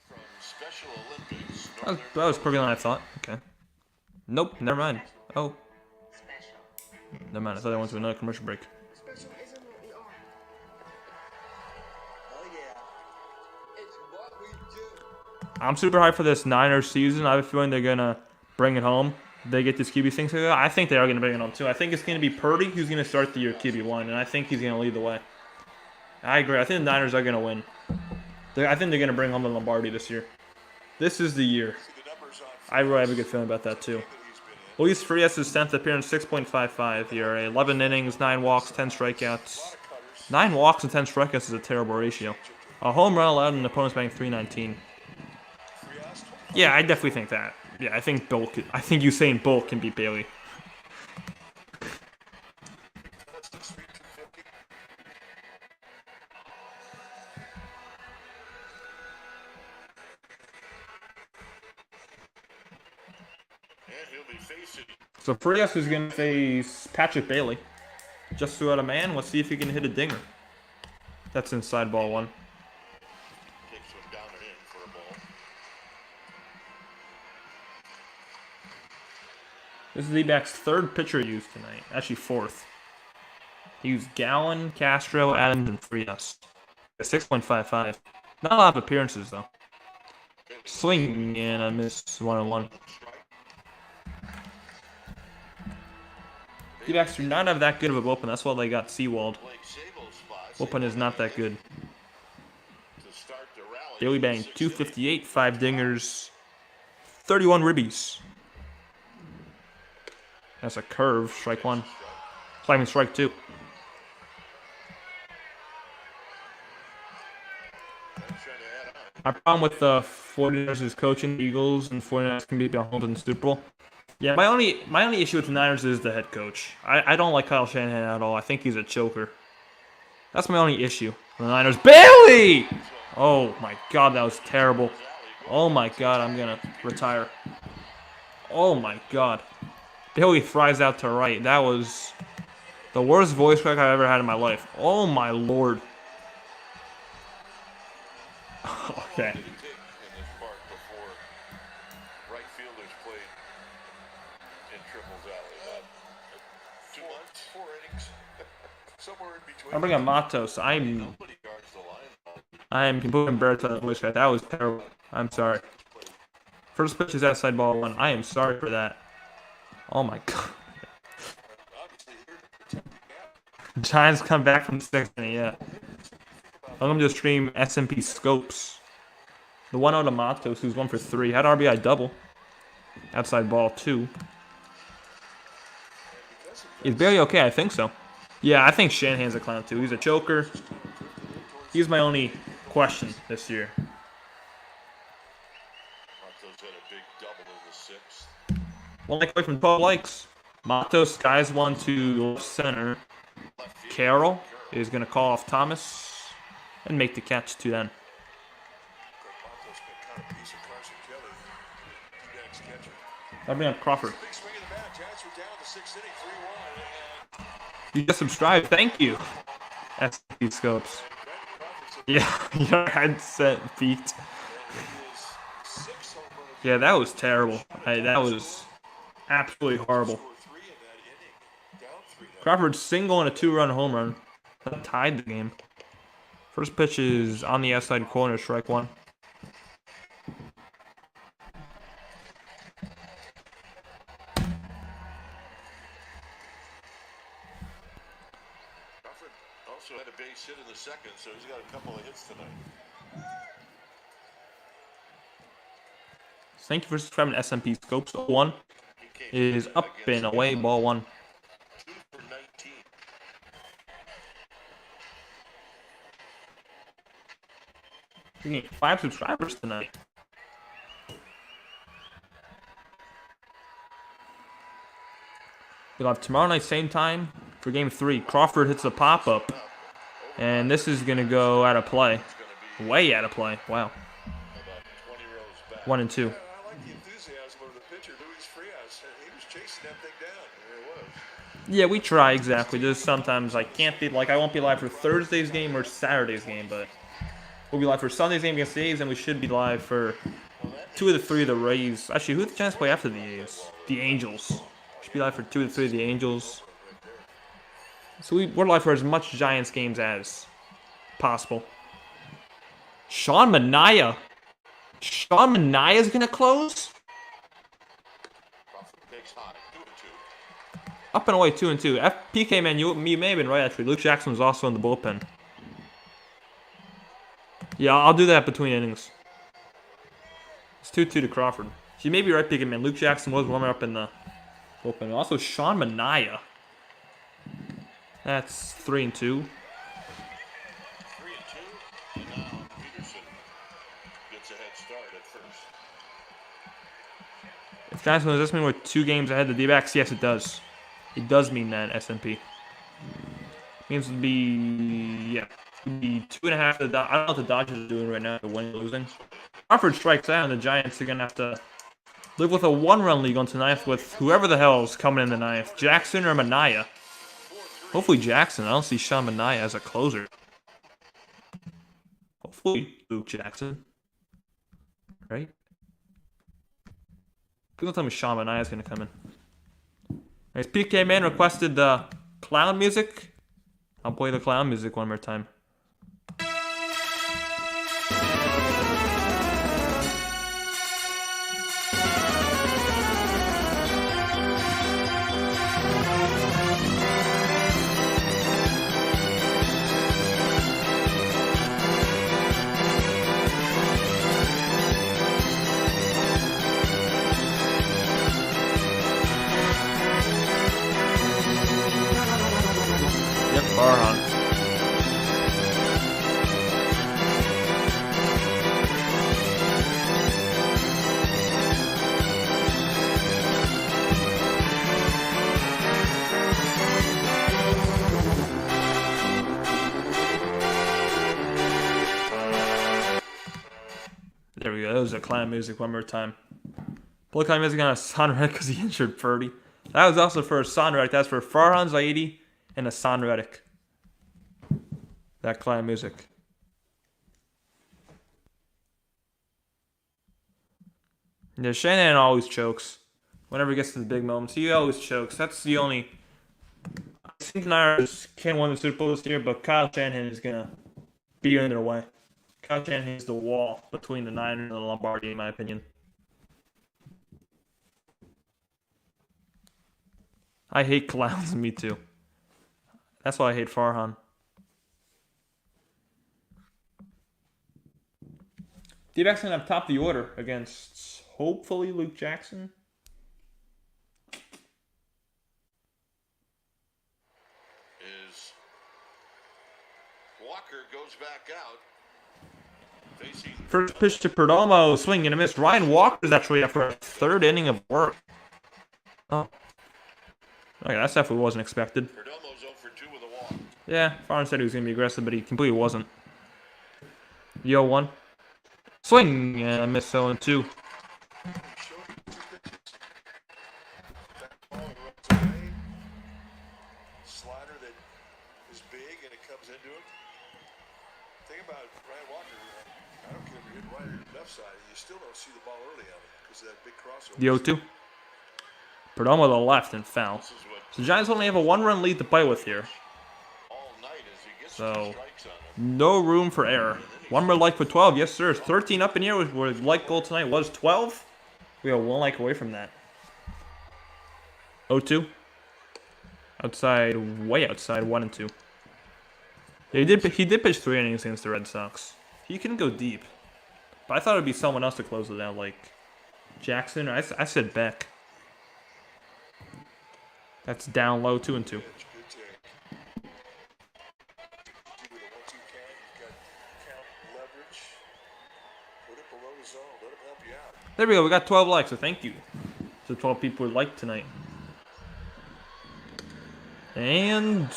From Special Olympics, That was quicker than I thought. Okay. Nope, never mind. Oh. Never mind, I thought I went to another commercial break. Special isn't what we are. Oh yeah. It's what we do. I'm super hyped for this Niners season. I have a feeling they're going to bring it home. They get this QB thing together. I think they are going to bring it home, too. I think it's going to be Purdy who's going to start the year QB1, and I think he's going to lead the way. I agree. I think the Niners are going to win. I think they're going to bring home the Lombardi this year. This is the year. I really have a good feeling about that, too. Luis Frias' 10th appearance, 6.55 ERA, 11 innings, 9 walks, 10 strikeouts. 9 walks and 10 strikeouts is a terrible ratio. A home run allowed in an opponent's batting .319. Yeah, I definitely think that. Yeah, I think Usain Bolt can beat Bailey. So Frias is going to face Patrick Bailey. Just threw out a man. Let's see if he can hit a dinger. That's inside ball 1. Takes one down and in for a ball. This is Dbacks' 3rd pitcher used tonight. Actually, 4th. He used Gallen, Castro, Adams, and Frias. 6.55. Not a lot of appearances, though. Swing and a miss 1-1. Dbacks do not have that good of a bullpen. That's why they got Seawald. Bullpen is not that good. Bailey bang 258, 5 dingers, 31 ribbies. That's a curve. Strike 1. Climbing strike 2. My problem with the 49ers is coaching the Eagles, and 49ers can be behind in the Super Bowl. Yeah, my only issue with the Niners is the head coach. I don't like Kyle Shanahan at all. I think he's a choker. That's my only issue. The Niners. Bailey! Oh my god, that was terrible. Oh my god, I'm gonna retire. Oh my god. Bailey fries out to right. That was the worst voice crack I've ever had in my life. Oh my lord. Okay. I'm bringing up Matos. I am completely embarrassed by that voice crack. That was terrible. I'm sorry. First pitch is outside ball 1. I am sorry for that. Oh my god. Giants come back from the 6th inning, yeah. I'm going to stream SMP Scopes. The 1-0 to Matos, who's 1 for 3. Had RBI double. Outside ball 2. Is Bailey okay? I think so. Yeah, I think Shanahan's a clown too. He's a choker. He's my only question this year. One like away from 12 likes. Matos skies 1 to left center. Carroll is going to call off Thomas and make the catch to them. I'll bring up Crawford. You just subscribed. Thank you. SP Scopes. Yeah, your headset peaked. Yeah, that was terrible. That was absolutely horrible. Crawford single and a 2-run home run. That tied the game. First pitch is on the outside corner, strike 1. Also had a base hit in the 2nd, so he's got a couple of hits tonight. Thank you for subscribing to SMP Scopes. 1 is up and away, ball 1. 2 for 19. We need 5 subscribers tonight. We'll have tomorrow night, same time, for Game 3. Crawford hits a pop-up. And this is going to go out of play. Way out of play. Wow. 1 and 2. I like the enthusiasm of the pitcher, Luis Frias. He was chasing that thing down. There it was. Yeah, we try, exactly. Just sometimes I can't be, I won't be live for Thursday's game or Saturday's game, but we'll be live for Sunday's game against the A's, and we should be live for 2 of the 3 of the Rays. Actually, who did the Giants play after the A's? The Angels. Should be live for 2 of the 3 of the Angels. So we're live for as much Giants games as possible. Sean Manaea. Sean Manaea's gonna close? Up and away 2-2. FPK, man, you may have been right, actually. Luke Jackson was also in the bullpen. Yeah, I'll do that between innings. It's 2-2 to Crawford. So you may be right, PK, man. Luke Jackson was warming up in the bullpen. Also, Sean Manaea. That's 3-2. 3-2. And now Peterson gets a head start at first. If Giants win, does this mean we're 2 games ahead of the Dbacks? Yes, it does. It does mean that, SMP. Means it'd be, yeah, it'd be 2.5 to the I don't know what the Dodgers are doing right now, they're winning or losing. Crawford strikes out, and the Giants are going to have to live with a 1-run lead on tonight with whoever the hell's coming in the ninth. Jackson or Manaea. Hopefully Jackson. I don't see Sean Manaea as a closer. Hopefully Luke Jackson. Right? Please don't tell me Sean Manaea's going to come in. Nice. PK Man requested the clown music. I'll play the clown music one more time. Yep, Farhan. There we go. That was a clown music one more time. Play clown music on a Sonred because he injured Purdy. That was also for a Sonred. That's for Farhan Zaidi and a Sonred. That clown music. Yeah, Shanahan always chokes. Whenever he gets to the big moments, he always chokes. That's the only. I think the Niners can't win the Super Bowl this year, but Kyle Shanahan is going to be in their way. Kyle Shanahan is the wall between the Niners and the Lombardi, in my opinion. I hate clowns, me too. That's why I hate Farhan. D-backs going to have top of the order against, hopefully, Luke Jackson. Is Walker goes back out. Facing First pitch to Perdomo, swing and a miss. Ryan Walker is actually after a 3rd inning of work. Oh. Okay, that definitely wasn't expected. Perdomo's 0 for 2 with a walk. Yeah, Farhan said he was going to be aggressive, but he completely wasn't. Yo, 1. Swing and a miss, 0-2. Slider that is big and it comes into it. Thing about Ryan Walker, I don't care if you're hitting right or left side, you still don't see the ball early on it because of that big crossover. The 0-2. Perdomo to the left and foul. So the Giants only have a 1-run lead to play with here. All night as he gets So, 2 strikes on him. no room for error. One more like for 12. Yes, sir. 13 up in here where like goal tonight was 12. We are 1 like away from that. 0-2. Outside, way outside, 1-2. Yeah, he did pitch 3 innings against the Red Sox. He can go deep. But I thought it would be someone else to close it out, like Jackson. I said Beck. That's down low, 2-2. Good take. With a 1-2 count, you've got count leverage. Put it below the zone. Let him help you out. There we go. We got 12 likes, so thank you to 12 people who liked tonight. And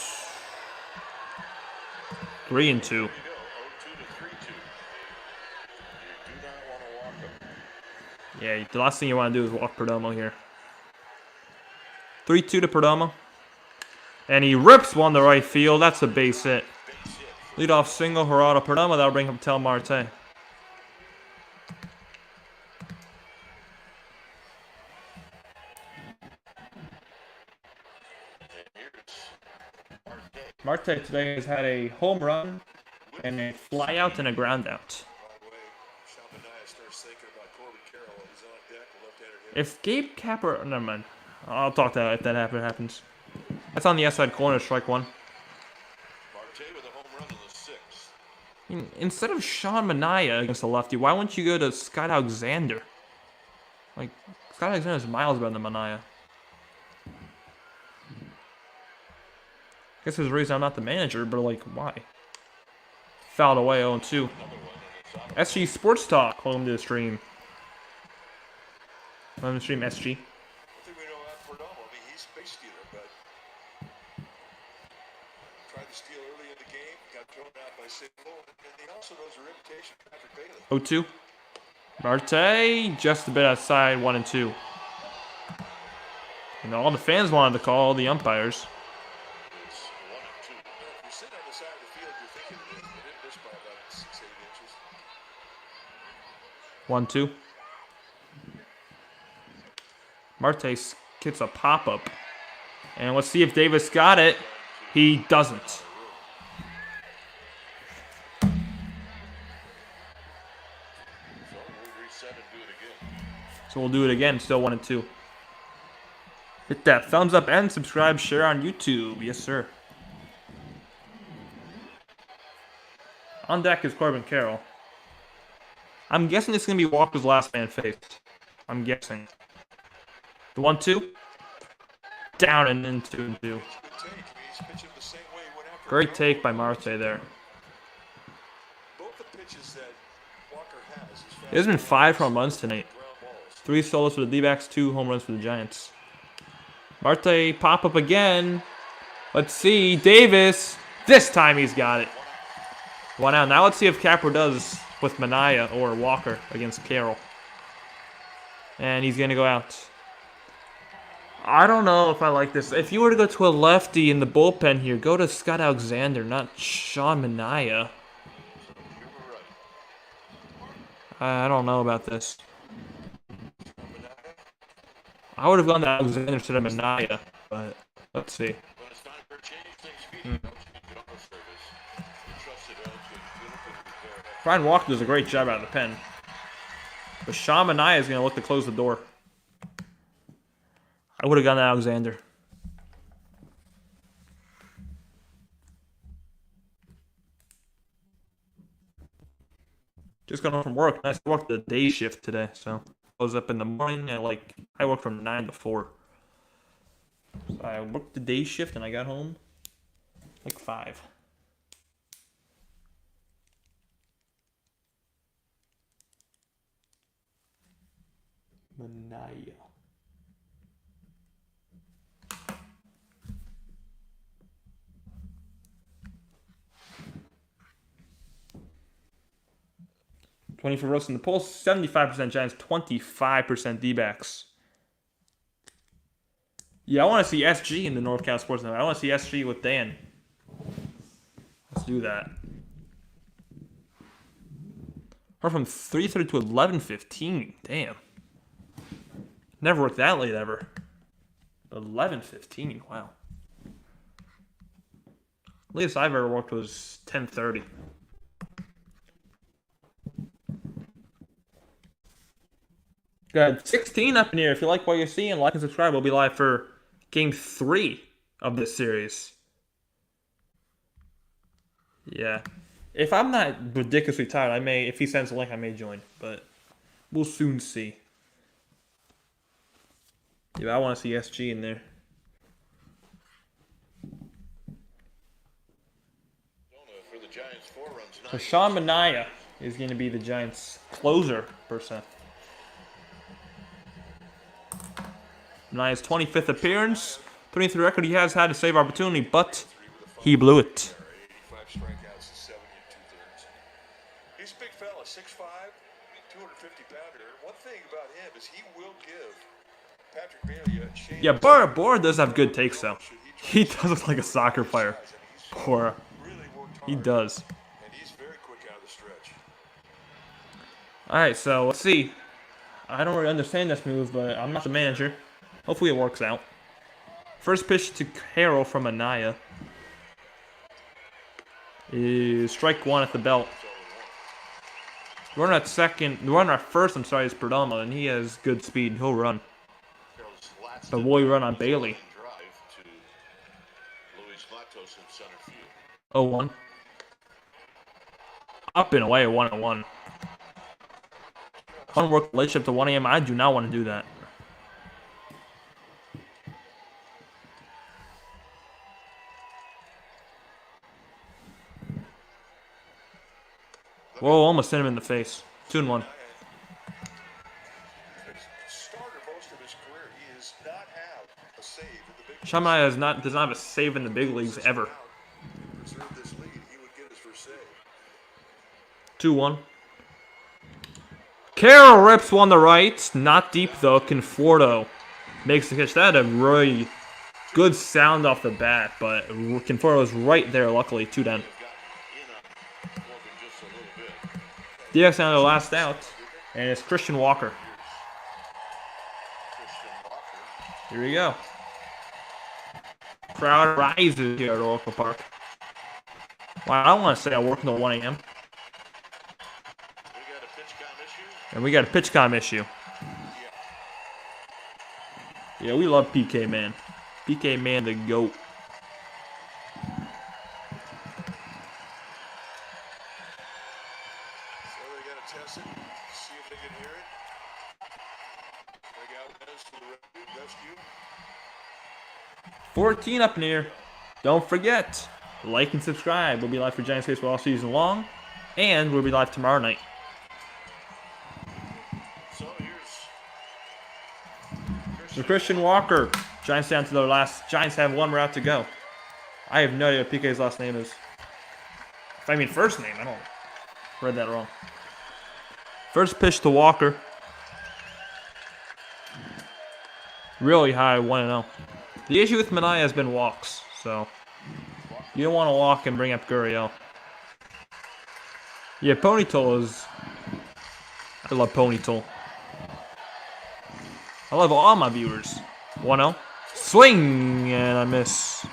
3-2. There you go. 0-2 to 3-2. You do not want to walk him. Yeah, the last thing you want to do is walk Perdomo here. 3-2 to Perdomo. And he rips one to right field. That's a base hit. Leadoff single, Gerardo Perdomo. That'll bring up Tel Marte. And here's Marte. Marte today has had a home run and a fly out and a ground out. By the way, Shamania starts thinking about Corbin Carroll. He's on deck, a left-handed hitter. If Gabe Capper, never mind. I'll talk to that if that happens. That's on the outside corner, strike one. Marte with a home run in the 6th. I mean, instead of Sean Manaea against the lefty, why wouldn't you go to Scott Alexander? Like, Scott Alexander's miles better than Manaea. Guess there's a reason I'm not the manager, but like, why? Fouled away 0-2. SG Sports Talk, home to the stream. Home to the stream, SG. I think we know Perdomo. I mean, he's a big stealer, but tried to steal early in the game, got thrown out by single, and he also knows a reputation, Patrick Bailey. 0-2. Marte, just a bit outside, 1-2. And all the fans wanted to call, the umpires. It's 1-2. If you sit on the side of the field, you're thinking they didn't miss by about 6-8 inches. 1-2. Marte gets a pop-up. And let's see if Davis got it. He doesn't. So we'll reset and do it again. So we'll do it again, still 1-2. Hit that thumbs up and subscribe, share on YouTube. Yes, sir. On deck is Corbin Carroll. I'm guessing it's going to be Walker's last man faced. I'm guessing. The 1-2. Down and in 2-2. Good take. I mean, he's pitching the same way he went after Great Perdomo. take by Marte there. Both the pitches that Walker has is fast. There's been 5 home runs tonight. Ground balls. 3 solos for the Dbacks, 2 home runs for the Giants. Marte pop up again. Let's see. Davis. This time he's got it. 1 out. Now let's see if Capper does with Manaea or Walker against Carroll. And he's going to go out. I don't know if I like this. If you were to go to a lefty in the bullpen here, go to Scott Alexander, not Sean Manaea. I don't know about this. I would have gone to Alexander instead of Manaea, but let's see. When it's time for a change, things speed. Double service. Trusted Oaks with beautiful repair. Brian Walker does a great job out of the pen. But Sean Manaea is going to look to close the door. I would have gone to Alexander. Just got home from work. I worked the day shift today, so I was up in the morning at I worked from 9 to 4. So I worked the day shift and I got home 5. Manaea. $20 for roasting the pulse, 75% Giants, 25% D-backs. Yeah, I want to see SG in the NorCal SportsReport. I want to see SG with Dan. Let's do that. Or from 3:30 to 11:15. Damn. Never worked that late ever. 11:15. Wow. Latest I've ever worked was 10:30. Got 16 up in here. If you like what you're seeing, like and subscribe. We'll be live for Game 3 of this series. Yeah. If I'm not ridiculously tired, if he sends a link, I may join. But we'll soon see. Yeah, I want to see SG in there. For the Giants, 4 runs. So Sean Manaea is going to be the Giants' closer, per se. Manaea's 25th appearance. 23 record he has had a save opportunity, but he blew it. 85 strikeouts in 7 2/3. He's a big fella, 6'5", 250-pounder. One thing about him is he will give Patrick Bailey a chance. Yeah, Bora does have good takes, though. He does look like a soccer player. Bora. Really worked hard, He does. and he's very quick out of the stretch. Alright, so let's see. I don't really understand this move, but I'm not the manager. Hopefully it works out. First pitch to Carroll from Manaea. is strike one at the belt. The runner at second, the runner at first, I'm sorry, is Perdomo, and he has good speed. He'll run. But will he run on Bailey? 0-1. Up and away, 1-1. Fun work relationship to 1 a.m. I do not want to do that. Whoa, almost hit him in the face. 2-1. Sean Manaea does not have a save in the big leagues ever. 2-1. Carroll rips one to right. Not deep though. Conforto makes the catch. That had a really good sound off the bat, but Conforto's right there, luckily. 2 down. Dbacks down to the last out, and it's Christian Walker. Here we go. Crowd rises here at Oracle Park. Wow, I don't want to say I work until 1 a.m. And we got a pitch comm issue. Yeah, we love PK Man. PK Man the GOAT. So they got to test it, see if they can hear it. Bring out Wes to the rescue. 14 up near. Don't forget, like and subscribe. We'll be live for Giants Baseball all season long. And we'll be live tomorrow night. So here's So Christian Walker. Giants down to their last. Giants have 1 route to go. I have no idea what PK's last name is. I mean first name. I don't. Read that wrong. First pitch to Walker. Really high, 1-0. The issue with Manaea has been walks, so you don't want to walk and bring up Gurriel. Yeah, Ponytail is. I love Ponytail. I love all my viewers. 1-0. Swing, and I miss.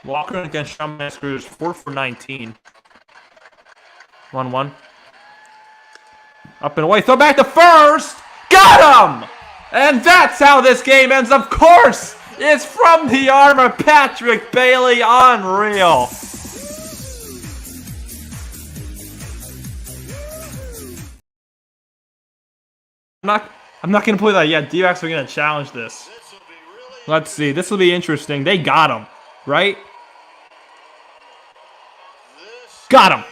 Walker against Sean Manaea is 4 for 19. 1-1. Up and away. Throw back to first. Got him! And that's how this game ends. Of course, it's from the arm of Patrick Bailey. Unreal. I'm not going to play that yet. Dbacks are going to challenge this. Let's see. This will be interesting. They got him, right? Got him.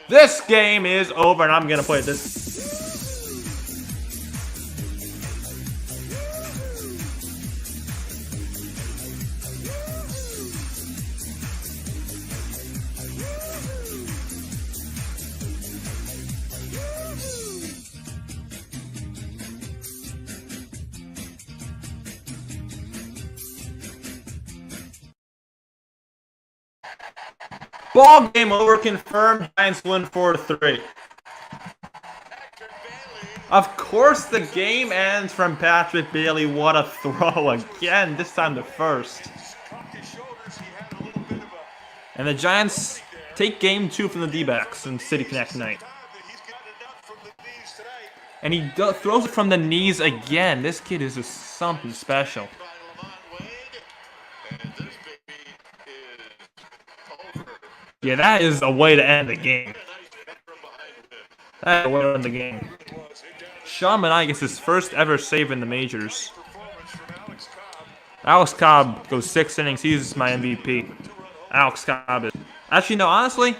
This game is over, and I'm going to play this. Ball game over, confirmed. Giants win 4-3. Of course, the game ends from Patrick Bailey. What a throw again, this time the first. And the Giants take game 2 from the D-backs in City Connect tonight. And he throws it from the knees again. This kid is just something special. Yeah, that is a way to end the game. That's a way to end the game. Sean Manaea gets his first ever save in the majors. Alex Cobb goes 6 innings. He's my MVP. Alex Cobb is. Actually, no, honestly,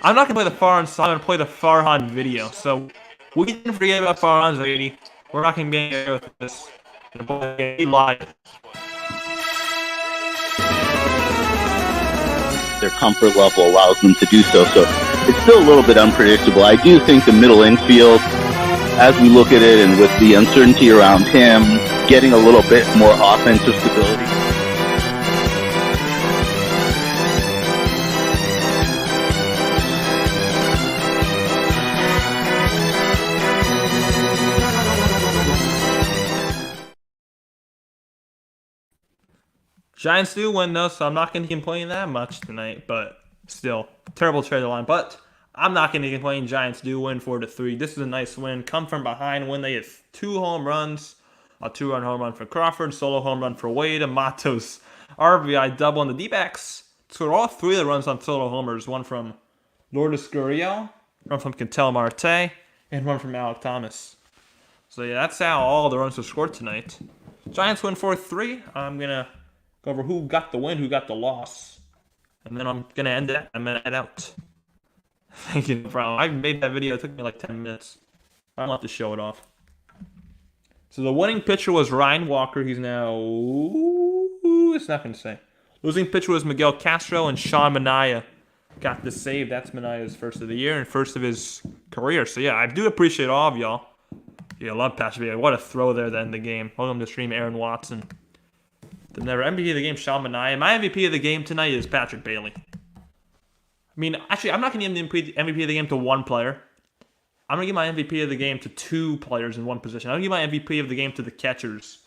I'm not going to play the Farhan song. I'm going to play the Farhan video. So, we didn't forget about Farhan's lady. We're not going to be here with this. Live. Their comfort level allows them to do so. So it's still a little bit unpredictable. I do think the middle infield, as we look at it and with the uncertainty around him, getting a little bit more offensive stability. Giants do win though, so I'm not going to complain that much tonight. But still, terrible trade line. But I'm not going to complain. Giants do win 4-3. This is a nice win. Come from behind win. They hit 2 home runs. A 2-run home run for Crawford. Solo home run for Wade. And Matos RBI double. And the Dbacks scored all 3 of the runs on solo homers. One from Lourdes Gurriel, one from Ketel Marte, and one from Alec Thomas. So yeah, that's how all the runs were scored tonight. Giants win 4-3. I'm going to go over who got the win, who got the loss. And then I'm going to end it. I'm going to head out. Thank you, no problem. I made that video. It took me like 10 minutes. I don't have to show it off. So the winning pitcher was Ryan Walker. He's now... it's not going to say. Losing pitcher was Miguel Castro, and Sean Manaea got the save. That's Manaea's first of the year and first of his career. So yeah, I do appreciate all of y'all. Yeah, I love Patrick Bailey. What a throw there to end the game. Welcome to stream, Aaron Watson. The never MVP of the game, Sean Manaea. My MVP of the game tonight is Patrick Bailey. I mean, actually, I'm not going to give the MVP of the game to one player. I'm going to give my MVP of the game to 2 players in one position. I'm going to give my MVP of the game to the catchers.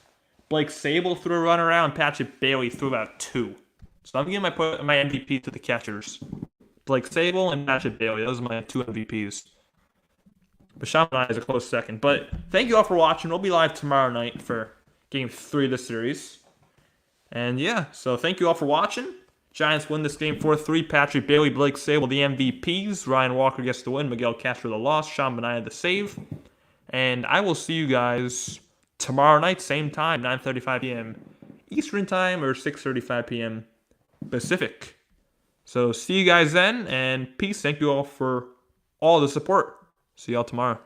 Blake Sable threw a run around. Patrick Bailey threw about 2. So I'm giving my MVP to the catchers. Blake Sable and Patrick Bailey. Those are my 2 MVPs. But Sean Manaea is a close second. But thank you all for watching. We'll be live tomorrow night for Game 3 of the series. And yeah, so thank you all for watching. Giants win this game 4-3. Patrick Bailey, Blake Sable, the MVPs. Ryan Walker gets the win. Miguel Castro the loss. Sean Manaea the save. And I will see you guys tomorrow night, same time, 9:35 p.m. Eastern Time or 6:35 p.m. Pacific. So see you guys then, and peace. Thank you all for all the support. See y'all tomorrow.